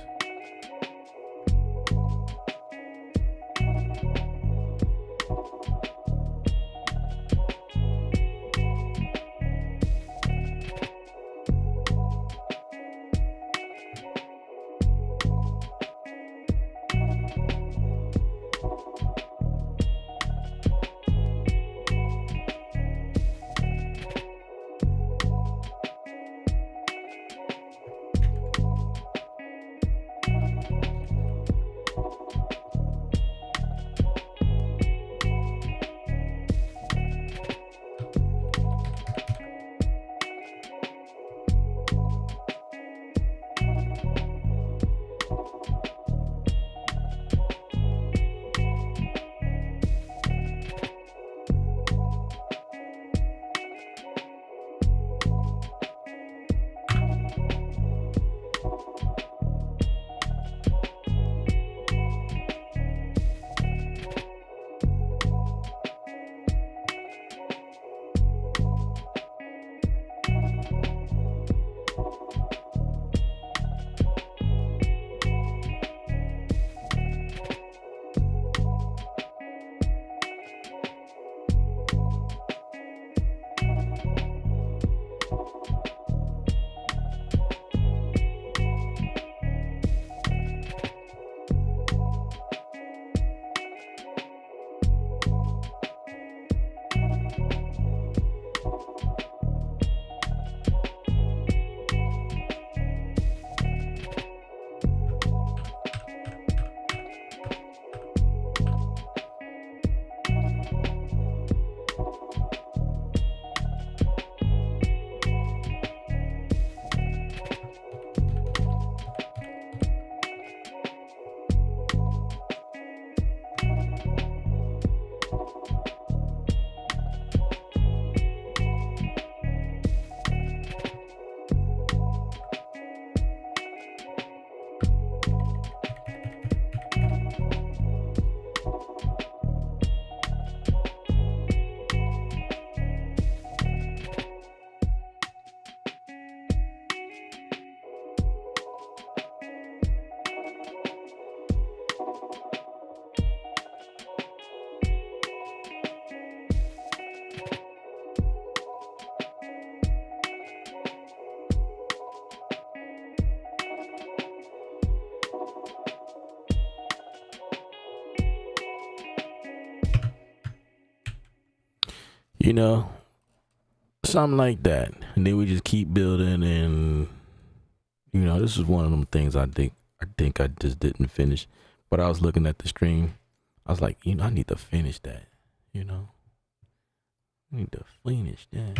You know, something like that. And then we just keep building, and this is one of them things I just didn't finish. But I was looking at the stream. I was like, I need to finish that. I need to finish that.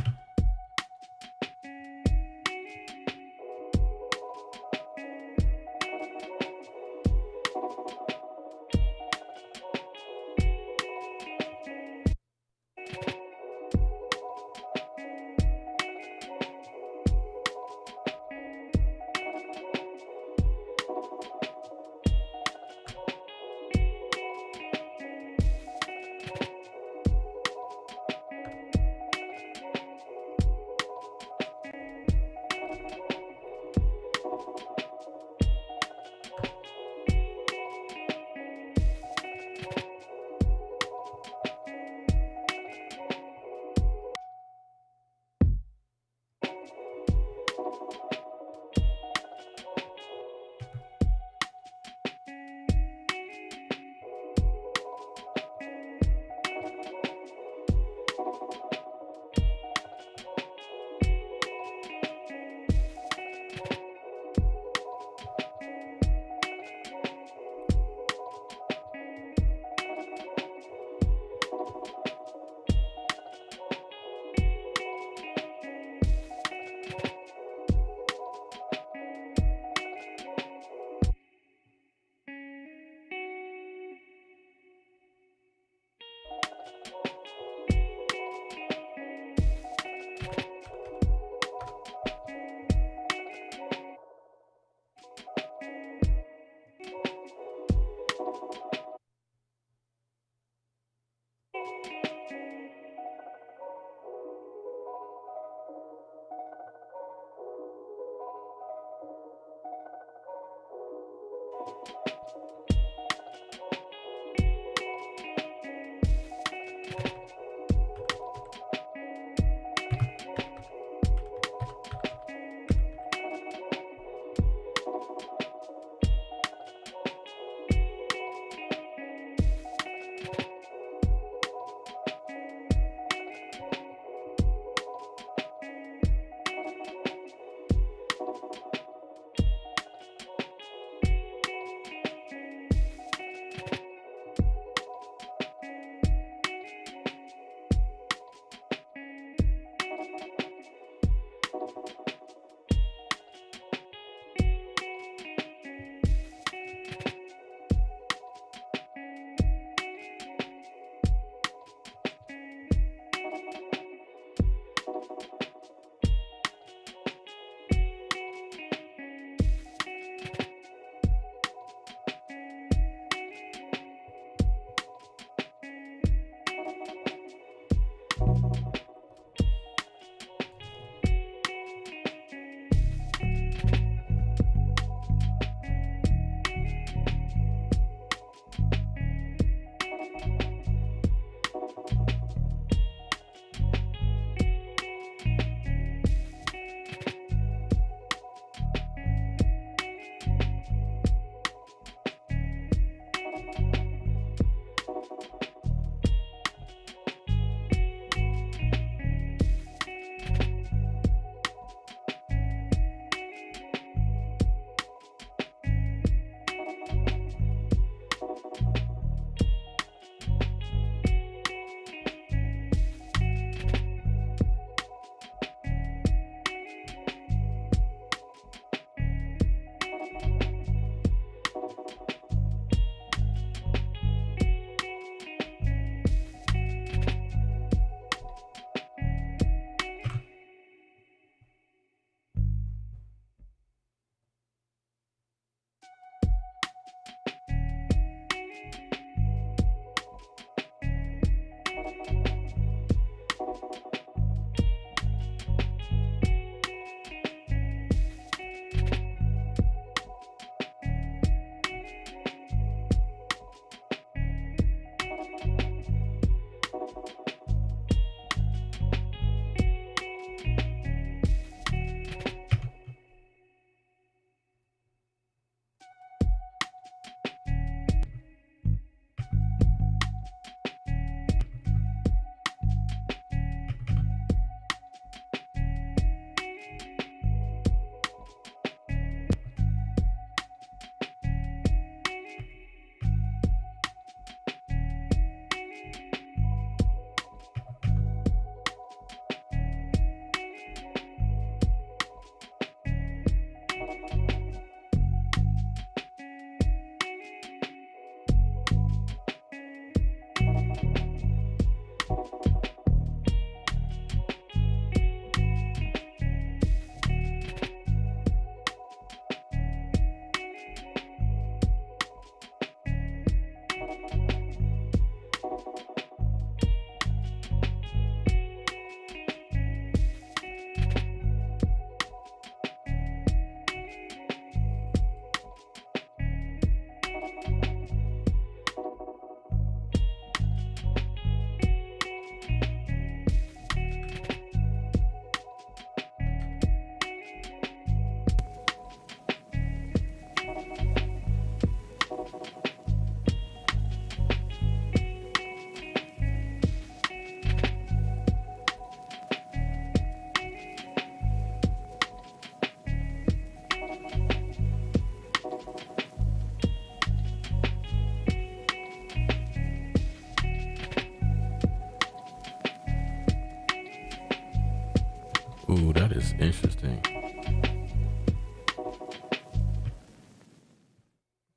Ooh, that is interesting.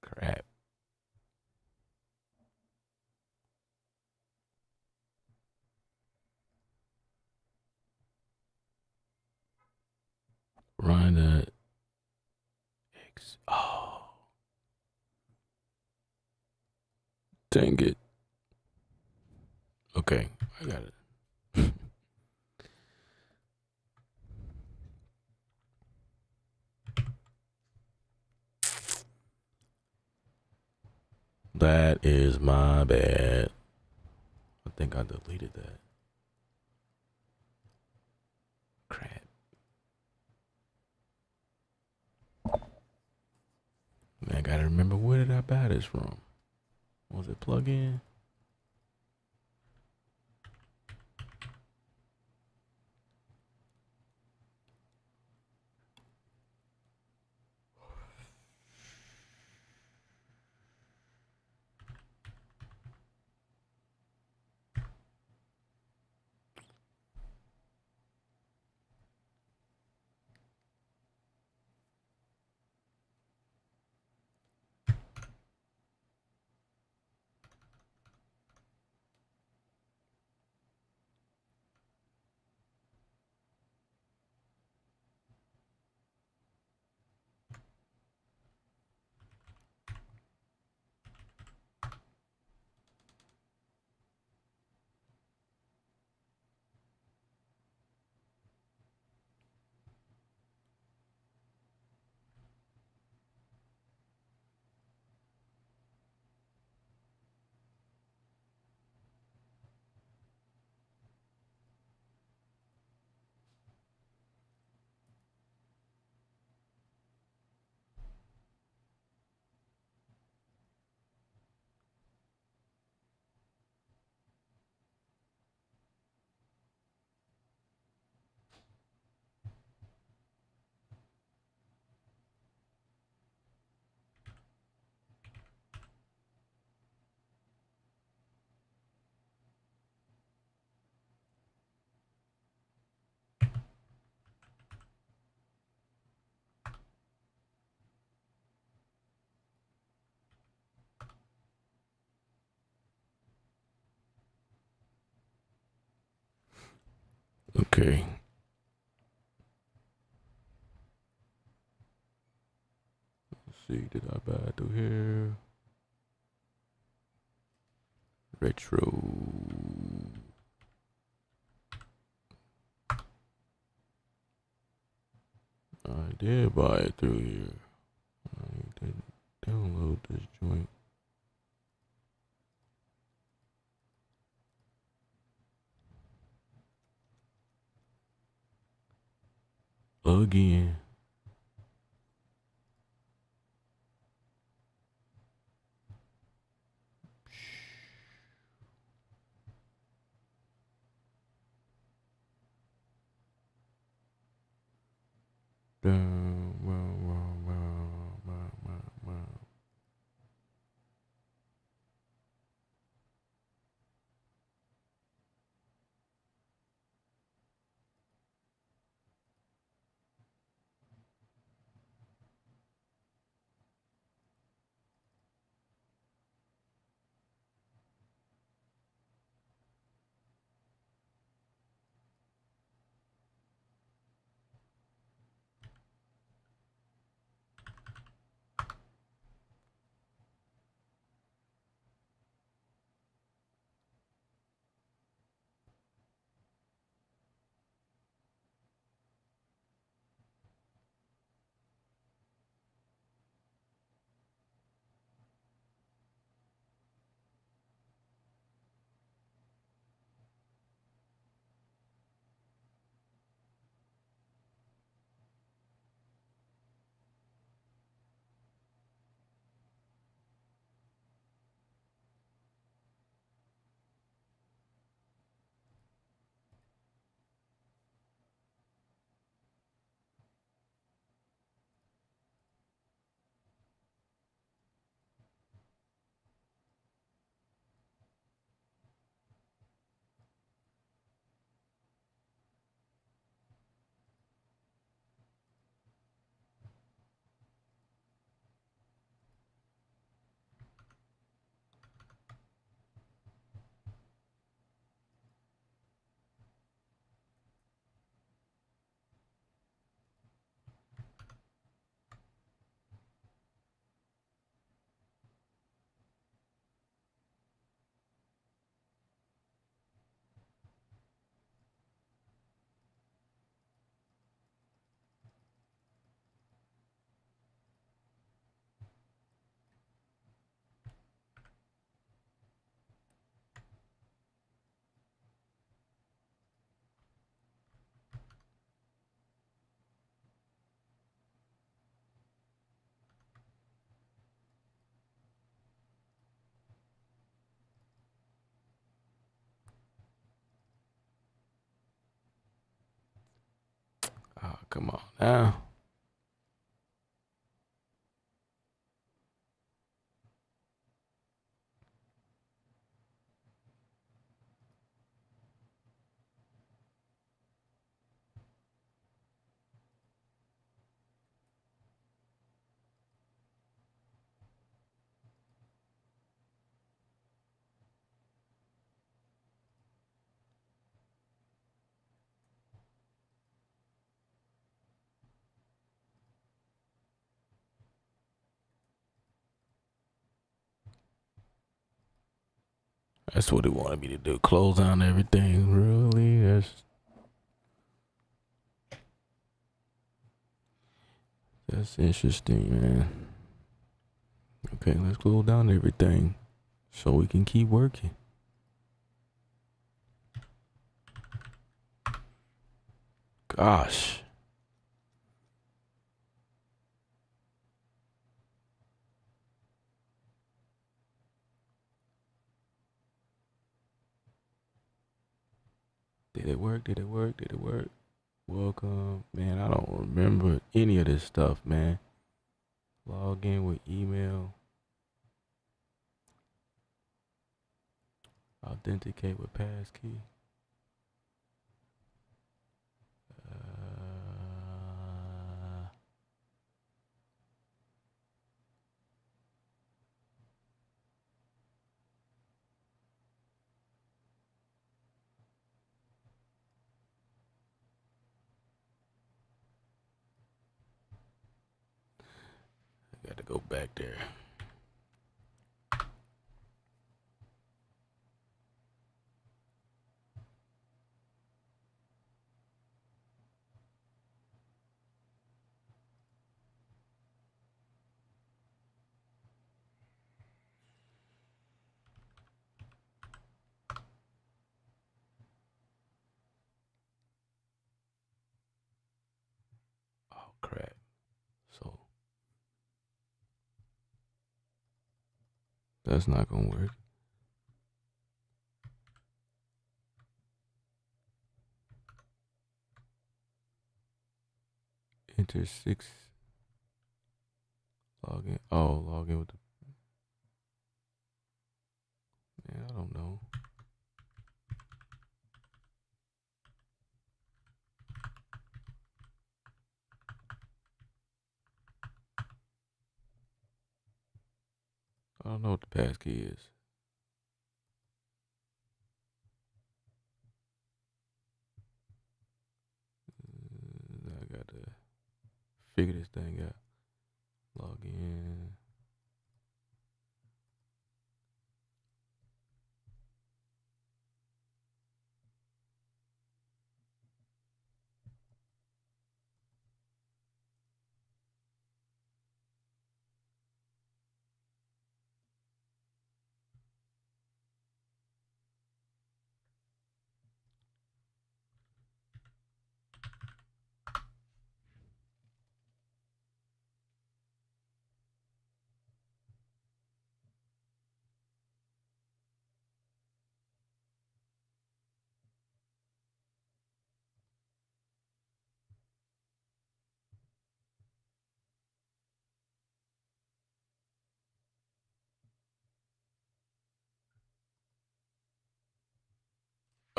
Crap. Rhonda X. Oh, dang it. Okay, I got it. That is my bad. I think I deleted that. Crap. I gotta remember, where did I buy this from? Was it plug-in? Okay. Let's see, did I buy it through here? Retro. I did buy it through here. I didn't download this joint. Again. Come on now. That's what he wanted me to do. Close down everything. Really? That's interesting, man. Okay, let's close down everything so we can keep working. Gosh. Did it work? Did it work? Did it work? Welcome. Man, I don't remember any of this stuff, man. Log in with email. Authenticate with passkey. I got to go back there. Oh, crap. So that's not going to work. Enter 6. Log in. Oh, log in with the. Man, I don't know. I don't know what the passkey is. I got to figure this thing out. Log in.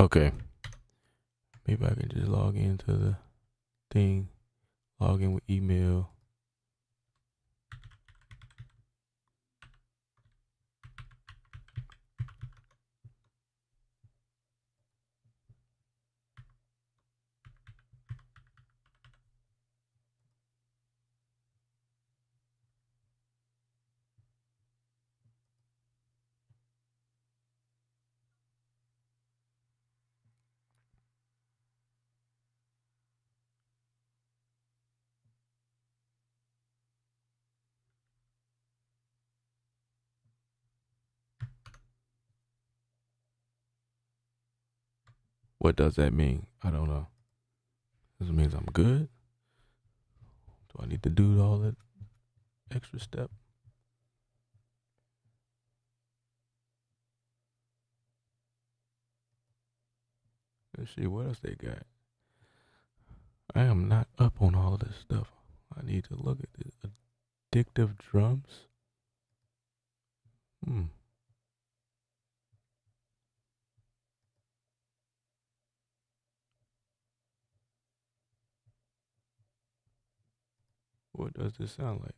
Okay. Maybe I can just log into the thing. Log in with email. What does that mean? I don't know. This means I'm good. Do I need to do all that extra step? Let's see what else they got. I am not up on all of this stuff. I need to look at it. Addictive drums. What does this sound like?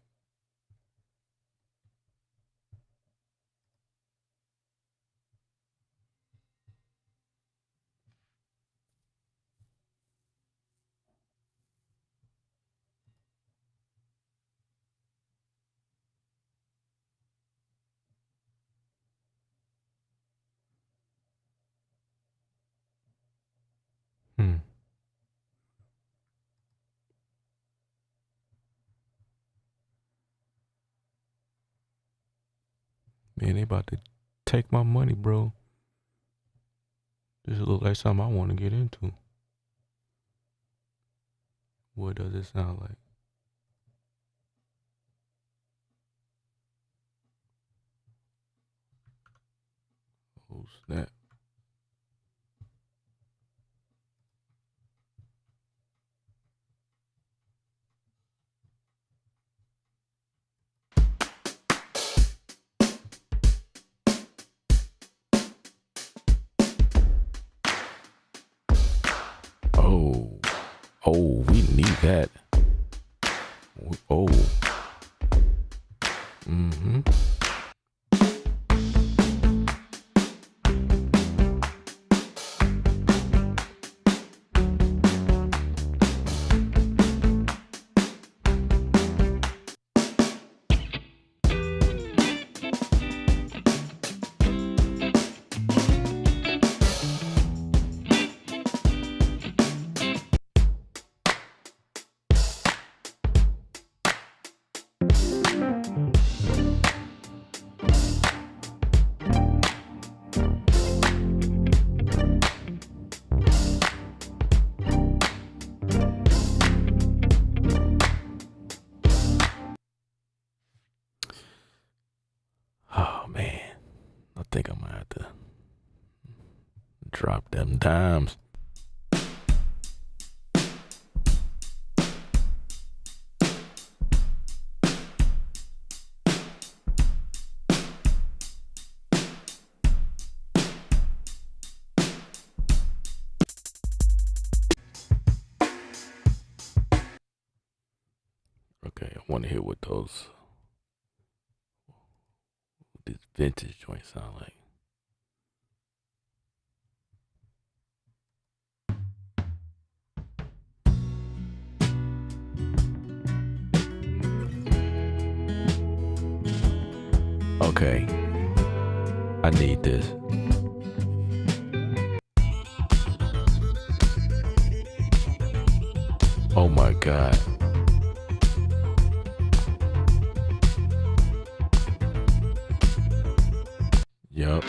Man, they about to take my money, bro. This looks like something I want to get into. What does it sound like? Oh, snap. Oh, we need that. Oh. Oh man, I think I'm gonna have to drop them dimes. Okay, I want to hear what this vintage joint sound like. Okay, I need this. Oh my God. Yup.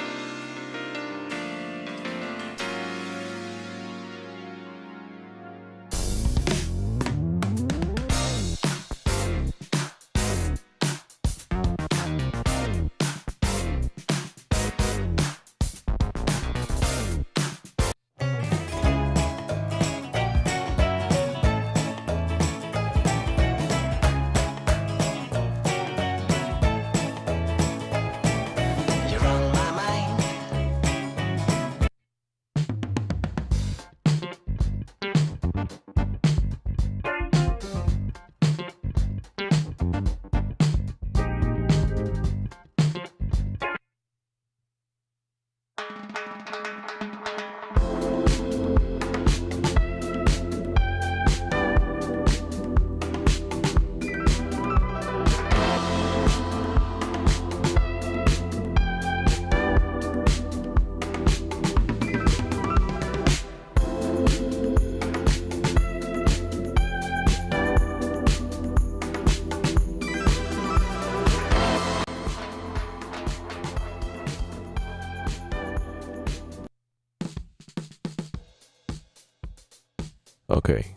Okay,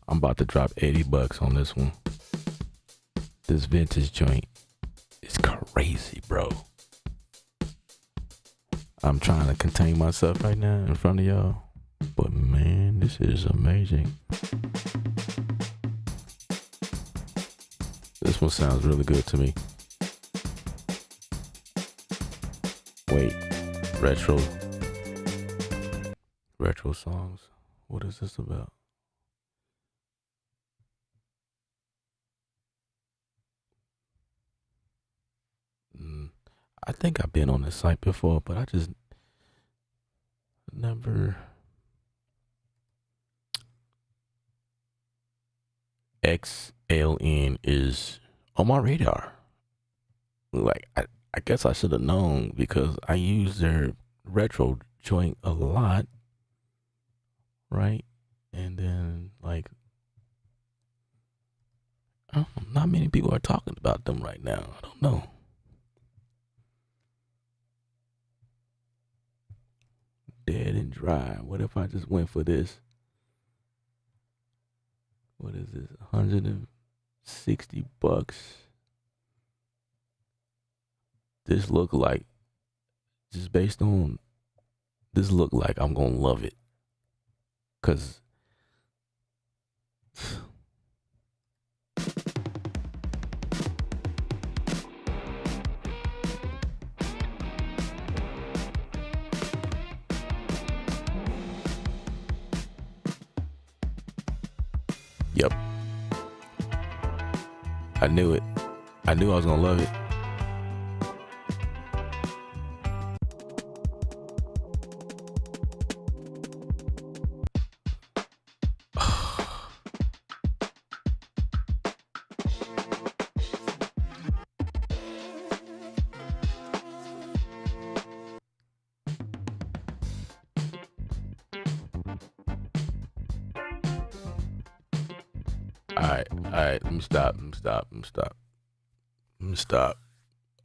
I'm about to drop $80 on this one. This vintage joint is crazy, bro. I'm trying to contain myself right now in front of y'all, but but man, this is amazing. This one sounds really good to me. Wait, retro songs. What is this about? I think I've been on this site before, but I just never. XLN is on my radar. Like, I guess I should have known because I use their retro joint a lot, right? And then, like, not many people are talking about them right now. I don't know. Dead and dry. What if I just went for this? What is this? $160. This look like, just based on this look like I'm gonna love it. Cause yep. I knew it. I knew I was gonna love it. All right. Let me stop.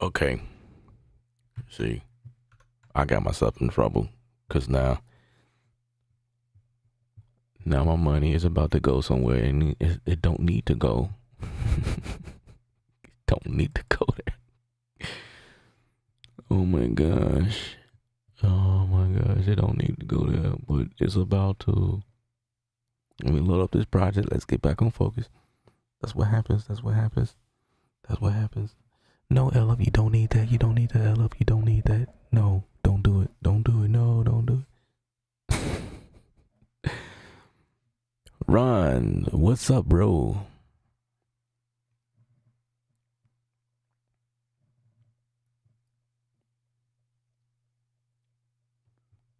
Okay. See, I got myself in trouble because now my money is about to go somewhere and it don't need to go. Don't need to go there. Oh my gosh. It don't need to go there, but it's about to. Let me load up this project. Let's get back on focus. That's what happens. No, LF, you don't need that. You don't need that, LF. You don't need that. No, don't do it. Don't do it. No, don't do it. Ron, what's up, bro?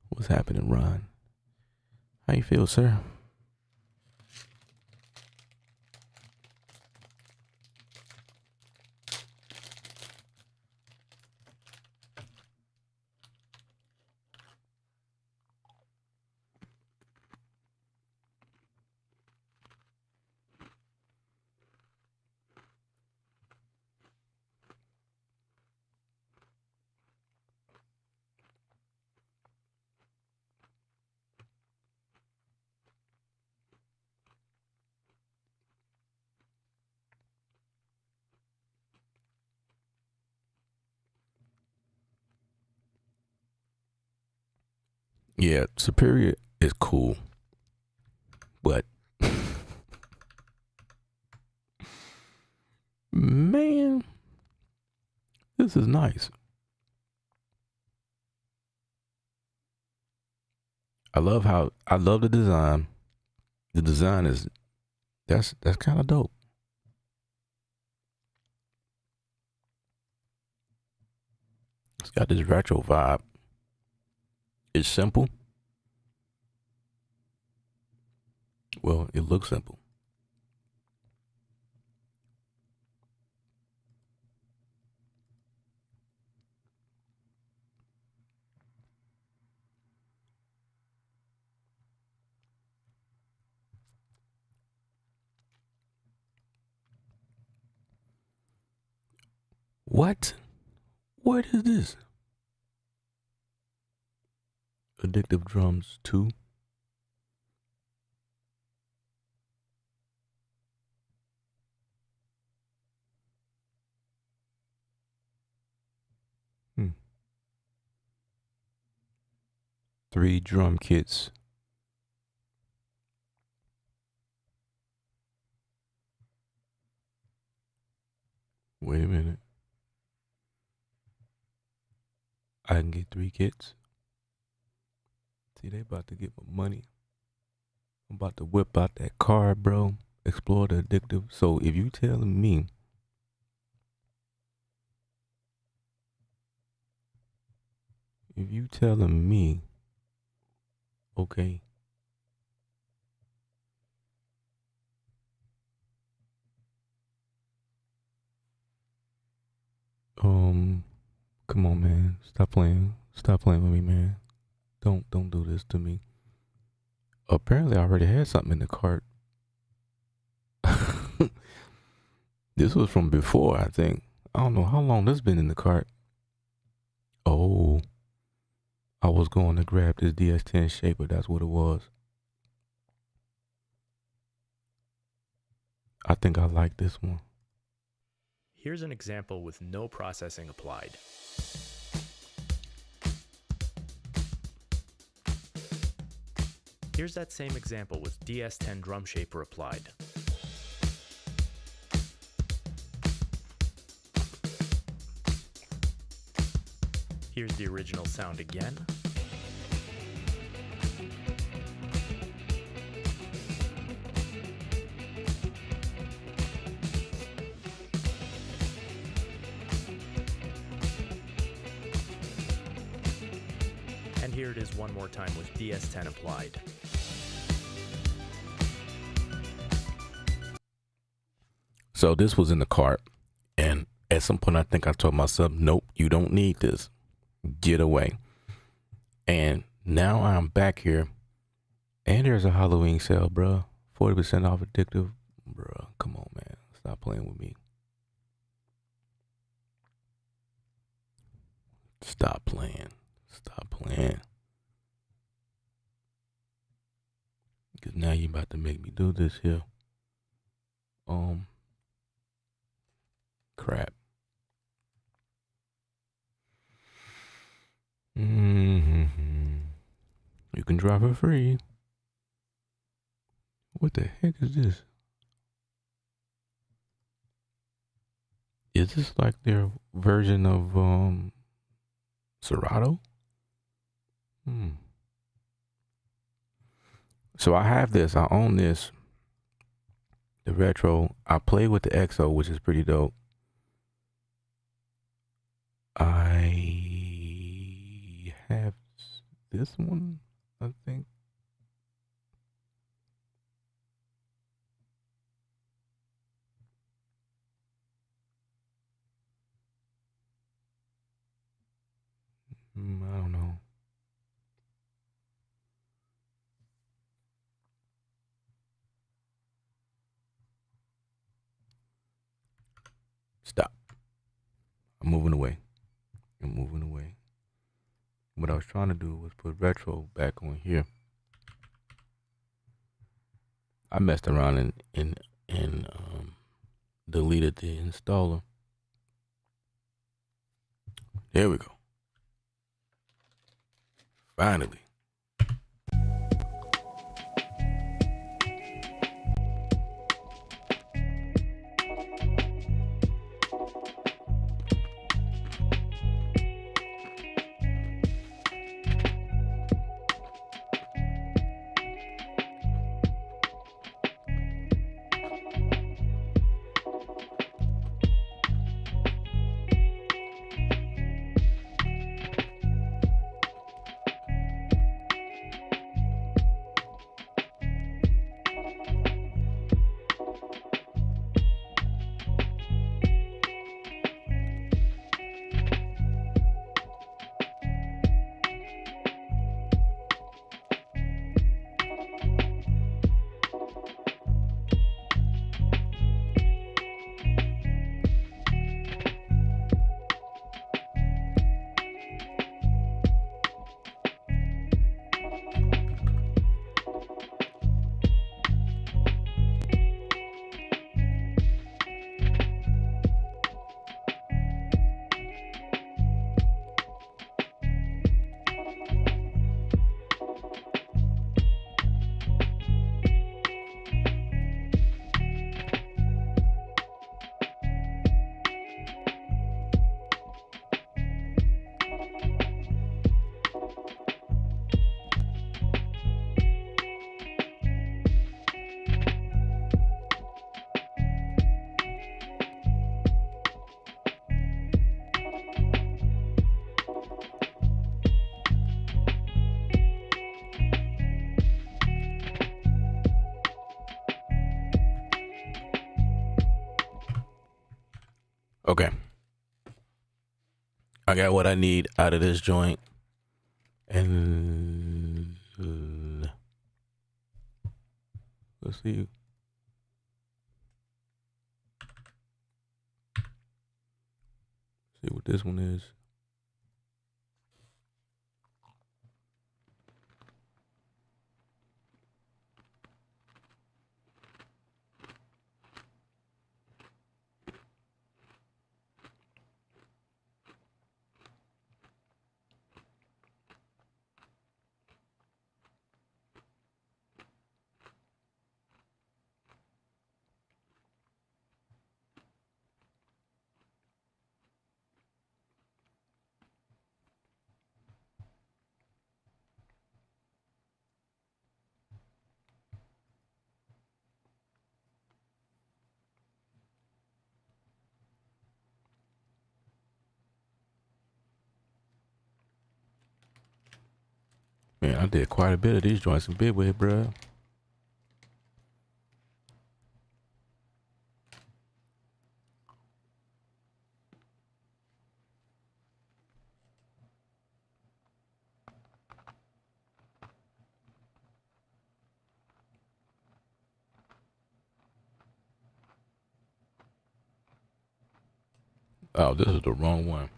What's happening, Ron? How you feel, sir? Yeah, Superior is cool, but man, this is nice. I love the design. The design is that's kind of dope. It's got this retro vibe. It's simple. Well, it looks simple. What? What is this? Addictive Drums 2? Hmm. 3 drum kits. Wait a minute. I can get 3 kits. See, they about to get my money. I'm about to whip out that card, bro. Explore the addictive. So if you telling me okay. Come on, man. Stop playing. Stop playing with me, man. Don't do this to me. Apparently I already had something in the cart. This was from before, I think. I don't know how long this been in the cart. Oh, I was going to grab this DS10 shaper. That's what it was. I think I like this one. Here's an example with no processing applied. Here's that same example with DS10 drum shaper applied. Here's the original sound again. And here it is one more time with DS10 applied. So this was in the cart, and at some point I think I told myself, nope, you don't need this. Get away. And now I'm back here, and there's a Halloween sale, bruh. 40% off addictive. Bruh, come on, man. Stop playing with me. Stop playing. Stop playing. Because now you about to make me do this here. Crap. You can drive for free. What the heck is this? Is this like their version of Serato? So I have this. I own this. The retro. I play with the EXO, which is pretty dope. I have this one, I think. I don't know. Stop. I'm moving away. What I was trying to do was put retro back on here. I messed around and deleted the installer. There we go. Finally. Okay. I got what I need out of this joint. And let's see. See what this one is. Man, I did quite a bit of these joints in bid with, bruh. Oh, this is the wrong one.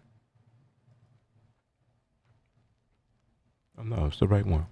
Oh no, it's the right one.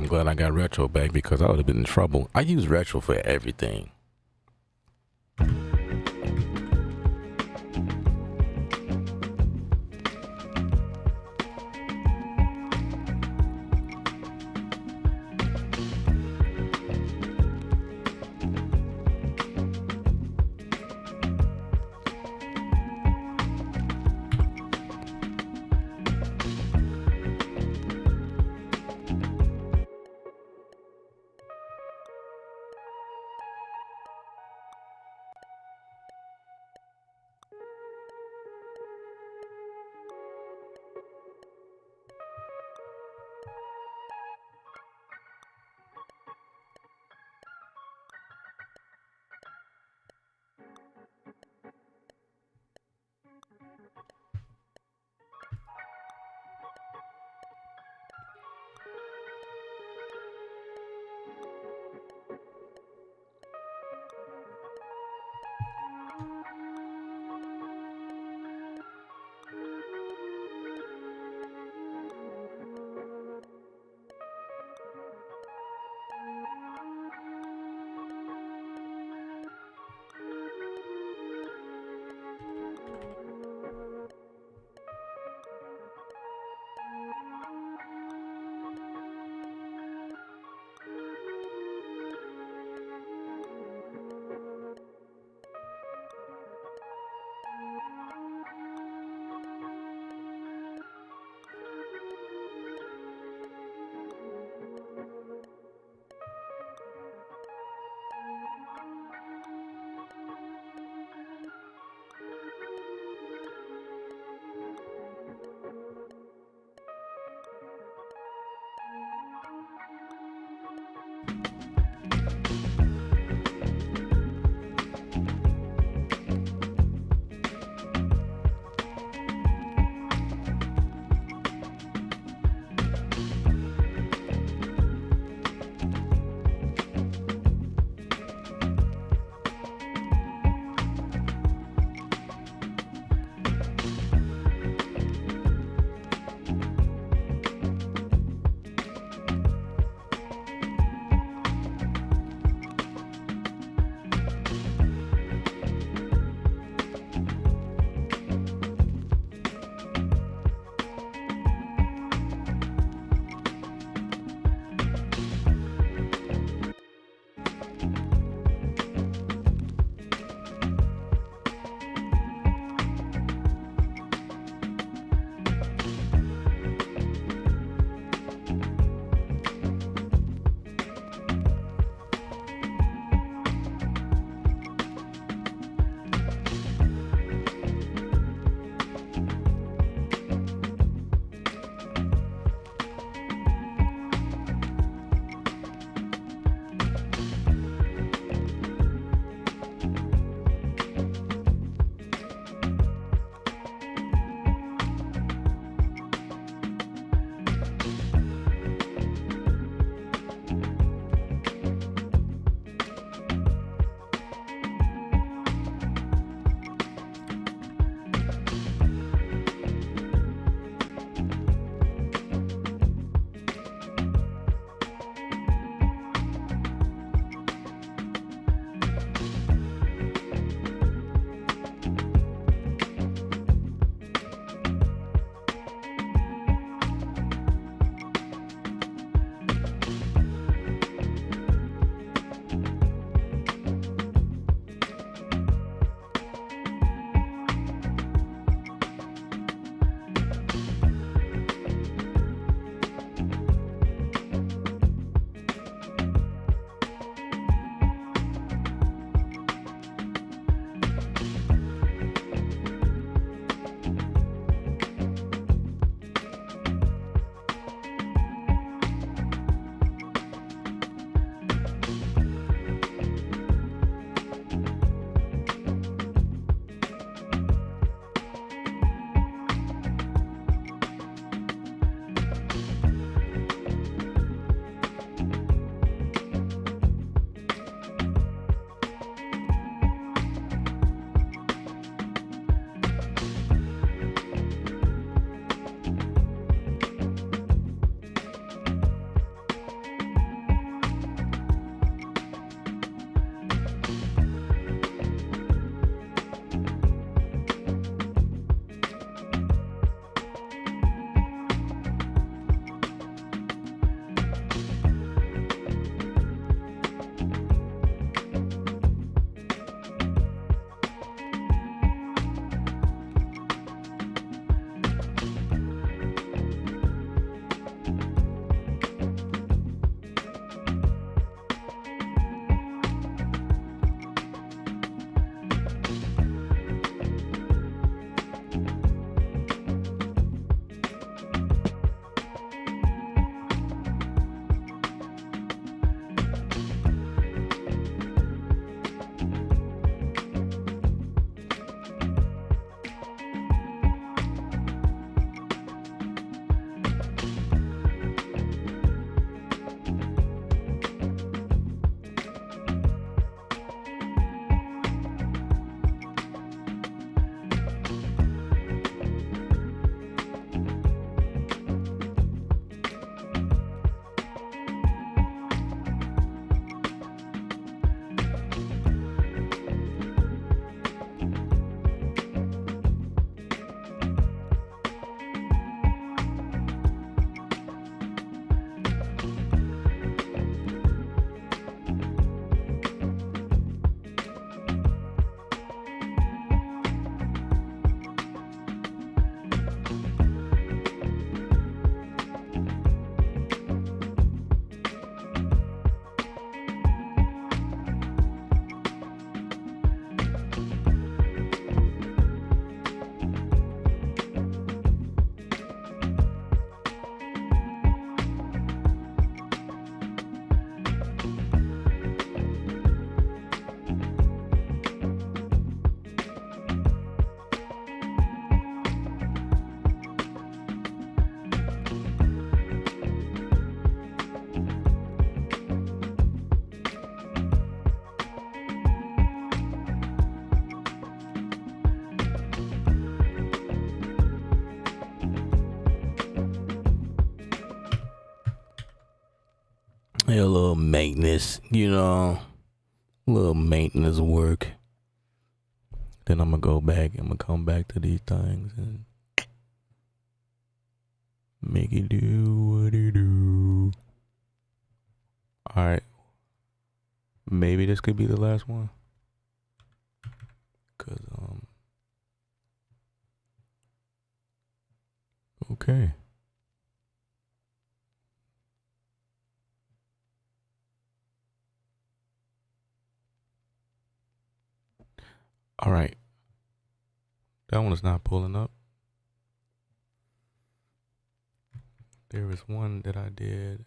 I'm glad I got retro back because I would have been in trouble. I use retro for everything. a little maintenance, a little maintenance work. Then I'm gonna go back. I'm gonna come back to these things and make it do what it do. All right, maybe this could be the last one. Cause okay. All right. That one is not pulling up. There was one that I did.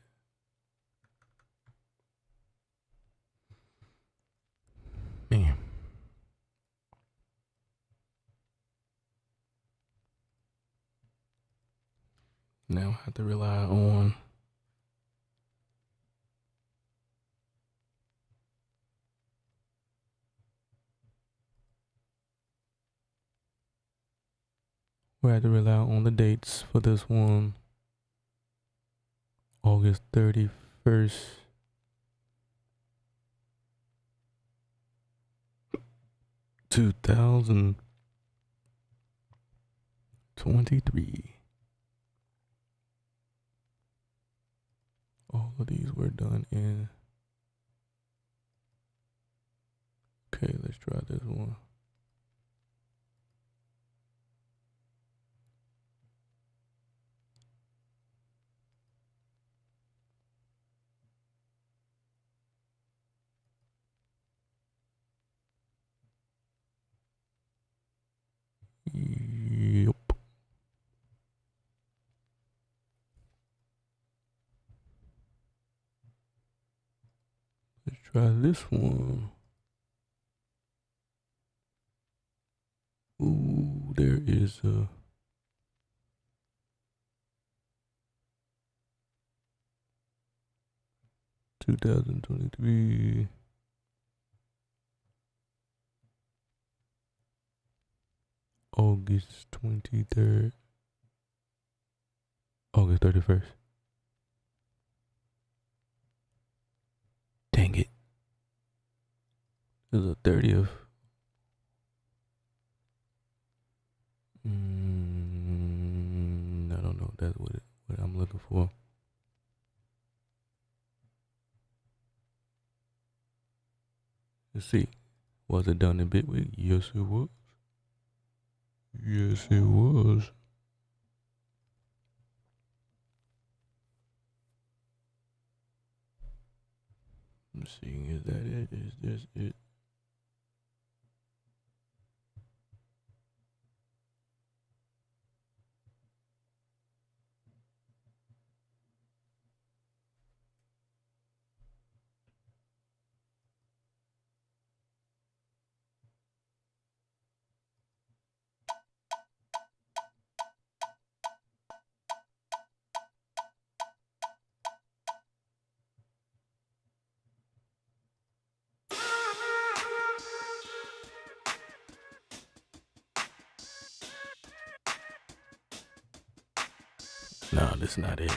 Man. Now I have to rely on the dates for this one. August 31st. 2023. All of these were done in. Okay, let's try this one. Yep. Let's try this one. Ooh, there is a 2023. August 23rd. August 31st. Dang it. There's a 30th. I don't know if that's what I'm looking for. Let's see. Was it done in Bitwig? Yes, it was. Yes, it was. Let's see. Is that it? Is this it? No, this is not it.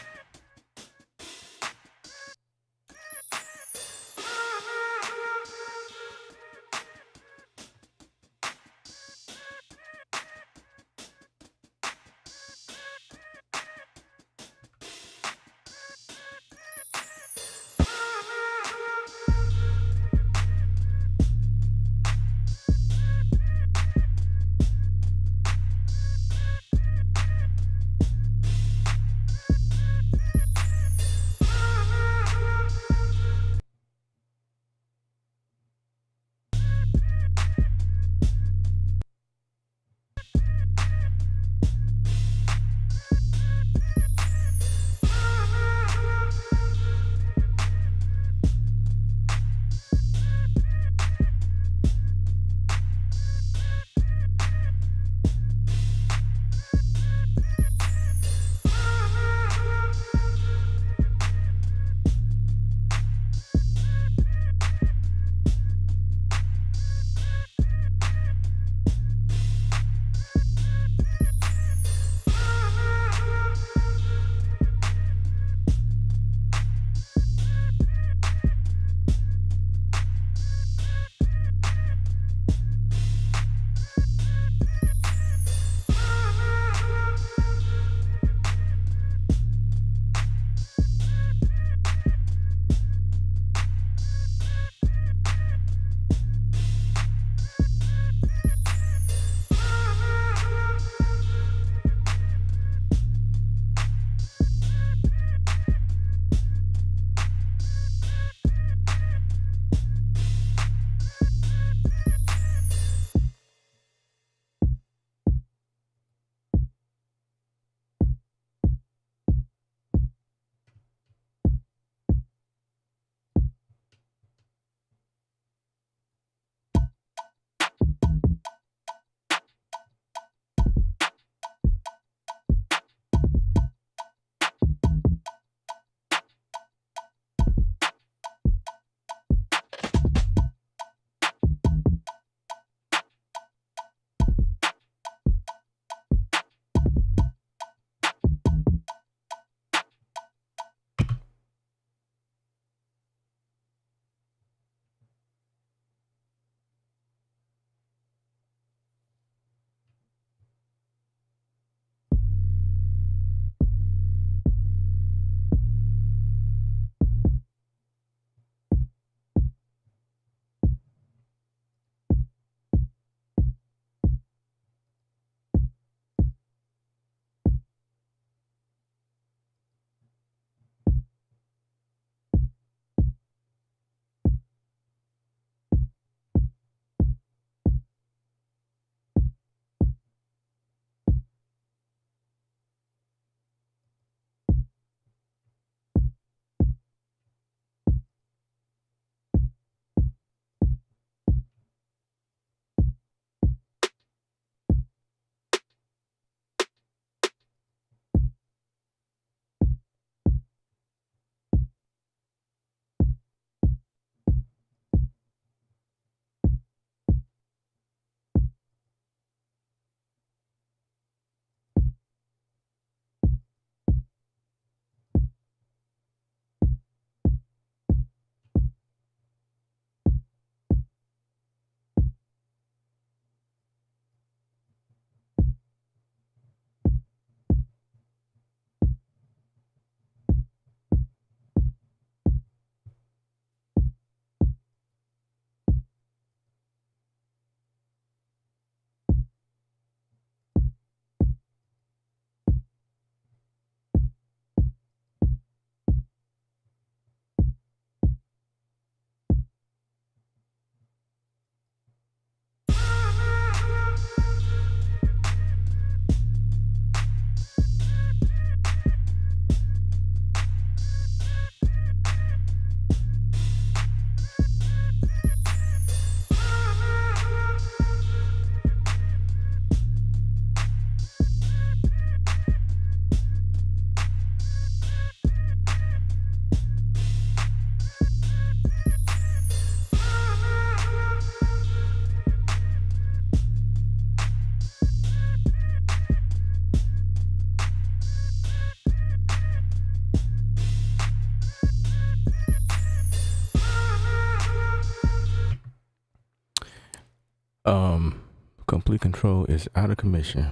Um, Complete Control is out of commission.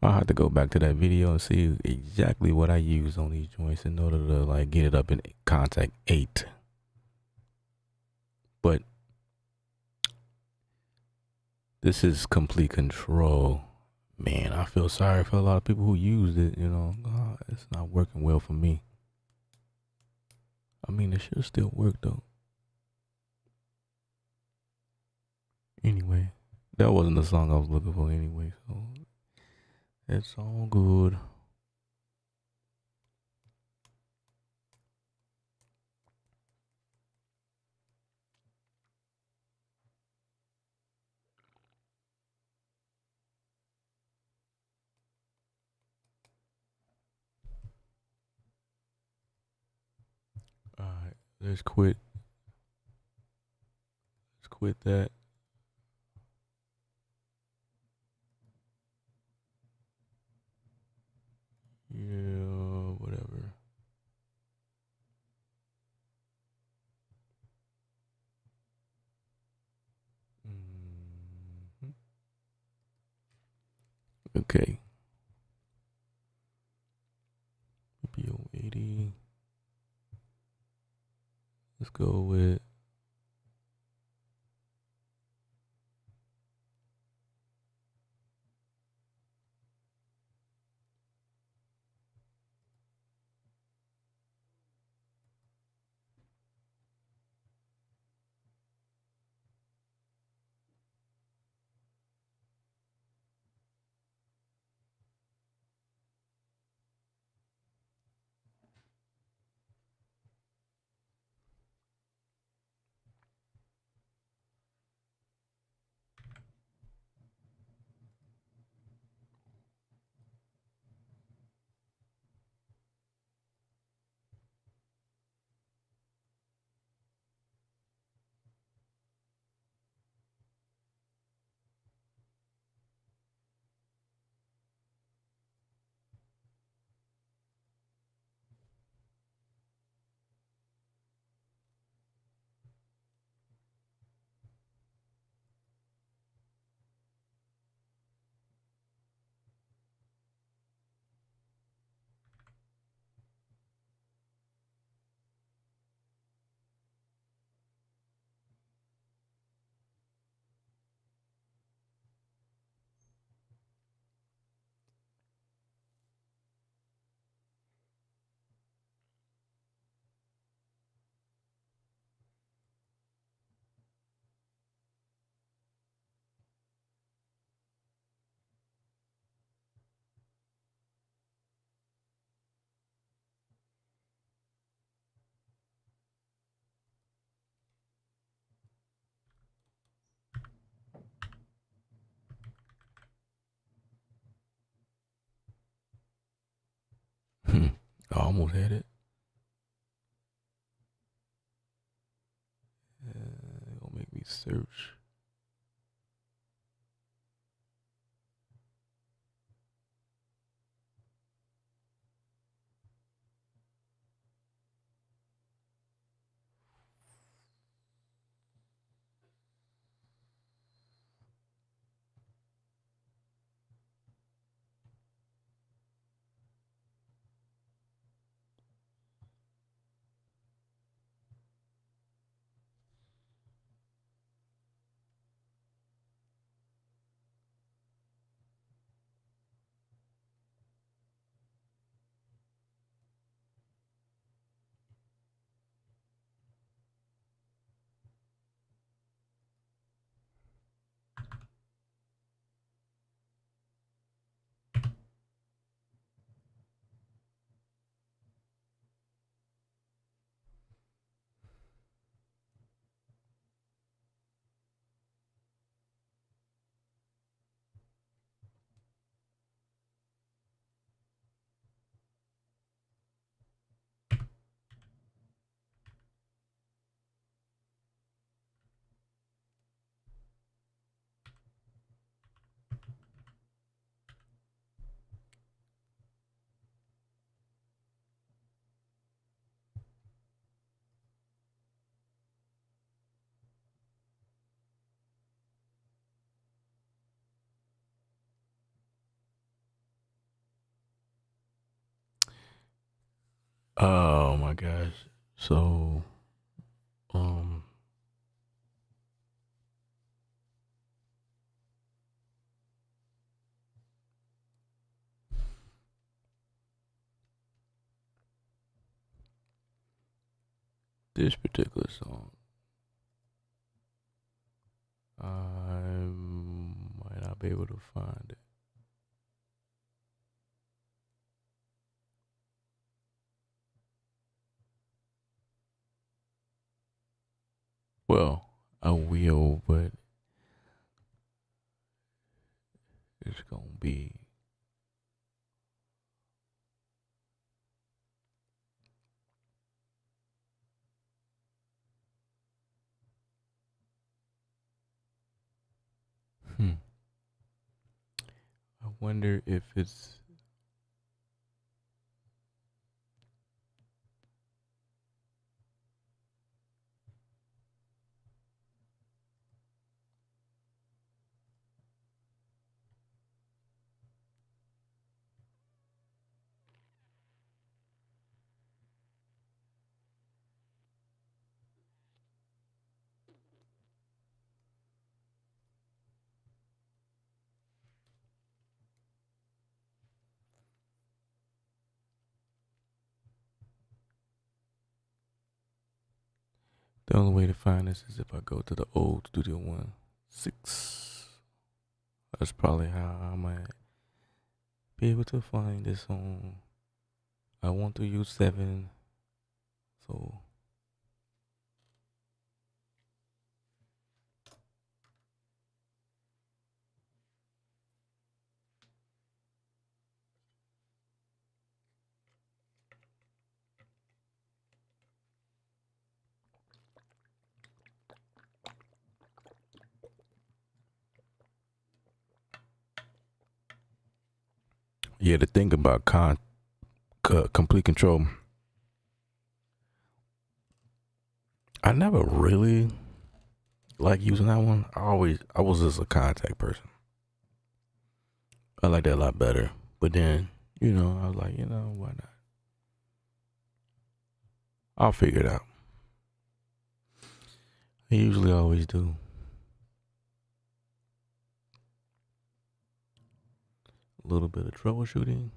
I'll have to go back to that video and see exactly what I use on these joints in order to like get it up in Contact 8. But this is Complete Control. Man, I feel sorry for a lot of people who used it, you know. It's not working well for me. I mean, it should still work though. Anyway, that wasn't the song I was looking for anyway, so it's all good. Alright, let's quit. Let's quit that. Yeah, whatever. Mhm. Okay. BO80. Let's go with I almost had it. Gonna make me search. Oh my gosh. So, um, this particular song, I might not be able to find it. Well, I will, but it's gonna be. Hmm. I wonder if it's. The only way to find this is if I go to the old Studio One 6. That's probably how I might be able to find this song. I want to use 7, so yeah. The thing about complete control, I never really like using that one. I was just a contact person. I like that a lot better. But then, I was like, why not? I'll figure it out. I usually always do. A little bit of troubleshooting.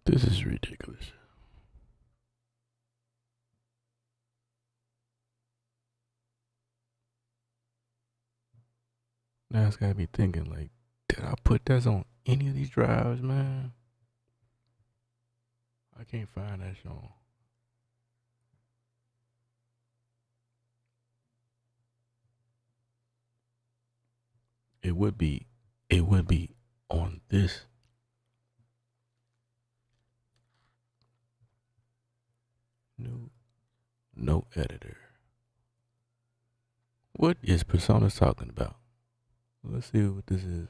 This is ridiculous. Now it's gotta be thinking like, did I put this on any of these drives, man? I can't find that song. It would be, it would be on this. No editor. What is Personas talking about? Let's see what this is.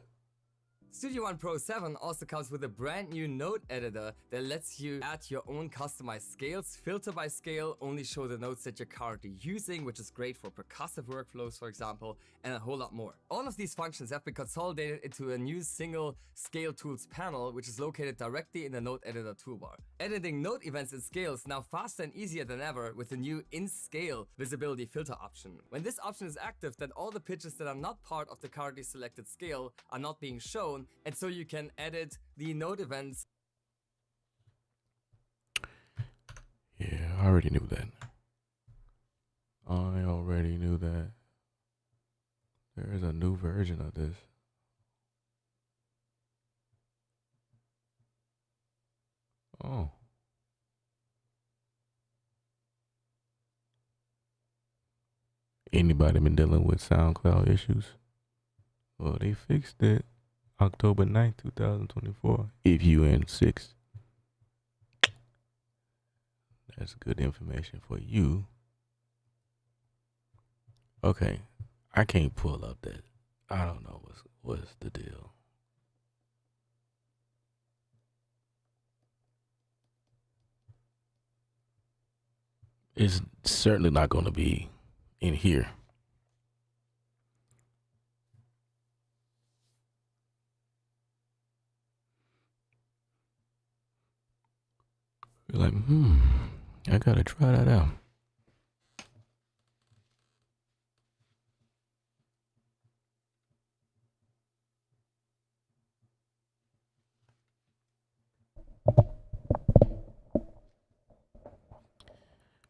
Studio One Pro 7 also comes with a brand new node editor that lets you add your own customized scales, filter by scale, only show the nodes that you're currently using, which is great for percussive workflows, for example, and a whole lot more. All of these functions have been consolidated into a new single Scale Tools panel, which is located directly in the node editor toolbar. Editing node events and scales now faster and easier than ever with the new in-scale visibility filter option. When this option is active, then all the pitches that are not part of the currently selected scale are not being shown, and so you can edit the node events. Yeah, I already knew that. I already knew that. There is a new version of this. Oh. Anybody been dealing with SoundCloud issues? Well, they fixed it October 9th, 2024. If you in 6. That's good information for you. Okay. I can't pull up that. I don't know what's the deal. It's certainly not going to be in here. You're like, I gotta try that out.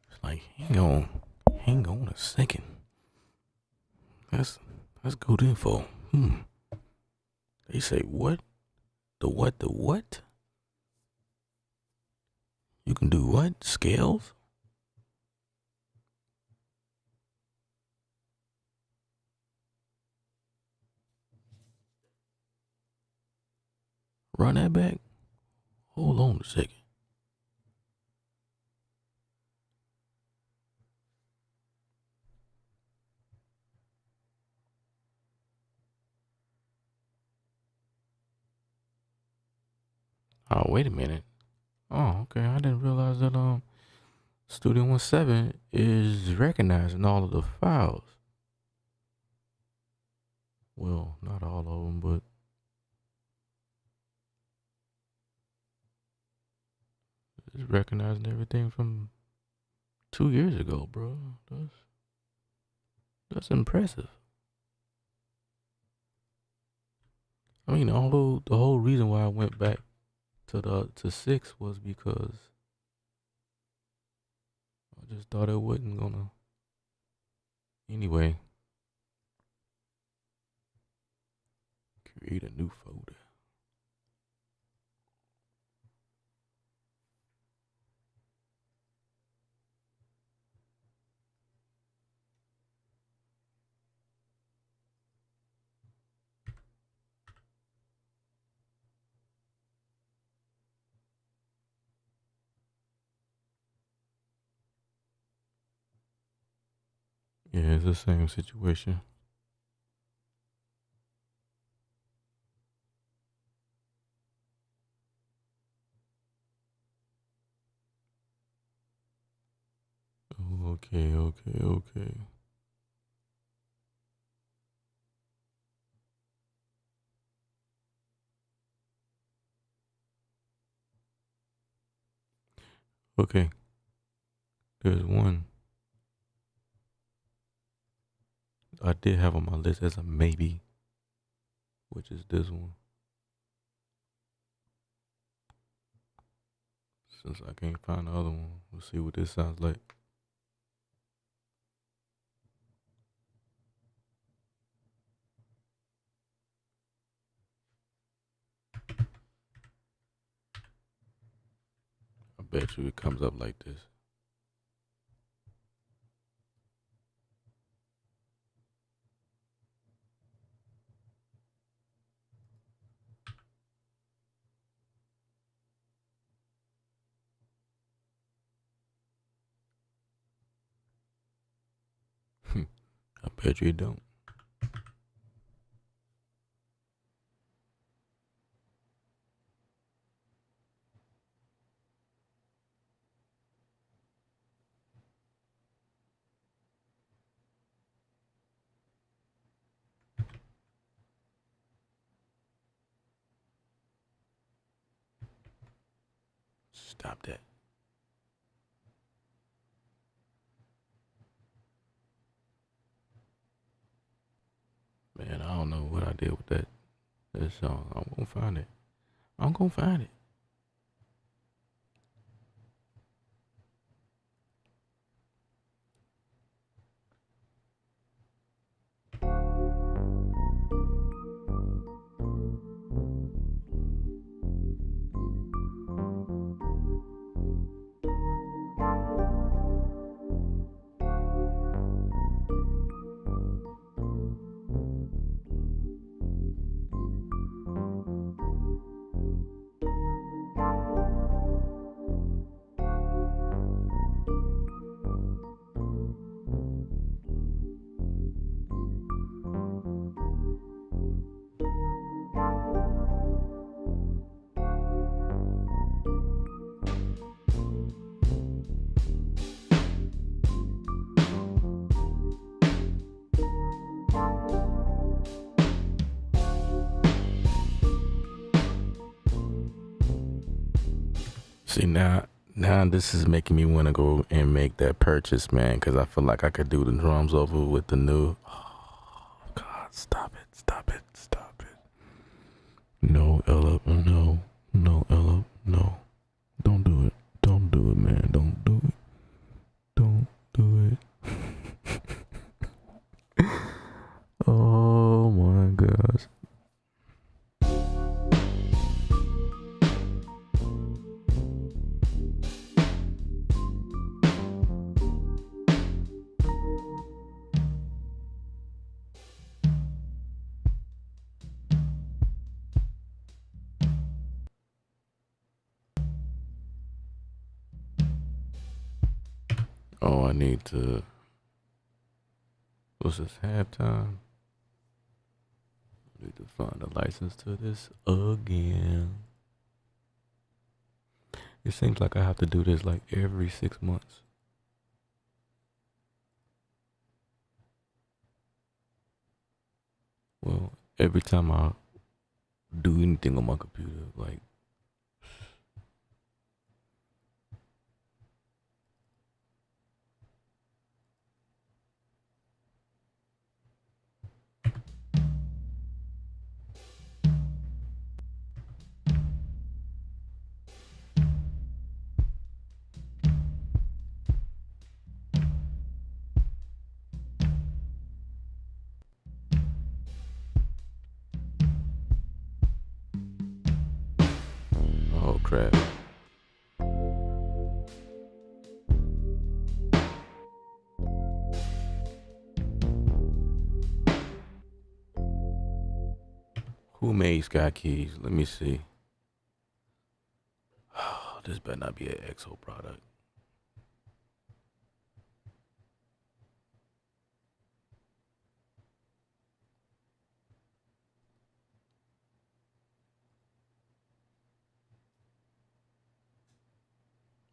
It's like, hang on a second. That's good info. They say what? The what? You can do what? Scales? Run that back? Hold on a second. Oh, wait a minute. Oh, okay. I didn't realize that Studio One 7 is recognizing all of the files. Well, not all of them, but it's recognizing everything from 2 years ago, bro. That's impressive. I mean, the whole reason why I went back to 6 was because I just thought it wasn't gonna. Anyway, create a new folder. Yeah, it's the same situation. Okay. Okay. There's one I did have on my list as a maybe, which is this one. Since I can't find the other one, we'll see what this sounds like. I bet you it comes up like this. I bet you it don't. Stop that. Man, I don't know what I did with that song. I'm gonna find it. I'm gonna find it. See now this is making me want to go and make that purchase, man, because I feel like I could do the drums over with the new. Oh God, stop it, stop it, stop it. No, Ella, no, Ella, no. Don't do it. Don't do it, man. Don't do it. Don't do it. Oh my gosh. Oh, I need to. What's this, halftime? I need to find a license to this again. It seems like I have to do this like every 6 months. Well, every time I do anything on my computer, like. Oh crap. Who made Sky Keys? Let me see. Oh, this better not be an EXO product.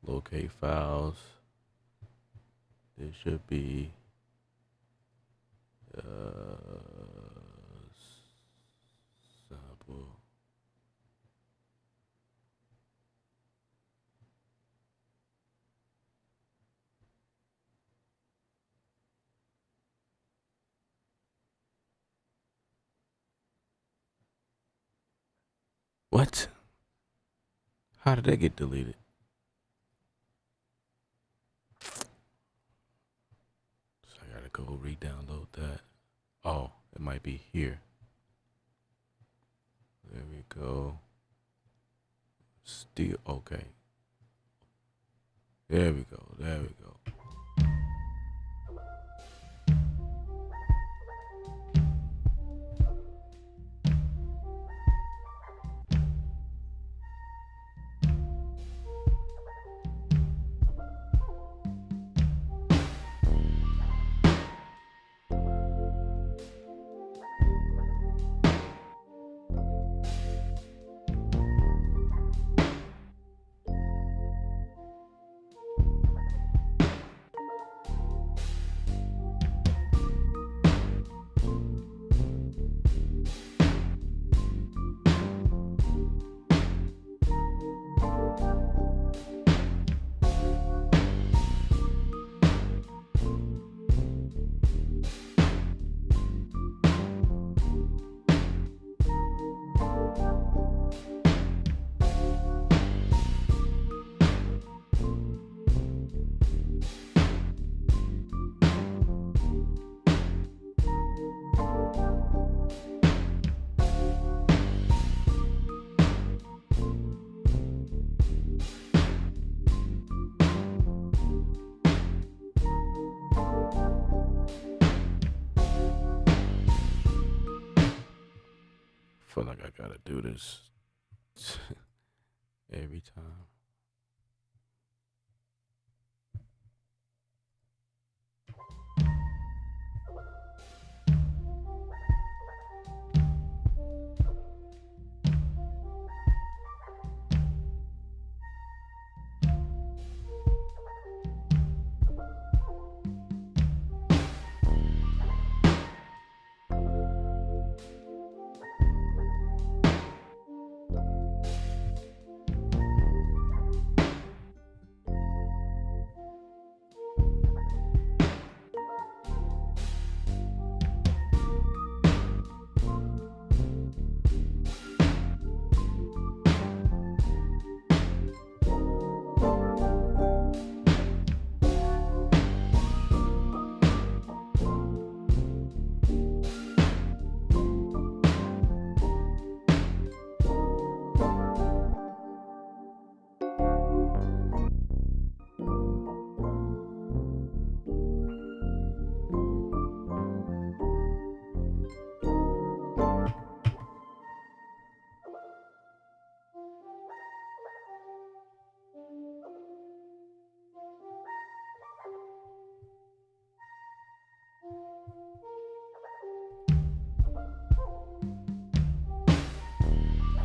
Locate files. There should be sample. What? How did that get deleted? So I gotta go re-download that. Oh, it might be here. There we go. Still okay. There we go. There we go. like I gotta do this every time.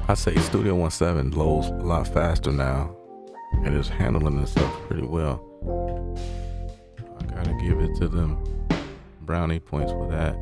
I say Studio 17 loads a lot faster now and is handling itself pretty well. I gotta give it to them brownie points for that.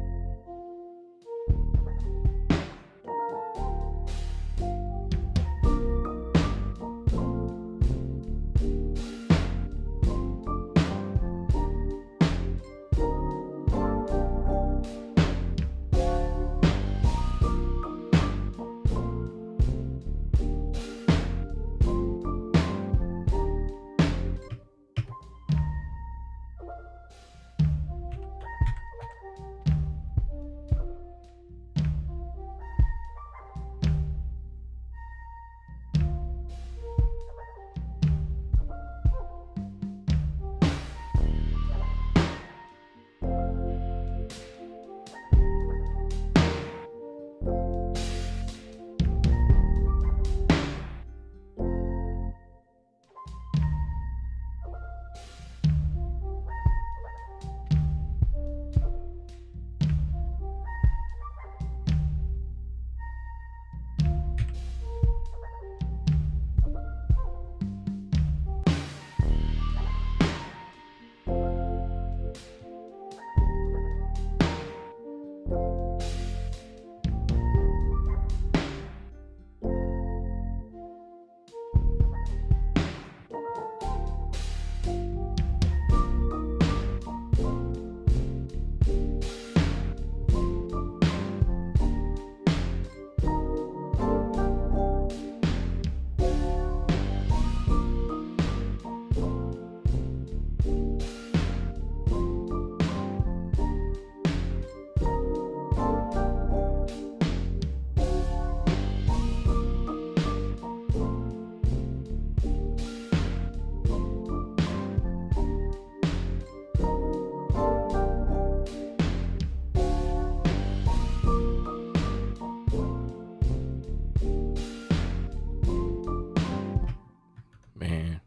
Man,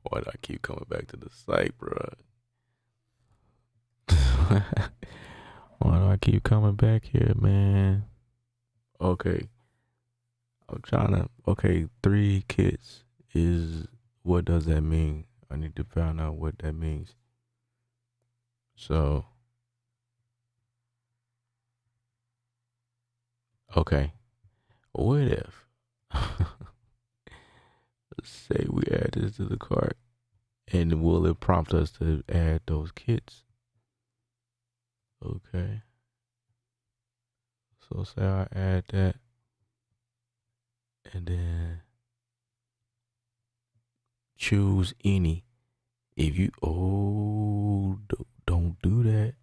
why do I keep coming back to the site, bro? Why do I keep coming back here, man? Okay, I'm trying to. Okay, 3 kits is what does that mean? I need to find out what that means. So, okay, what if say we add this to the cart, and will it prompt us to add those kits? Okay, so say I add that, and then choose any. If you don't do that.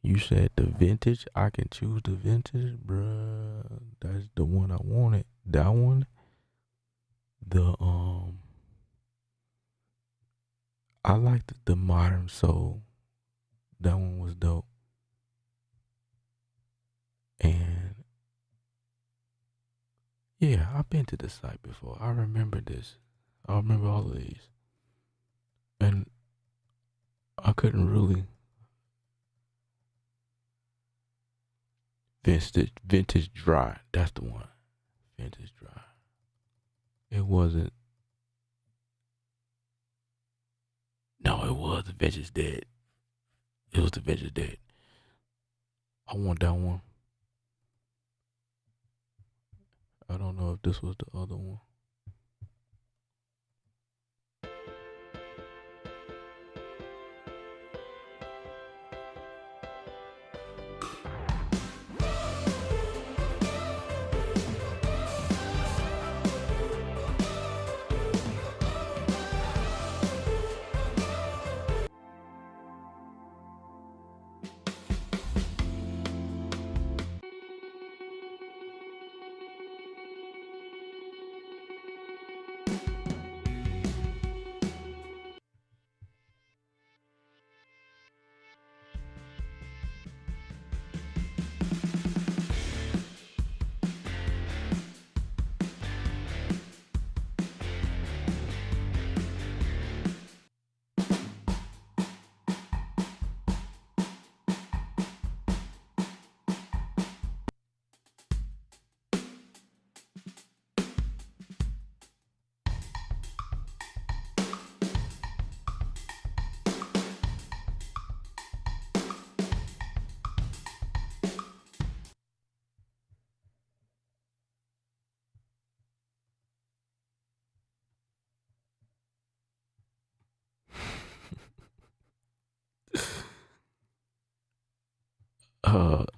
You said the vintage. I can choose the vintage, bruh. That's the one I wanted. That one. The I liked the modern soul. That one was dope. Yeah, I've been to this site before. I remember this. I remember all of these. And I couldn't really. Vintage Dry. That's the one. Vintage Dry. It wasn't. No, it was the Vintage Dead. It was the Vintage Dead. I want that one. I don't know if this was the other one.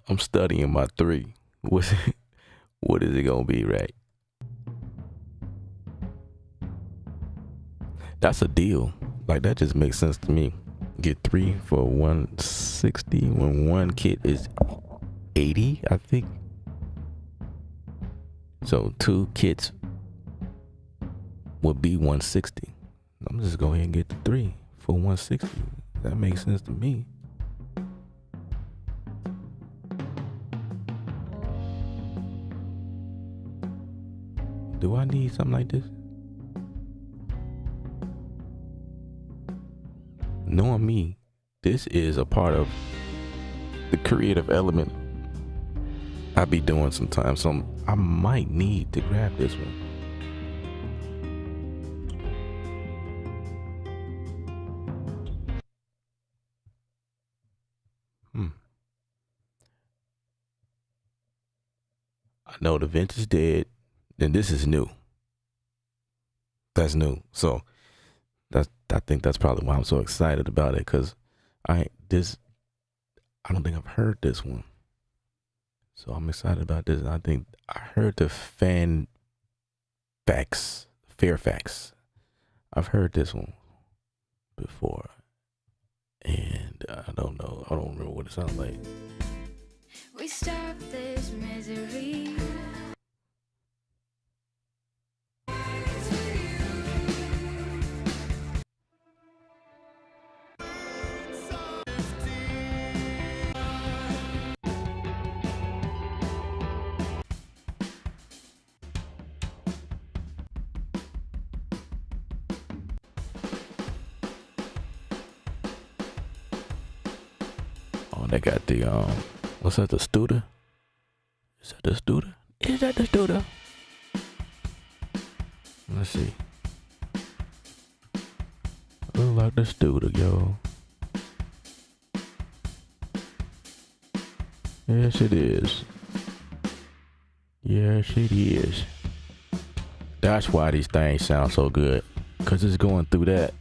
I'm studying my 3. What is it gonna be, right? That's a deal. Like, that just makes sense to me. Get 3 for 160 when one kit is 80, I think. So 2 kits would be 160. I'm just go ahead and get the 3 for 160. That makes sense to me. Do I need something like this? Knowing me, this is a part of the creative element I be doing sometimes. So I might need to grab this one. I know the Vintage Dead, and this is new. That's new. So I think that's probably why I'm so excited about it, because I don't think I've heard this one. So I'm excited about this. I think I heard the Fairfax. I've heard this one before, and I don't know. I don't remember what it sounds like. We stop this misery. Oh, they got the what's that? The Studer? Is that the Studer? Is that the Studer? Let's see. Look like the Studer, yo. Yes, it is. Yes, it is. That's why these things sound so good, cause it's going through that.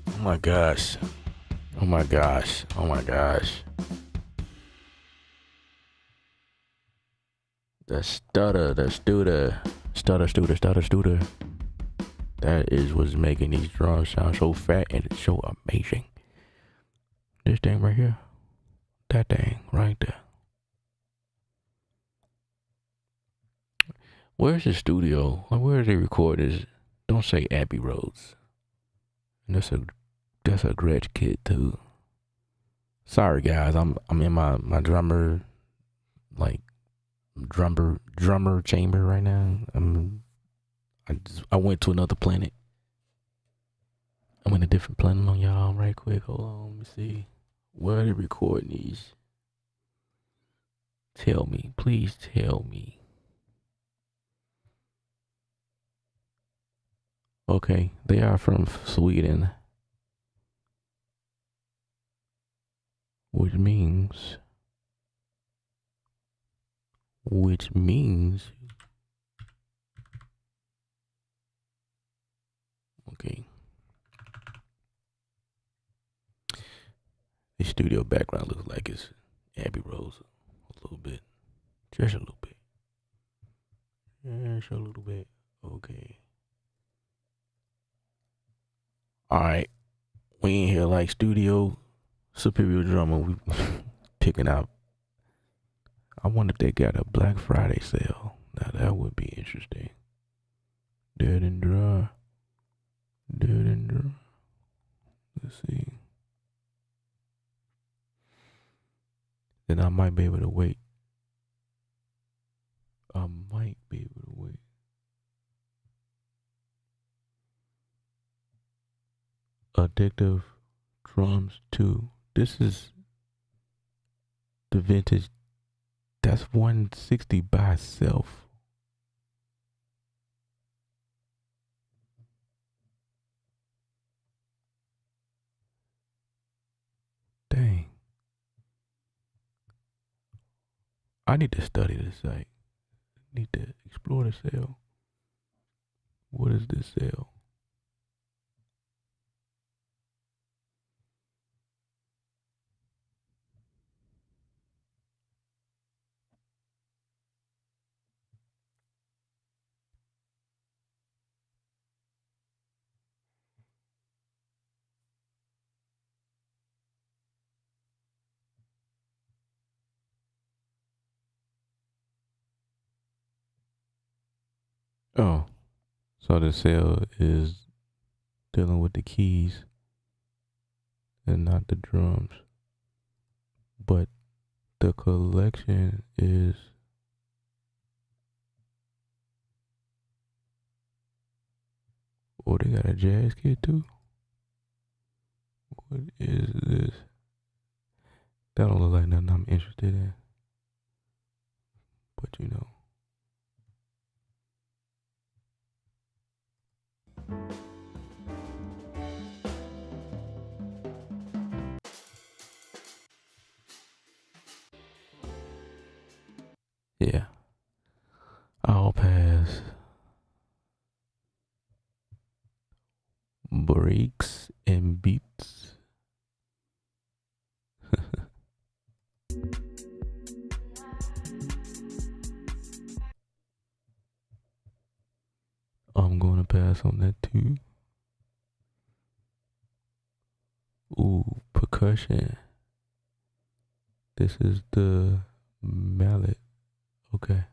Oh my gosh. Oh my gosh. Oh my gosh. The Studer. That is what's making these drums sound so fat and it's so amazing. This thing right here. That thing right there. Where's the studio? Where do they record this? Don't say Abbey Roads. And that's a Gretsch kit too. Sorry guys, I'm in my drummer like drummer chamber right now. I went to another planet. I'm in a different planet on y'all right quick. Hold on, let me see. Where are they recording these? Tell me, please tell me. Okay, they are from Sweden. Which means okay. The studio background looks like it's Abbey Rose a little bit. Just a little bit. Just a little bit. Okay. Alright. We ain't here like studio superior drummer. We picking out. I wonder if they got a Black Friday sale. Now that would be interesting. Dead and dry. Dead and dry. Let's see. Then I might be able to wait. I might be able to wait. Addictive Drums 2. This is the vintage. That's 160 by itself. Dang. I need to study this site. Need to explore the sale. What is this sale? Oh, so the sale is dealing with the keys and not the drums. But the collection is oh, they got a jazz kit too? What is this? That don't look like nothing I'm interested in. But you know. Yeah. I'll pass. Breaks and beats. I'm gonna pass on that too. Ooh, percussion. This is the mallet. Okay.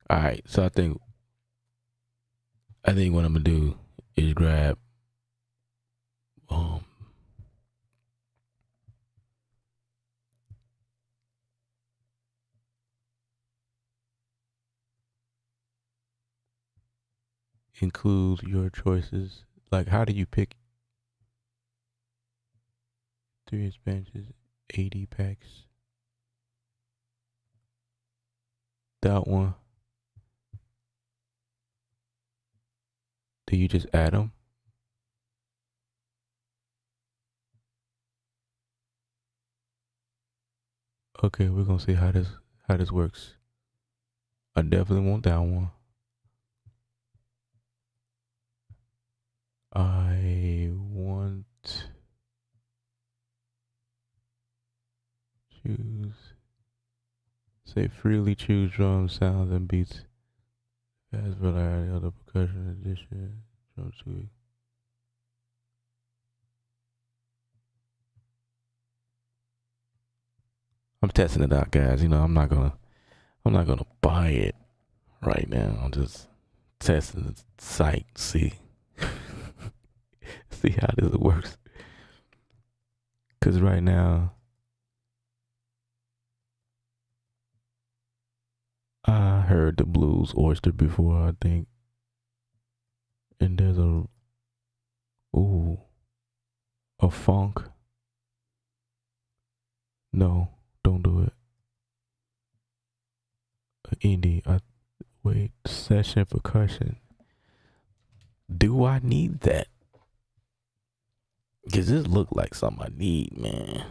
All right, so I think what I'm gonna do is grab um include your choices. Like, how do you pick 3-inch benches, 80 packs? That one. Do you just add them? Okay, we're gonna see how this works. I definitely want that one. I want choose say freely choose drums, sounds, and beats. As variety of the percussion addition drum suite. I'm testing it out, guys. You know, I'm not gonna buy it right now. I'm just testing the site, see see how this works. Cause right now, I heard the Blues Oyster before, I think, and there's a funk. No, don't do it. Indie. Wait, session percussion. Do I need that? Cause this look like something I need, man.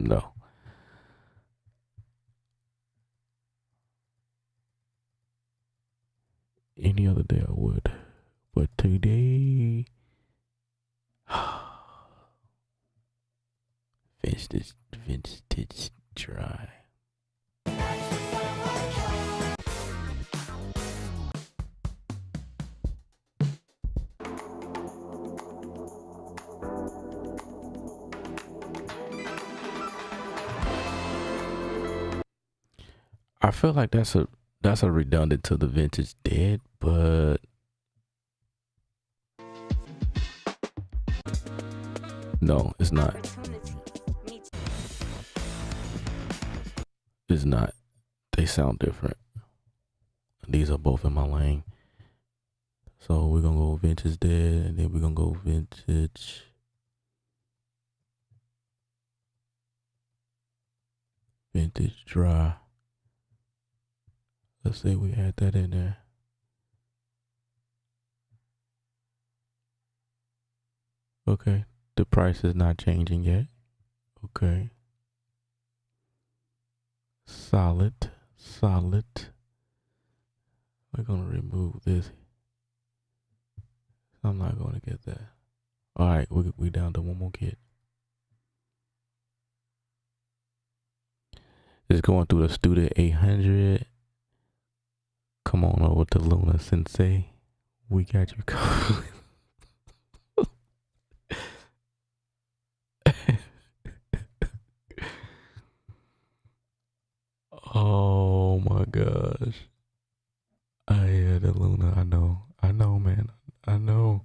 No. Any other day I would, but today, vintage dry. I feel like that's a redundant to the vintage dead, but no, it's not. It's not. They sound different. These are both in my lane. So we're gonna go vintage dead, and then we're gonna go vintage dry. Let's say we add that in there. Okay, the price is not changing yet. Okay. Solid. We're gonna remove this. I'm not gonna get that. All right, we down to one more kit. Just going through the Studio 800. Come on over to Luna Sensei. We got you covered. Oh my gosh. Yeah, the Luna. I know, man. I know.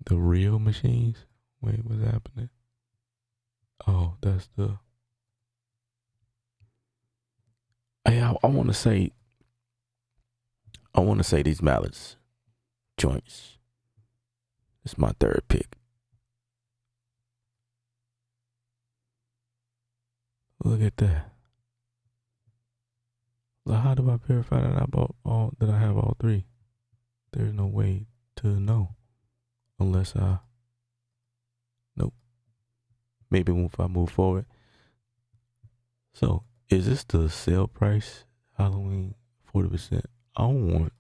The real machines. Wait, what's happening? Oh, that's the. Hey, I want to say. I want to say these mallets joints. It's my third pick. Look at that. Well, how do I verify that I have all three? There's no way to know unless nope. Maybe if I move forward. So is this the sale price? Halloween 40%. I want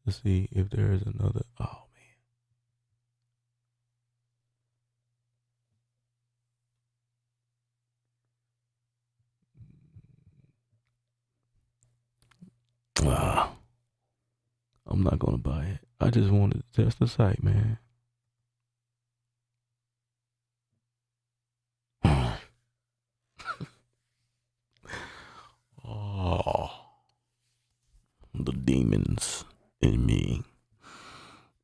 to see if there is another. Oh man. I'm not gonna buy it. I just wanted to test the site, man. Oh, the demons in me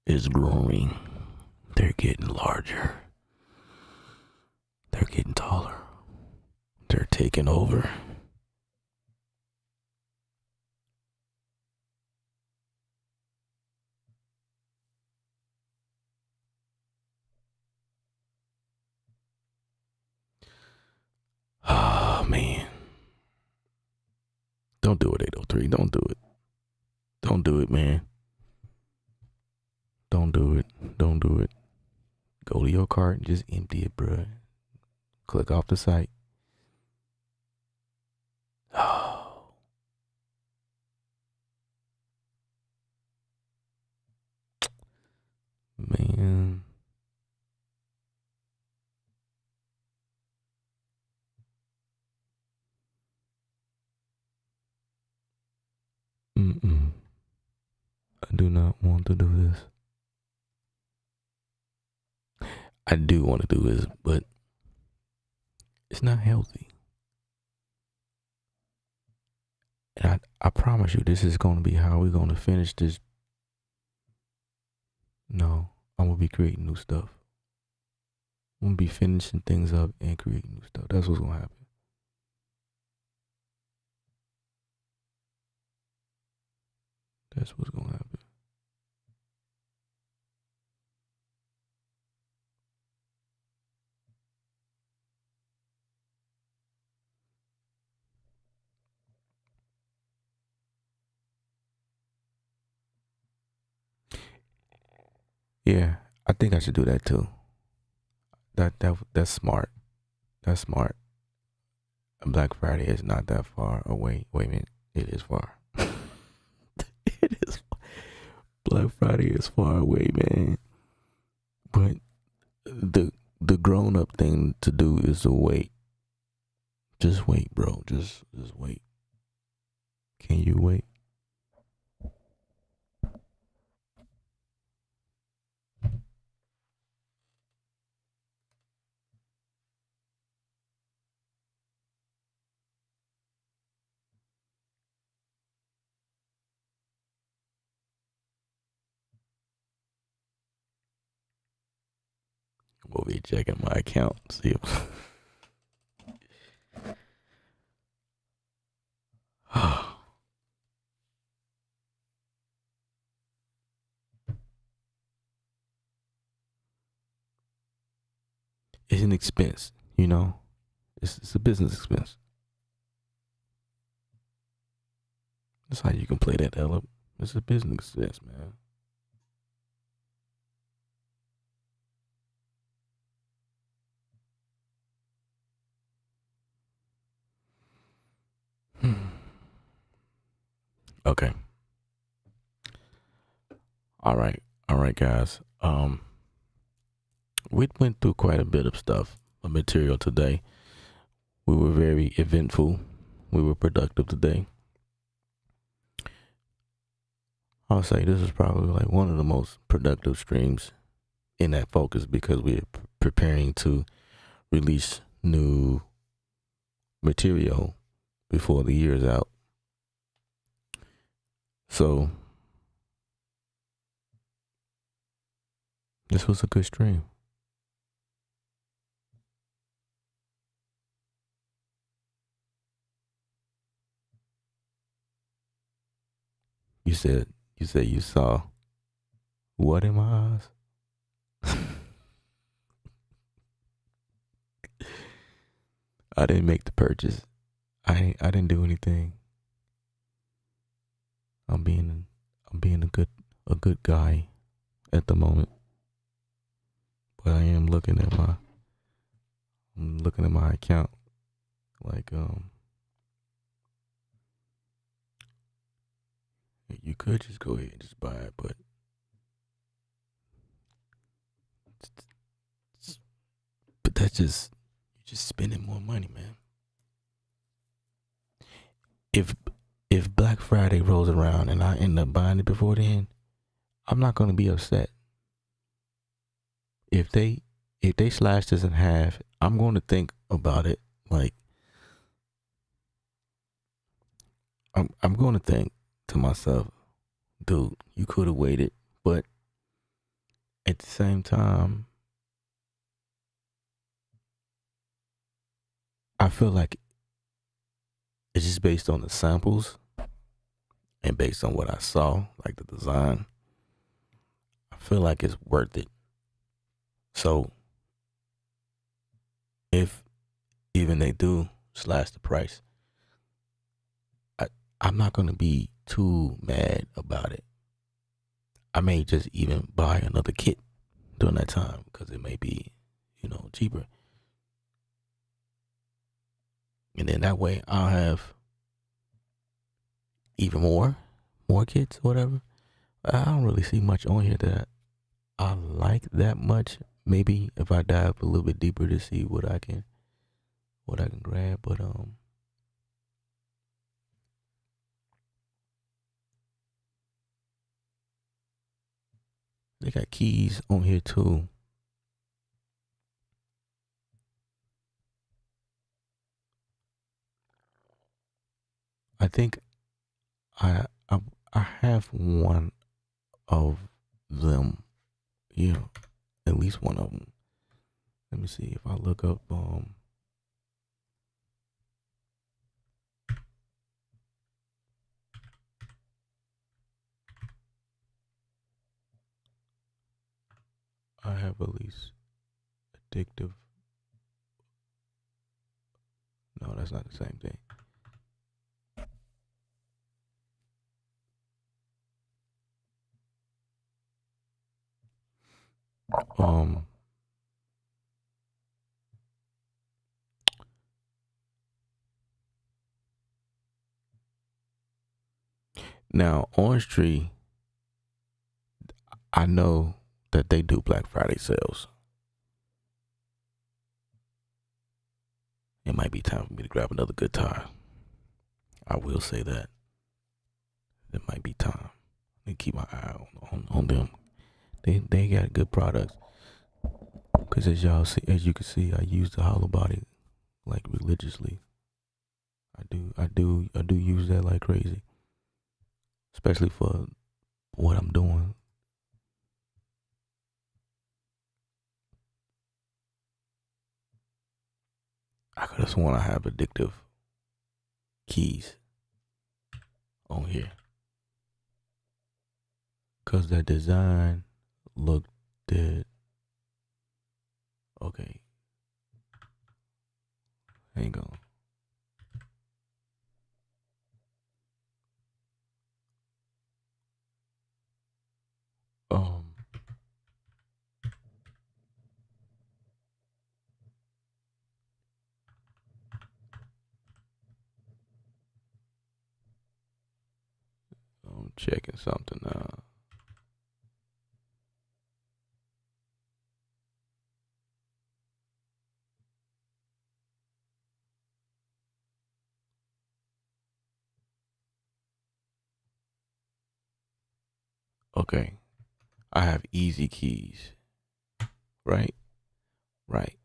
is growing. They're getting larger. They're getting taller. They're taking over. Oh, man. Don't do it, 803. Don't do it. Don't do it, man. Don't do it. Don't do it. Go to your cart and just empty it, bruh. Click off the site. Mm-mm. I do not want to do this. I do want to do this, but it's not healthy. And I promise you, this is going to be how we're going to finish this. No, I'm going to be creating new stuff. I'm going to be finishing things up and creating new stuff. That's what's going to happen. That's what's going to happen. Yeah, I think I should do that too. That's smart. That's smart. Black Friday is not that far away. Wait a minute, it is far. It is. Black Friday is far away, man. But the grown up thing to do is to wait. Just wait, bro. Just wait. Can you wait? We'll be checking my account. See if it's an expense, you know. It's a business expense. That's how you can play that element. It's a business expense, man. Okay. All right, guys. We went through quite a bit of stuff, of material today. We were very eventful. We were productive today. I'll say this is probably like one of the most productive streams in that focus because we're preparing to release new material before the year is out. So this was a good stream. You said you saw what in my eyes? I didn't make the purchase. I didn't do anything. I'm being a good guy at the moment. But I am looking at my account like you could just go ahead and just buy it, but that's just you're just spending more money, man. If Black Friday rolls around and I end up buying it before then, I'm not gonna be upset. If they slash this in half, I'm going to think about it. Like I'm going to think to myself, dude, you could have waited, but at the same time, I feel like it's just based on the samples and based on what I saw, like the design. I feel like it's worth it. So if even they do slash the price, I'm not going to be too mad about it. I may just even buy another kit during that time because it may be, cheaper. And then that way I'll have even more kits, whatever. I don't really see much on here that I like that much. Maybe if I dive a little bit deeper to see what I can grab, but They got keys on here too. I think I I, I have one of them. Yeah, at least one of them. Let me see if I look up. I have at least addictive. No, that's not the same thing. Um. Now, Orange Tree, I know that they do Black Friday sales. It might be time for me to grab another guitar. I will say that. It might be time. And keep my eye on them. They got good products. Cause as you can see, I use the hollow body like religiously. I do use that like crazy. Especially for what I'm doing. I could have sworn I have addictive keys on here. Cause that design looked dead. Okay. Hang on. Um I'm checking something now. Okay. I have easy keys. Right? Right.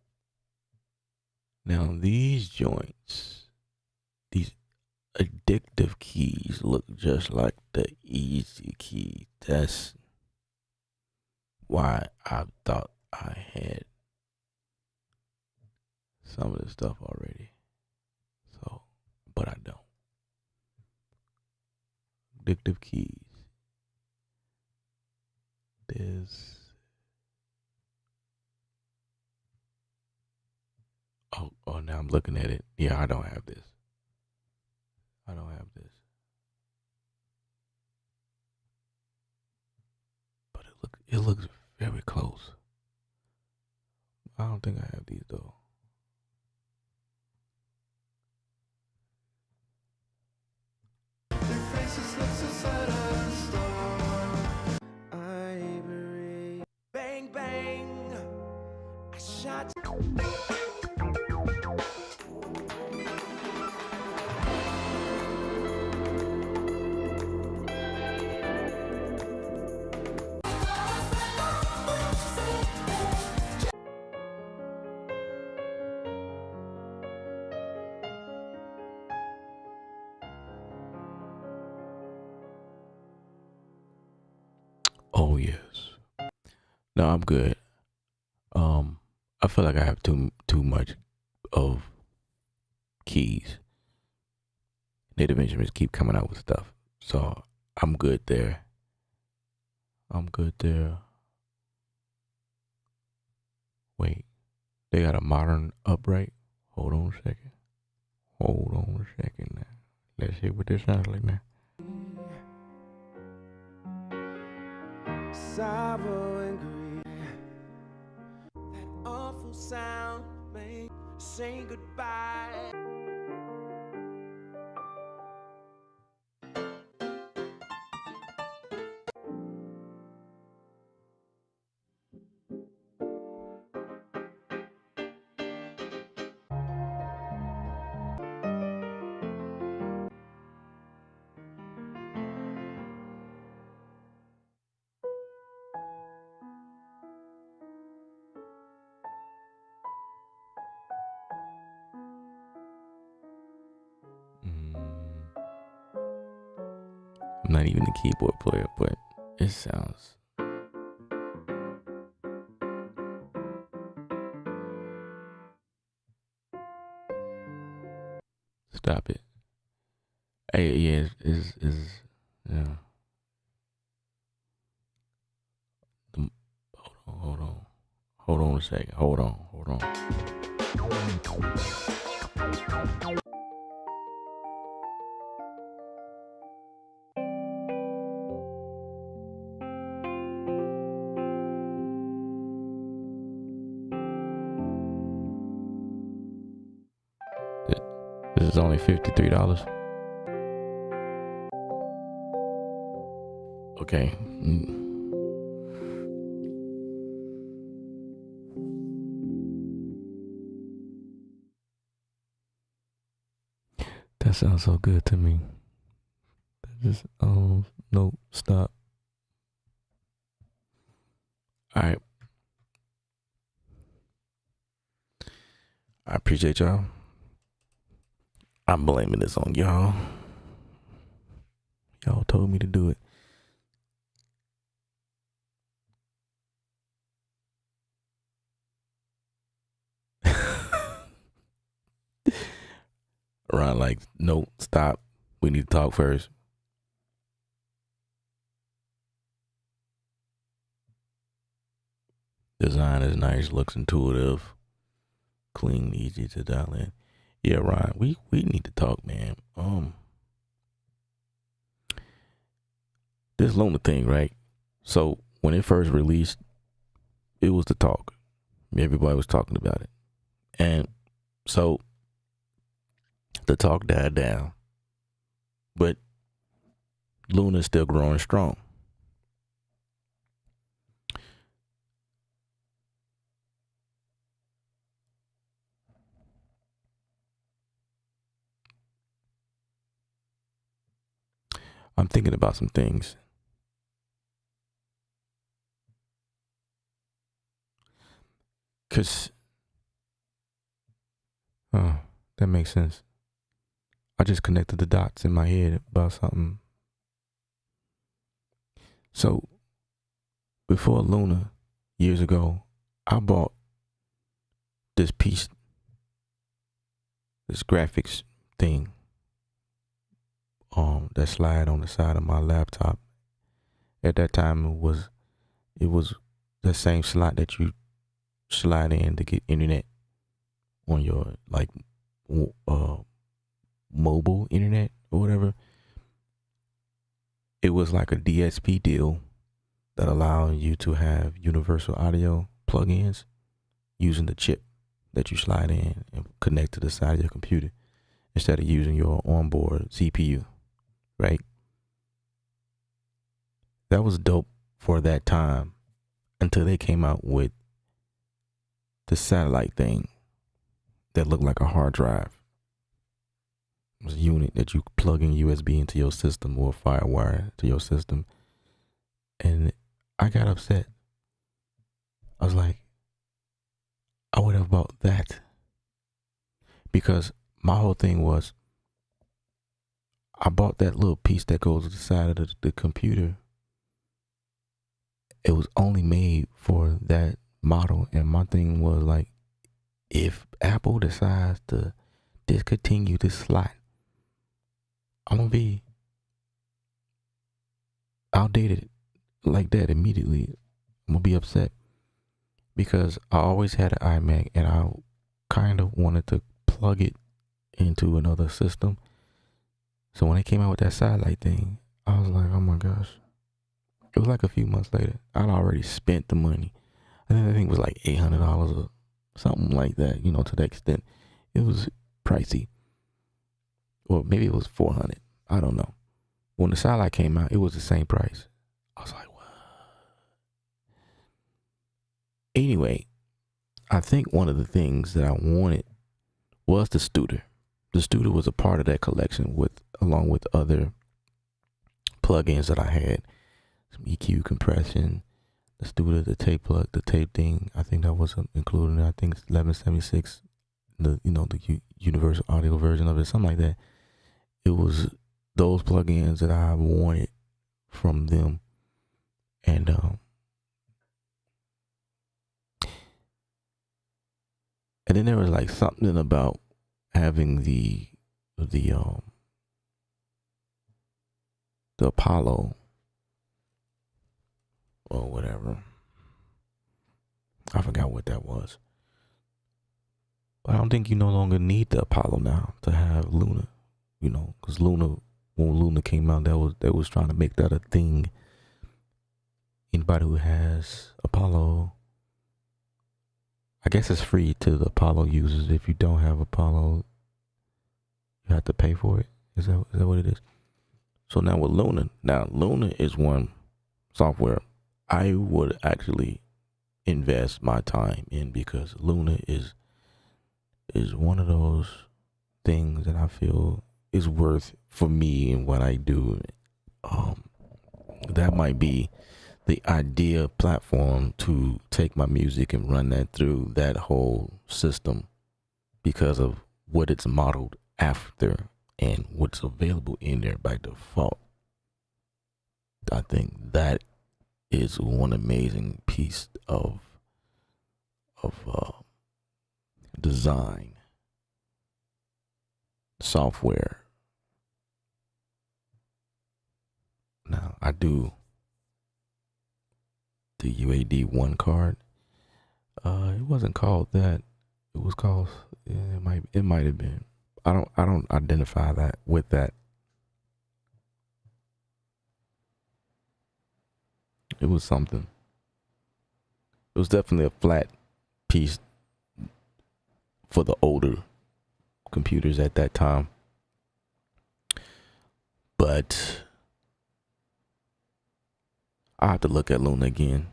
Now these joints, these addictive keys look just like the easy key. That's why I thought I had some of this stuff already. So, but I don't. Addictive keys. There's oh now I'm looking at it. Yeah, I don't have this. I don't have this. But it looks very close. I don't think I have these though. Bang bang, I shot. Oh yes. No, I'm good. I feel like I have too much of keys. Native Instruments keep coming out with stuff, so I'm good there. I'm good there. Wait, they got a modern upright. Hold on a second. Hold on a second now. Let's hear what this sounds like now. Sorrow and grief. That awful sound made saying goodbye. I'm not even a keyboard player, but it sounds. Stop it. Hey, yeah, is yeah. Hold on a second. Hold on. This is only $53. Okay. That sounds so good to me. Just no, stop. All right. I appreciate y'all. I'm blaming this on y'all. Y'all told me to do it. Ron, like, no, stop. We need to talk first. Design is nice, looks intuitive, clean, easy to dial in. Yeah, Ron, we need to talk, man. This Luna thing, right? So when it first released, it was the talk. Everybody was talking about it. And so the talk died down. But Luna's still growing strong. I'm thinking about some things. Cause that makes sense. I just connected the dots in my head about something. So before Luna, years ago, I bought this piece, this graphics thing, that slide on the side of my laptop. At that time, it was the same slot that you slide in to get internet on your like mobile internet or whatever. It was like a DSP deal that allowed you to have universal audio plugins using the chip that you slide in and connect to the side of your computer instead of using your onboard CPU, right? That was dope for that time until they came out with the satellite thing that looked like a hard drive. It was a unit that you plug in USB into your system or FireWire to your system. And I got upset. I was like, I would have bought that. Because my whole thing was, I bought that little piece that goes to the side of the computer. It was only made for that model. And my thing was like, if Apple decides to discontinue this slot, I'm going to be outdated like that immediately. I'm going to be upset because I always had an iMac and I kind of wanted to plug it into another system. So when they came out with that satellite thing, I was like, oh my gosh. It was like a few months later. I'd already spent the money. I think it was like $800 or something like that, you know, to that extent. It was pricey. Or maybe it was $400. I don't know. When the satellite came out, it was the same price. I was like, what? Anyway, I think one of the things that I wanted was the Studer. The Studer was a part of that collection along with other plugins that I had. Some EQ compression, the Studer, the tape plug, the tape thing. I think that was included. I think it's 1176, the universal audio version of it, something like that. It was those plugins that I wanted from them. And then there was like something about having the Apollo or whatever. I forgot what that was. But I don't think you no longer need the Apollo now to have Luna, you know, because when Luna came out, they was trying to make that a thing. Anybody who has Apollo, I guess it's free to the Apollo users. If you don't have Apollo, you have to pay for it. Is that what it is? So now with Luna, Luna is one software I would actually invest my time in, because Luna is one of those things that I feel is worth for me and what I do. That might be the ideal platform to take my music and run that through that whole system, because of what it's modeled after and what's available in there by default. I think that is one amazing piece of design software. Now I do the UAD one card. It wasn't called that. It was called. It might have been. I don't identify that with that. It was something. It was definitely a flat piece for the older computers at that time. But I have to look at Luna again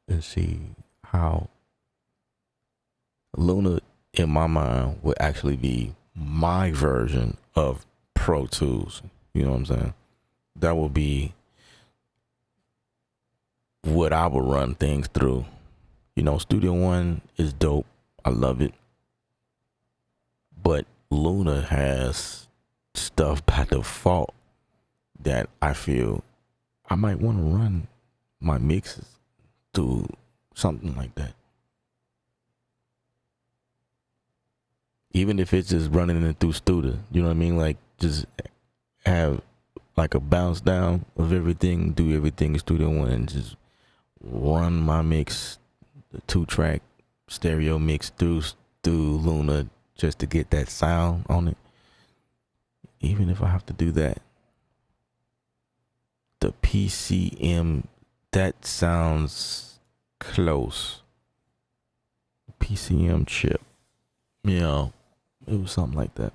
and see how Luna, in my mind, would actually be my version of Pro Tools. You know what I'm saying? That would be what I would run things through. You know, Studio One is dope. I love it. But Luna has stuff by default that I feel I might want to run my mixes through something like that. Even if it's just running it through Studio, you know what I mean? Like, just have like a bounce down of everything, do everything in Studio One, and just run my mix, the 2-track stereo mix through Luna, just to get that sound on it. Even if I have to do that, the PCM, that sounds close. PCM chip, you know, it was something like that.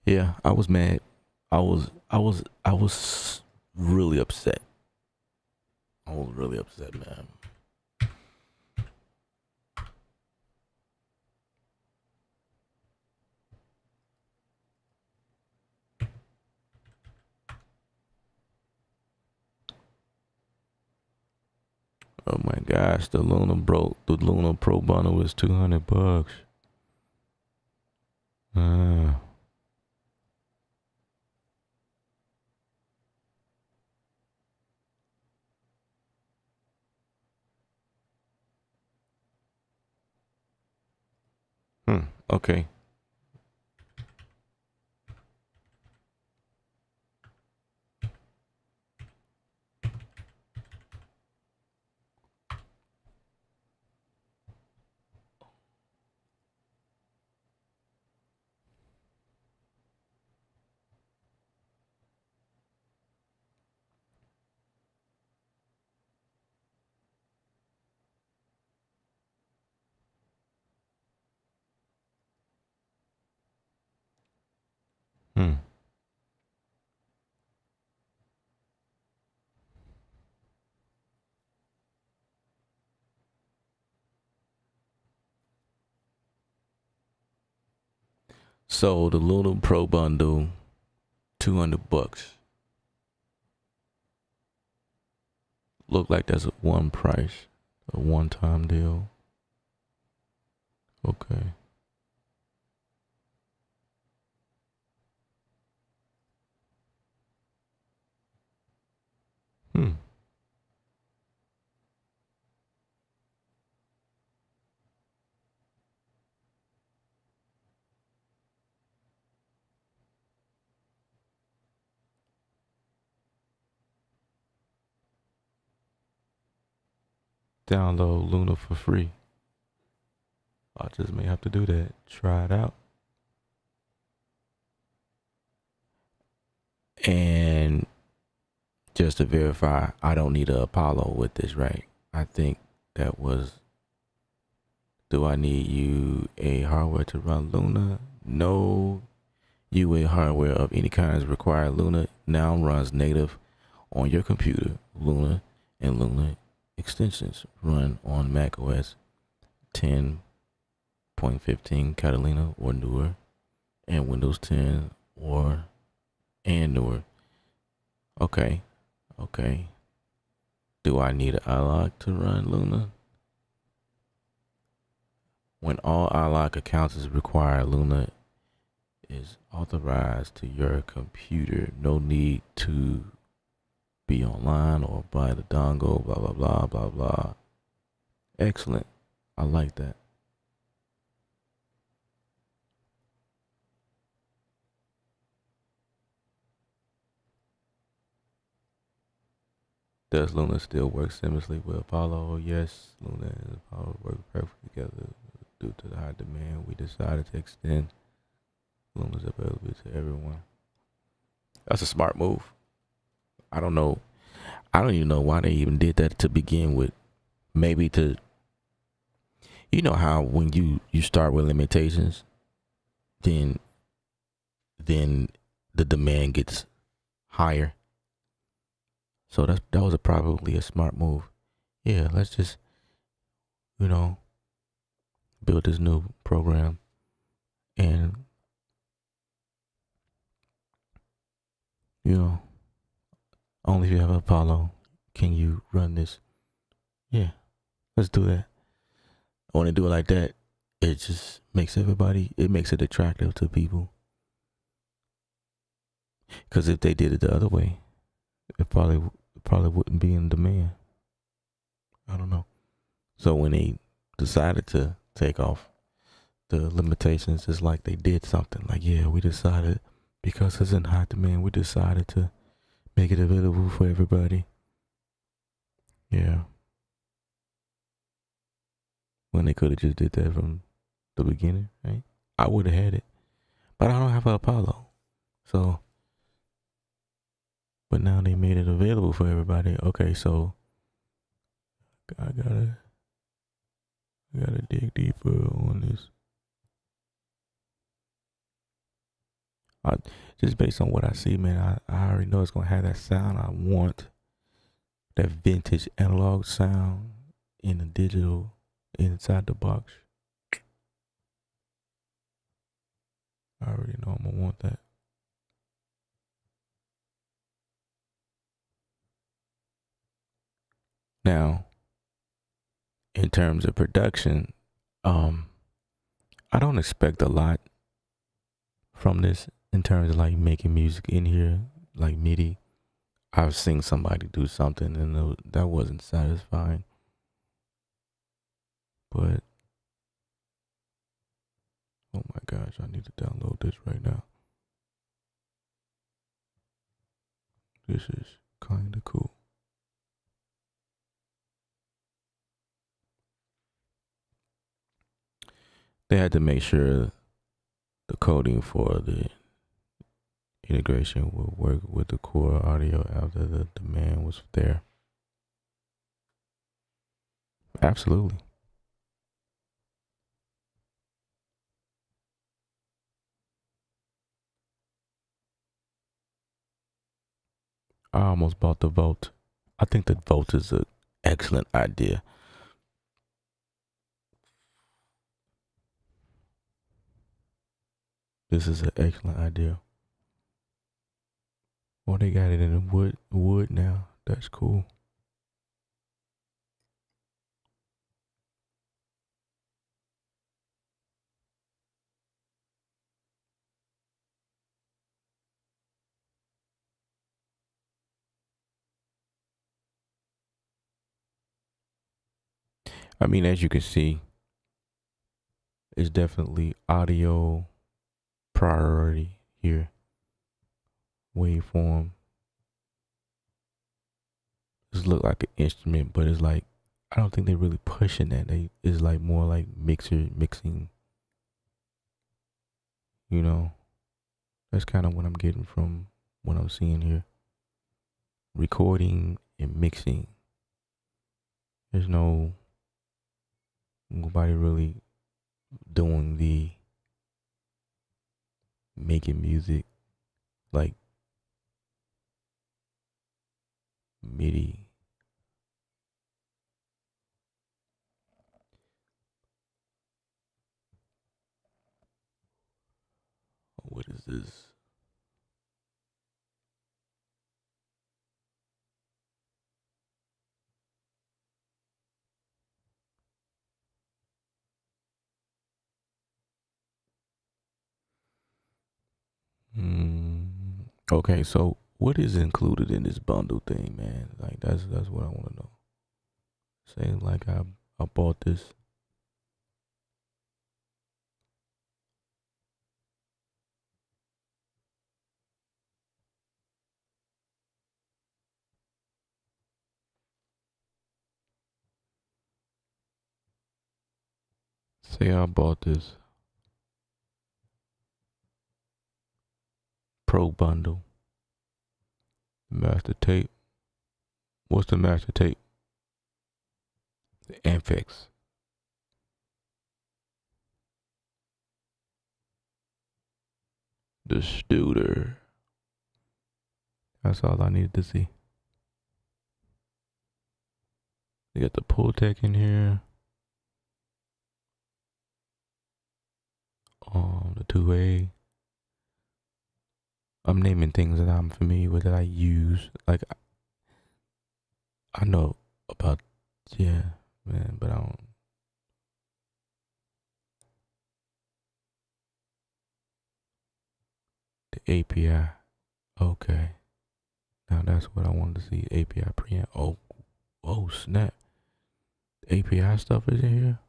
Yeah, I was mad. I was really upset. I was really upset, man. Oh my gosh, the Luna Pro bundle was $200. Okay. So the Luna Pro bundle, $200. Look like that's a one price, a one-time deal. Okay. download Luna for free. I just may have to do that. Try it out. And just to verify, I don't need a Apollo with this, right? I think that was, do I need UA hardware to run Luna? No UA hardware of any kind is required. Luna now runs native on your computer. Luna and Luna extensions run on Mac OS 10.15 Catalina or newer, and Windows 10 and newer. Okay. Do I need an iLok to run Luna? When all iLok accounts is required, Luna is authorized to your computer. No need to be online or buy the dongle, blah, blah, blah, blah, blah. Excellent. I like that. Does Luna still work seamlessly with Apollo? Yes, Luna and Apollo work perfectly together. Due to the high demand, we decided to extend Luna's availability to everyone. That's a smart move. I don't know. I don't even know why they even did that to begin with. Maybe to, you know how when you start with limitations, then the demand gets higher. So that was probably a smart move. Yeah, let's just, build this new program, and only if you have Apollo can you run this. Yeah, let's do that. When they do it like that, it just makes it attractive to people. Because if they did it the other way, it probably wouldn't be in demand. I don't know. So when they decided to take off the limitations, it's like they did something. Like, yeah, we decided, because it's in high demand, we decided to make it available for everybody. Yeah. When they could have just did that from the beginning, right? I would have had it. But I don't have an Apollo. So, but now they made it available for everybody. Okay, so I gotta dig deeper on this. Just based on what I see, man, I already know it's gonna have that sound. I want that vintage analog sound in the digital inside the box. I already know I'm gonna want that. Now, in terms of production, I don't expect a lot from this in terms of like making music in here, like MIDI. I've seen somebody do something and that wasn't satisfying. But, oh my gosh, I need to download this right now. This is kind of cool. They had to make sure the coding for the integration would work with the core audio after the demand was there. Absolutely. I almost bought the Volt. I think the Volt is an excellent idea. This is an excellent idea. Oh, they got it in wood now. That's cool. I mean, as you can see, it's definitely audio priority here. Waveform. This look like an instrument, but it's like I don't think they're really pushing that. They is like more like mixing. You know, that's kind of what I'm getting from what I'm seeing here. Recording and mixing. There's nobody really doing the making music like MIDI. What is this? Hmm. Okay, so what is included in this bundle thing, man? Like that's what I want to know. Say like I bought this. Say I bought this Pro bundle, master tape. What's the master tape? The Ampex. The Studer. That's all I needed to see. They got the Pultec in here. The 2A. I'm naming things that I'm familiar with that I use. Like I know about, yeah, man, but I don't. The API. Okay. Now that's what I wanted to see. API preamp. Oh snap. The API stuff is in here.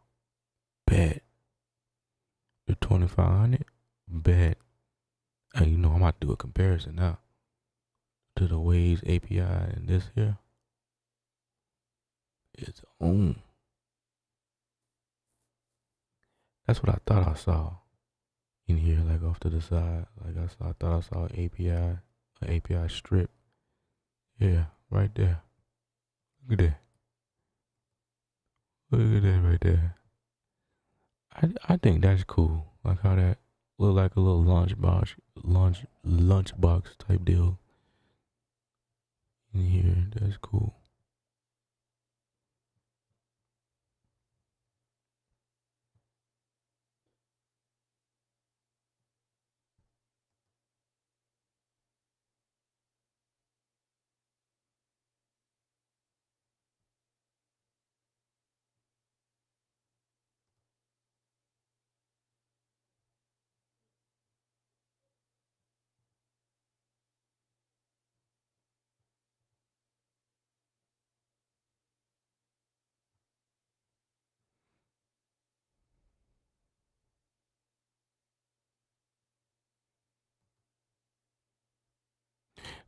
Bet. The 2500. Bet. Hey, you know I'm about to do a comparison now to the Waves API and this here. It's on. That's what I thought I saw in here, like off to the side. Like I thought I saw an API strip. Yeah, right there. Look at that. Look at that right there. I think that's cool. Like how that look like a little lunchbox type deal in here. That's cool.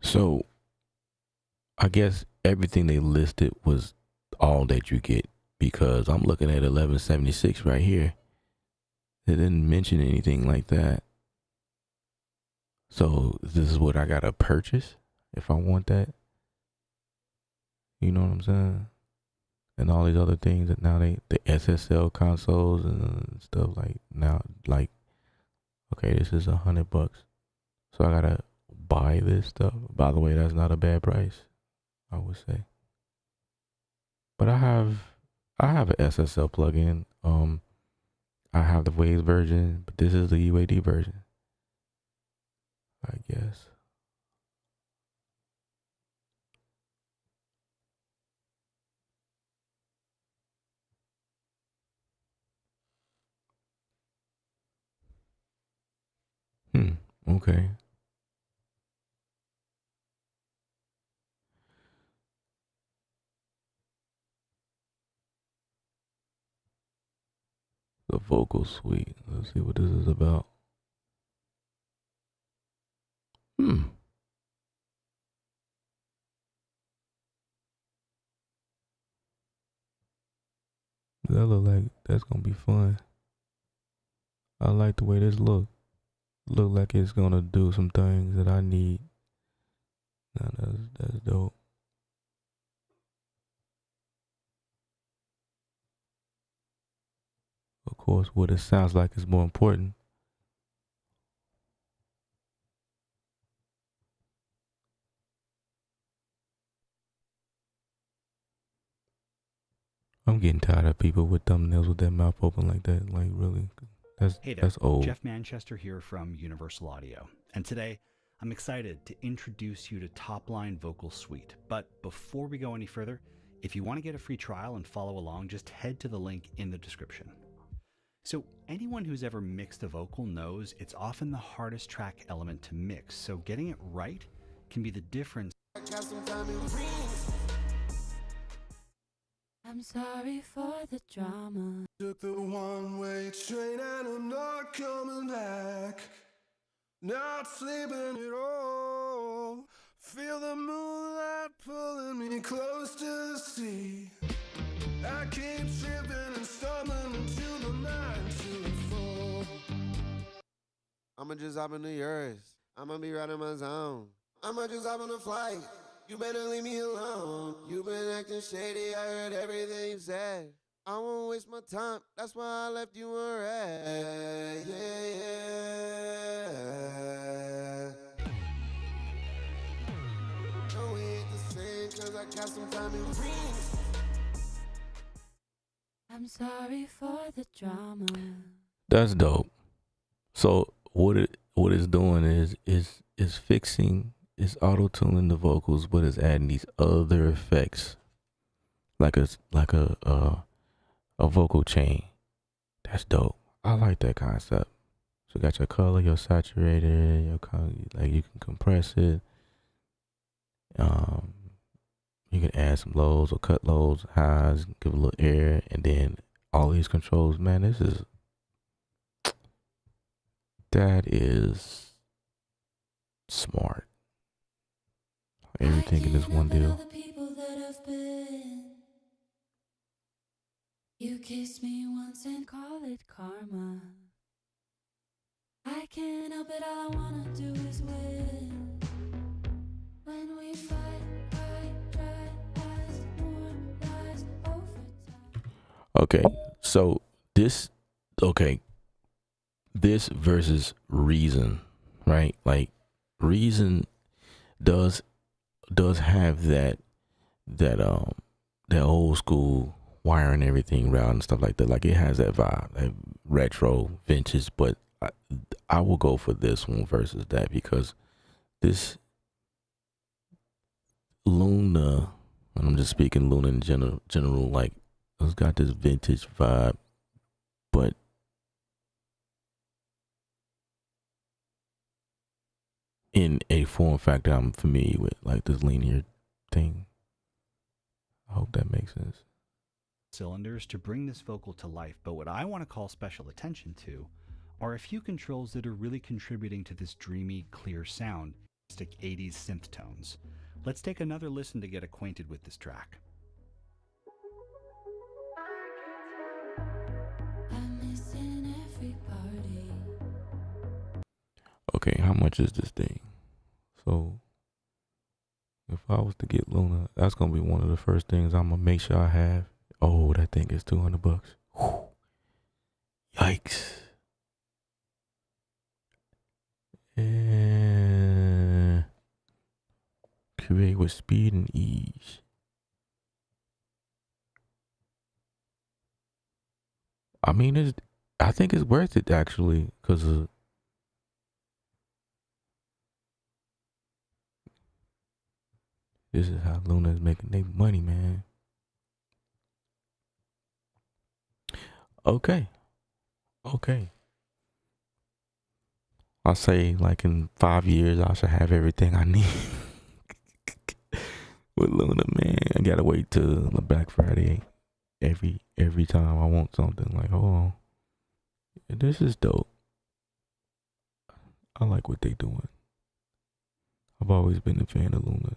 So I guess everything they listed was all that you get because I'm looking at 1176 right here. They didn't mention anything like that. So this is what I gotta purchase if I want that. You know what I'm saying? And all these other things that now the SSL consoles and stuff like now like okay, this is $100. So I gotta buy this stuff. By the way, that's not a bad price, I would say. But I have an SSL plugin. I have the Waves version, but this is the UAD version, I guess. Okay. The vocal suite. Let's see what this is about. Hmm. that look like that's gonna be fun. I like the way this look. Look like it's gonna do some things that I need. Now that's dope. Of course, what it sounds like is more important. I'm getting tired of people with thumbnails with their mouth open like that. Like, really, Hey there, that's old. Jeff Manchester here from Universal Audio. And today, I'm excited to introduce you to Topline Vocal Suite. But before we go any further, if you want to get a free trial and follow along, just head to the link in the description. So anyone who's ever mixed a vocal knows it's often the hardest track element to mix. So getting it right can be the difference. I'm sorry for the drama. Took the one-way train and I'm not coming back. Not sleeping at all. Feel the moonlight pulling me close to the sea. I keep tripping and stumbling into the night to the fall. I'ma just hop into yours. I'ma be right in my zone. I'ma just hop on a flight. You better leave me alone. You been acting shady, I heard everything you said. I won't waste my time, that's why I left you on red. Yeah. No, we ain't the same, cause I got some time in rings. I'm sorry for the drama. That's dope. So what it's doing is fixing, it's auto tuning the vocals, but it's adding these other effects, like a vocal chain. That's dope. I like that concept. So you got your color, your saturated, like you can compress it. You can add some lows or cut lows, highs, give a little air, and then all these controls. Man, that is smart. Everything in this one deal. You kissed me once and call it karma. I can't help it, all I wanna do is win. When we fight, try, ask more lies over time. Okay, so this versus Reason, right? Like Reason does have that old school wiring everything route and stuff like that. Like it has that vibe, that retro vintage, but I will go for this one versus that, because this Luna, and I'm just speaking Luna in general, like it's got this vintage vibe, but in a form factor I'm familiar with, like this linear thing. I hope that makes sense. Cylinders to bring this vocal to life, but what I want to call special attention to are a few controls that are really contributing to this dreamy, clear sound, 80s synth tones. Let's take another listen to get acquainted with this track. I'm missing every party. Okay, how much is this thing? So if I was to get Luna, that's gonna be one of the first things I'm gonna make sure I have. Oh, that thing is $200. Whew. Yikes. And create with speed and ease. I mean, I think it's worth it actually, because this is how Luna is making their money, man. Okay. I'll say like in 5 years I should have everything I need with Luna, man. I gotta wait till the Black Friday every time I want something. Like, hold on, this is dope. I like what they doing. I've always been a fan of Luna.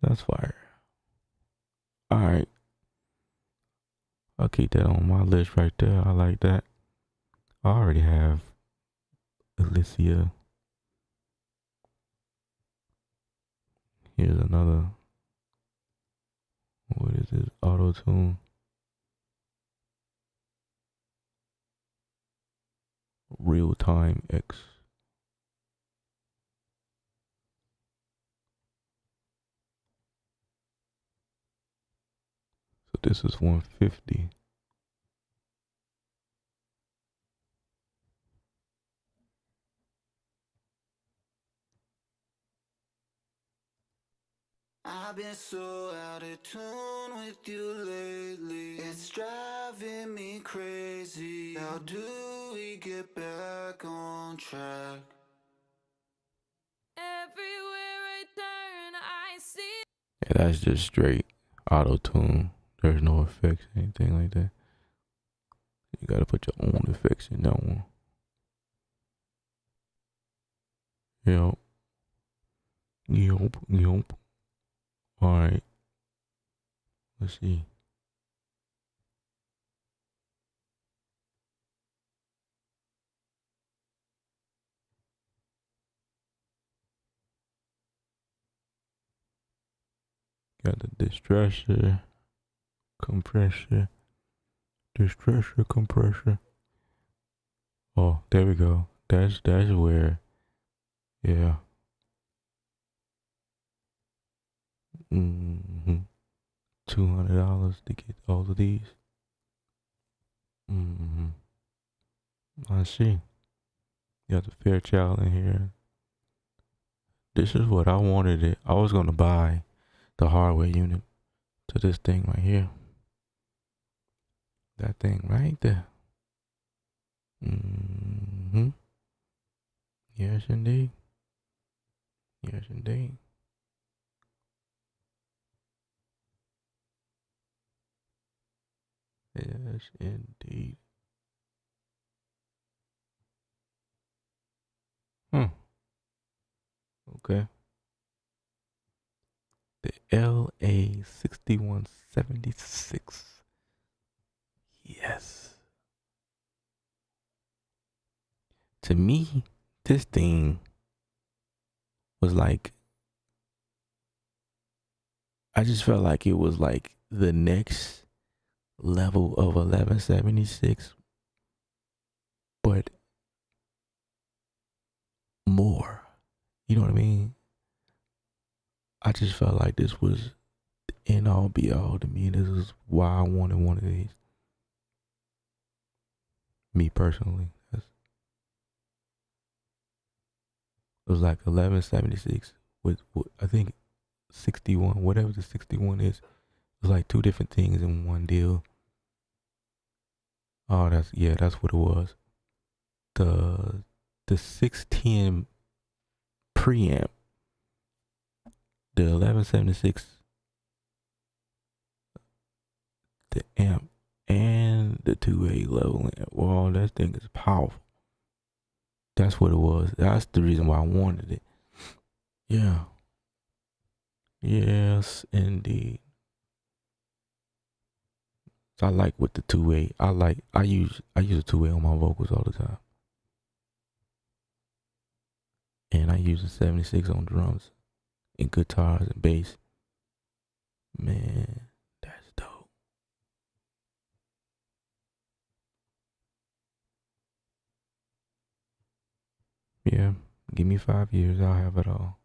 That's fire. All right. I'll keep that on my list right there. I like that. I already have Alicia. Here's another. What is this? Auto tune. Real time X. So this is 150. I've been so out of tune with you lately. It's driving me crazy. How do we get back on track? Everywhere I turn, I see. Yeah, that's just straight auto tune. There's no effects, anything like that. You gotta put your own effects in that one. Yep. Yep. Alright. Let's see. Got the distressor, compressor, compressor. Oh, there we go. That's where, yeah. $200 to get all of these. I see. You got the Fairchild in here. This is what I wanted it. I was gonna buy the hardware unit to this thing right here. That thing right there. Yes, indeed. Yes, indeed. Yes, indeed. Okay. The LA6176. Yes. To me, this thing was like, I just felt like it was like the next level of 1176, but more. You know what I mean? I just felt like this was the end all be all to me. This is why I wanted one of these. Me personally. It was like 1176 with I think 61, whatever the 61 is. It was like two different things in one deal. Oh, that's what it was. The 610 preamp, the 1176, the amp, and the 2A level amp. Well, that thing is powerful. That's what it was. That's the reason why I wanted it. Yeah. Yes, indeed. I like with the 2A. I use a 2A on my vocals all the time. And I use a 76 on drums and guitars and bass. Man, that's dope. Yeah, give me 5 years, I'll have it all.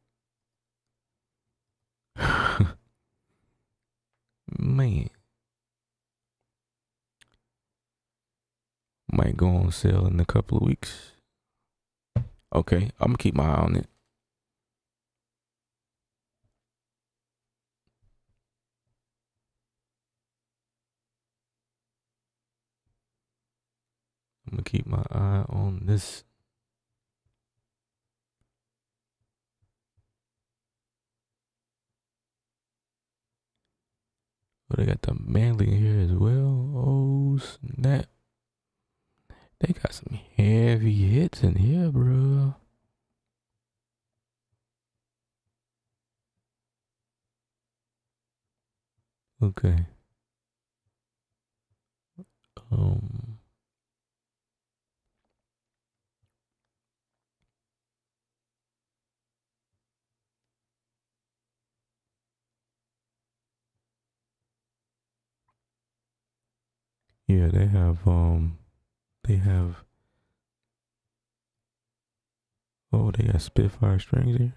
Man. Might go on sale in a couple of weeks. Okay, I'm gonna keep my eye on it. I'm gonna keep my eye on this. Oh, they got the Manly in here as well. Oh, snap. They got some heavy hits in here, bro. Okay. Um, yeah, they have oh they got Spitfire strings here.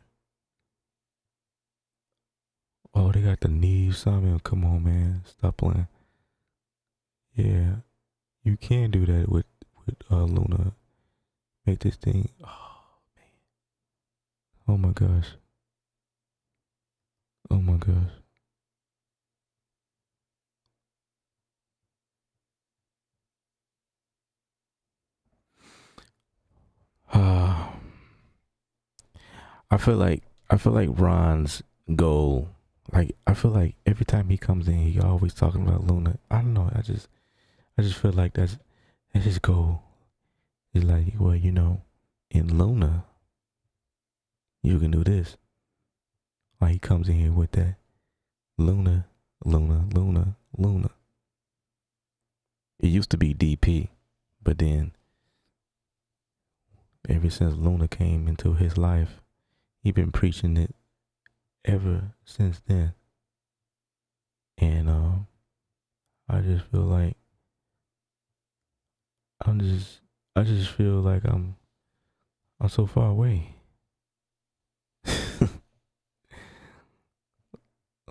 Oh, they got the Neve Simon. Come on, man, stop playing. Yeah, you can do that with Luna. Make this thing. Oh my gosh. Oh my gosh. Uh, I feel like Ron's goal. Like I feel like every time he comes in, he always talking about Luna. I don't know. I just feel like that's his goal. It's like, well, in Luna, you can do this. Like he comes in here with that Luna, Luna, Luna, Luna. It used to be DP, but then ever since Luna came into his life, he been preaching it ever since then. And I just feel like I just feel like I'm so far away.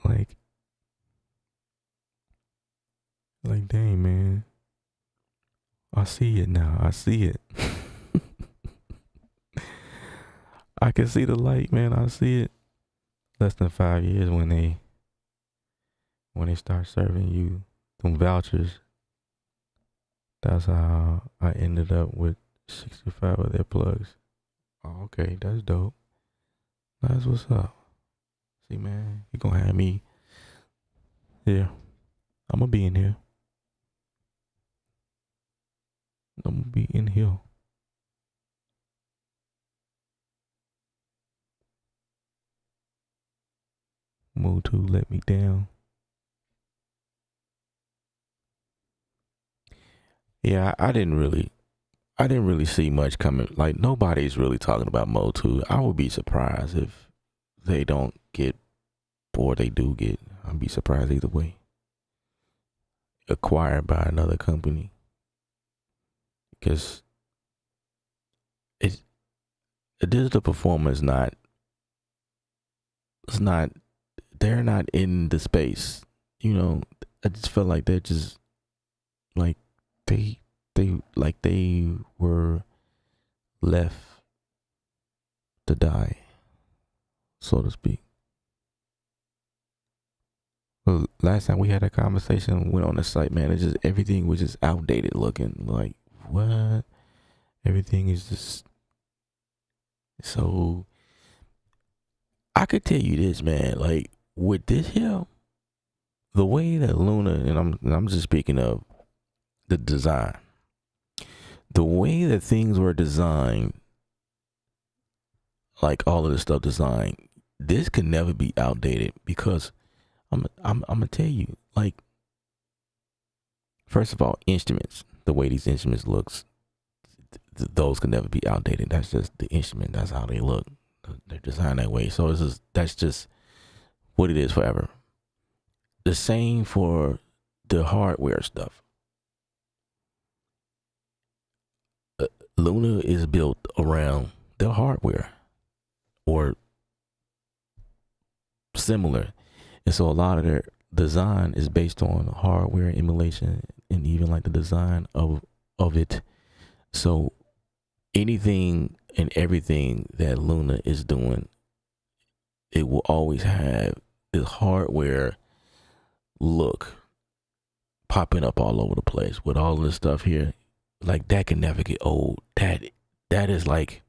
like dang, man. I see it now. I see it. I can see the light, man. I see it. Less than 5 years when they start serving you them vouchers. That's how I ended up with 65 of their plugs. Oh, okay, that's dope. That's what's up. See, man, you gonna have me here. I'm gonna be in here. I'm gonna be in here. Move to let me down. Yeah, I didn't really see much coming. Like nobody's really talking about Motu. I would be surprised if they don't get, or they do get. I'd be surprised either way. Acquired by another company, because the digital performer is not. It's not. They're not in the space. I just feel like they're just like they were left to die, so to speak. Well, last time we had a conversation, went on the site, man, it just everything was just outdated looking. Like what? Everything is just so. I could tell you this, man. Like with this here, the way that Luna, and I'm just speaking of the design, the way that things were designed, like all of the stuff designed, this could never be outdated because I'm gonna tell you, like, first of all, instruments, the way these instruments looks, those can never be outdated. That's just the instrument. That's how they look. They're designed that way. So that's just what it is forever. The same for the hardware stuff. Luna is built around the hardware or similar. And so a lot of their design is based on hardware emulation and even like the design of it. So anything and everything that Luna is doing, it will always have this hardware look popping up all over the place with all this stuff here. Like that can never get old. That is like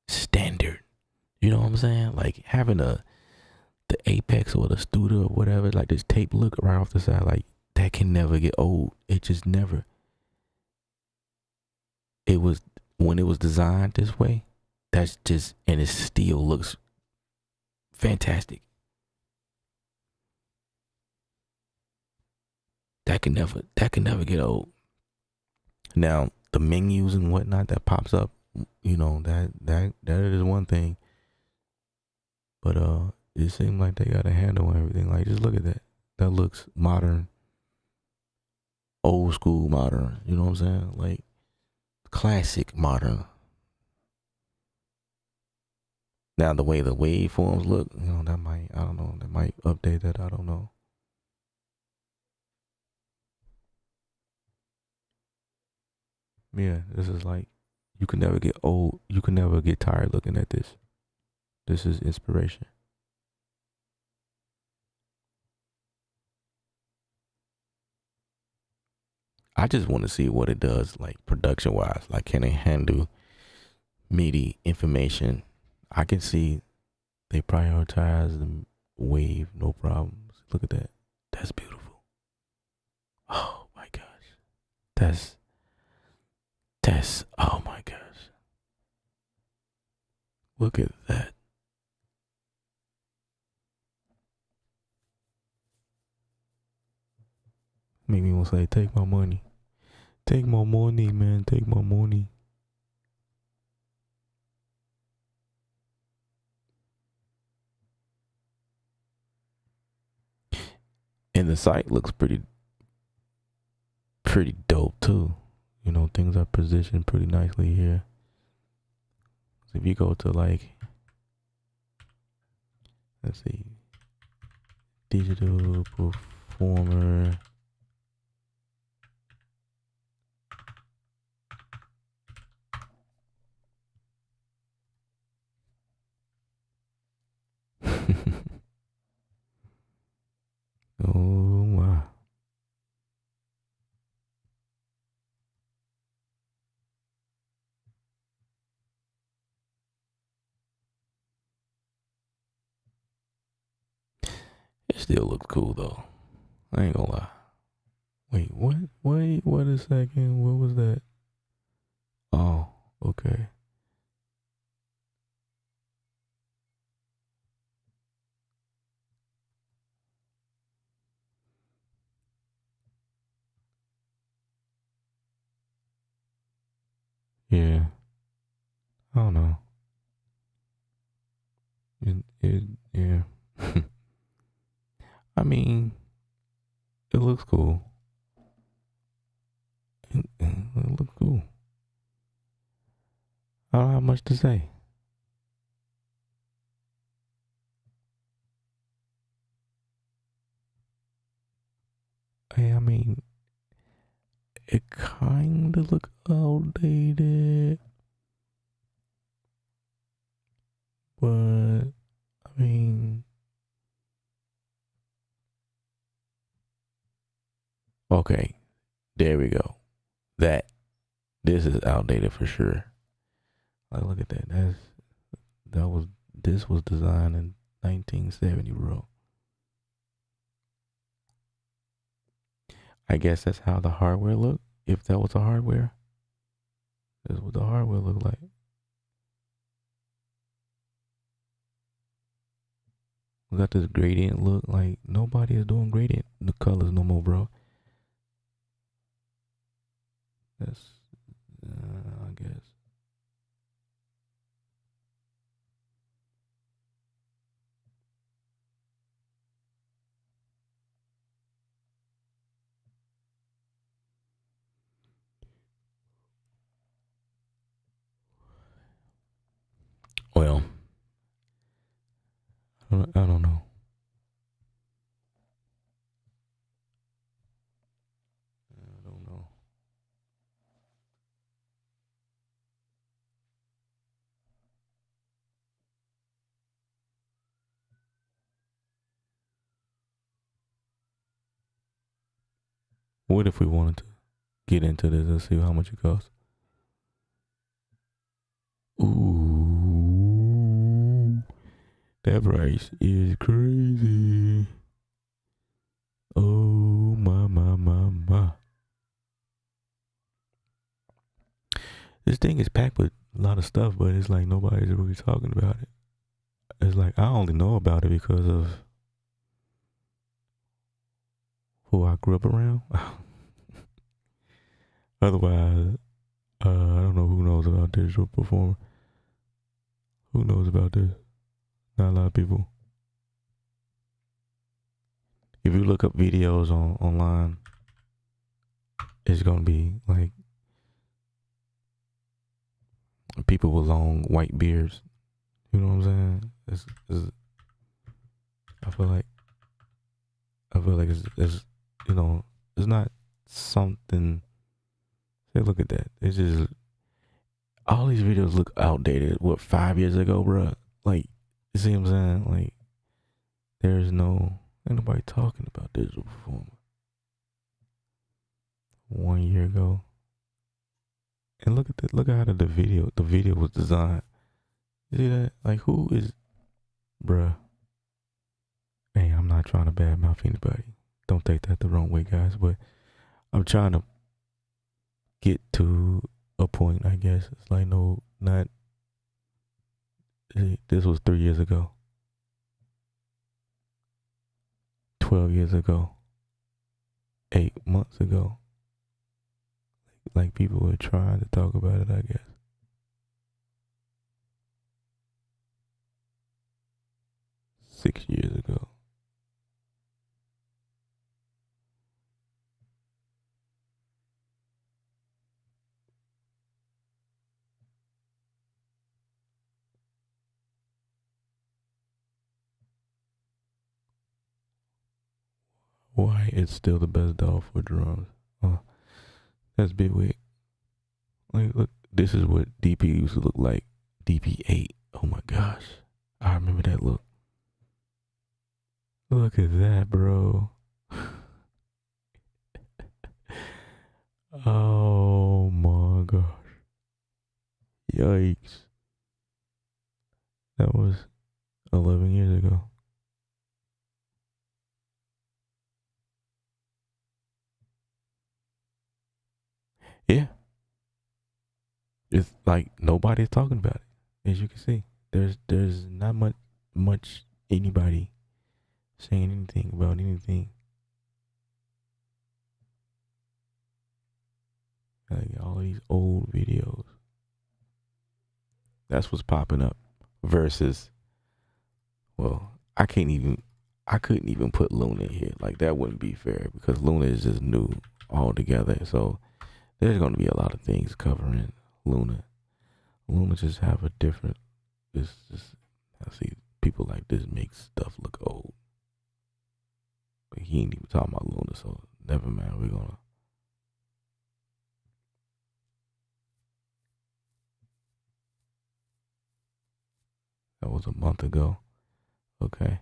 standard. You know what I'm saying? Like having the Apex or the Studio or whatever, like this tape look right off the side, like that can never get old. It just never. It was when it was designed this way. That's just, and it still looks fantastic. That can never get old. Now the menus and whatnot that pops up, you know, that is one thing. But it seems like they got a handle on everything. Like, just look at that. That looks modern, old school modern. You know what I'm saying? Like classic modern. Now the way the waveforms look, you know, that might, I don't know, that might update that. I don't know. Yeah, this is like, you can never get old. You can never get tired looking at this. This is inspiration. I just want to see what it does, like production wise. Like, can it handle MIDI information? I can see they prioritize the wave, no problems. Look at that. That's beautiful. Oh my gosh. That's, oh my gosh. Look at that. Make me want to say, take my money. Take my money, man. Take my money. And the site looks pretty dope too. You know, things are positioned pretty nicely here. So if you go to like, let's see, digital performer. Oh my. It still looks cool though. I ain't gonna lie. Wait, what? Wait a second. What was that? Oh, okay. Yeah. I don't know. Yeah. I mean, it looks cool. It looks cool. I don't have much to say. I mean, it kind of look outdated, but I mean, okay, there we go. This is outdated for sure. Like, look at that. This was designed in 1970, bro. I guess that's how the hardware looked. If that was the hardware, this is what the hardware looked like. We got this gradient look. Like, nobody is doing gradient the colors no more, bro. That's, I guess. Well, I don't know. I don't know. What if we wanted to get into this and see how much it costs? Ooh, that price is crazy. Oh my. This thing is packed with a lot of stuff, but it's like nobody's really talking about it. It's like I only know about it because of who I grew up around. Otherwise, I don't know who knows about digital performer. Who knows about this? Not a lot of people. If you look up videos online, it's gonna be like people with long white beards. You know what I'm saying? I feel like it's you know, it's not something. Hey, look at that. It's just all these videos look outdated. What, 5 years ago, bruh? Like, you see what I'm saying? Like, ain't nobody talking about digital performance 1 year ago. And look at how the video was designed. You see that? Like, who is, bruh? Hey, I'm not trying to badmouth anybody. Don't take that the wrong way, guys. But I'm trying to get to a point, I guess. It's like, no, not. This was 3 years ago. 12 years ago. 8 months ago. Like, people were trying to talk about it, I guess. Six years ago. Why it's still the best DAW for drums. That's big wig. Like, look, this is what DP used to look like. DP8. Oh my gosh. I remember that look. Look at that, bro. Oh my gosh. Yikes. That was 11 years ago. Yeah. It's like nobody's talking about it. As you can see, there's not much anybody saying anything about anything. Like all these old videos. That's what's popping up. Versus, well, I couldn't even put Luna in here. Like, that wouldn't be fair because Luna is just new altogether. So there's gonna be a lot of things covering Luna. Luna just have a different. It's just, I see people like this make stuff look old. But he ain't even talking about Luna, so never mind. We're gonna. That was a month ago. Okay.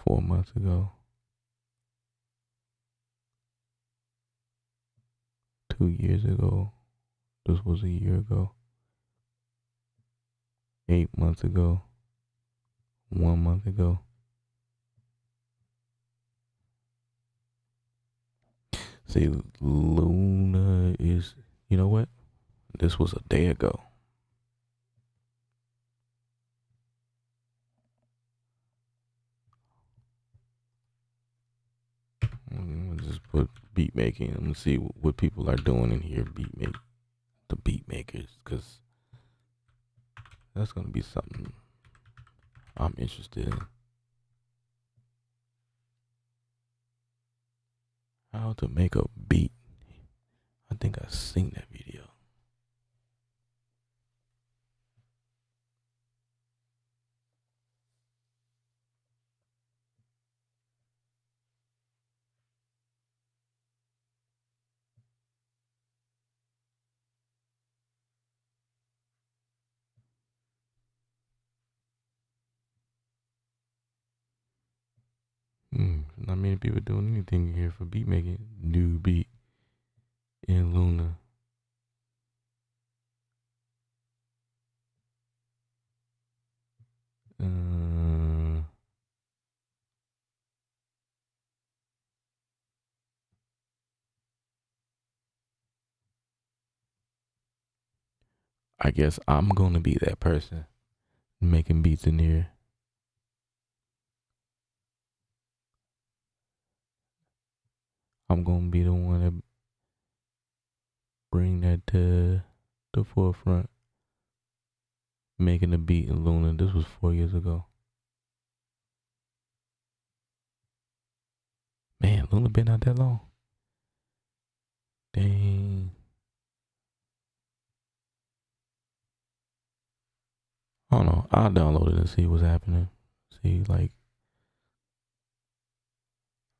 Four months ago. 2 years ago. This was a year ago. 8 months ago. 1 month ago. See, Luna is, you know what? This was a day ago. I'm gonna just put beat making. I'm gonna see what people are doing in here. The beat makers, because that's gonna be something I'm interested in. How to make a beat. I think I've seen that video. Not many people doing anything here for beat making. New beat in Luna. I guess I'm gonna be that person making beats in here. I'm gonna be the one that bring that to the forefront. Making the beat in Luna. This was 4 years ago. Man, Luna been out that long. Dang. I don't know. I'll download it and see what's happening. See, like,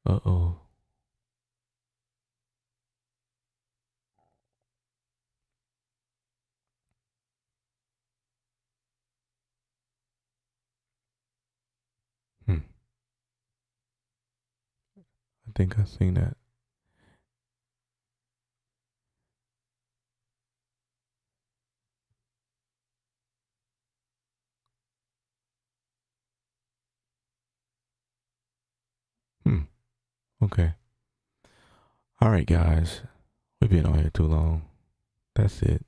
uh-oh. I think I seen that. Okay. All right, guys. We've been on here too long. That's it.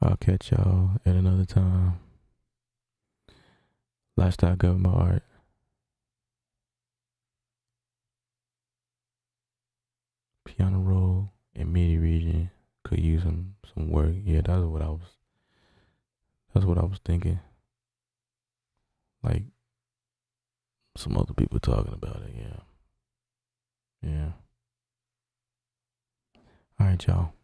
I'll catch y'all at another time. Lifestyle Government Art. Piano roll and MIDI region. Could use some work. Yeah, that's what I was thinking. Like some other people talking about it, yeah. Yeah. All right, y'all.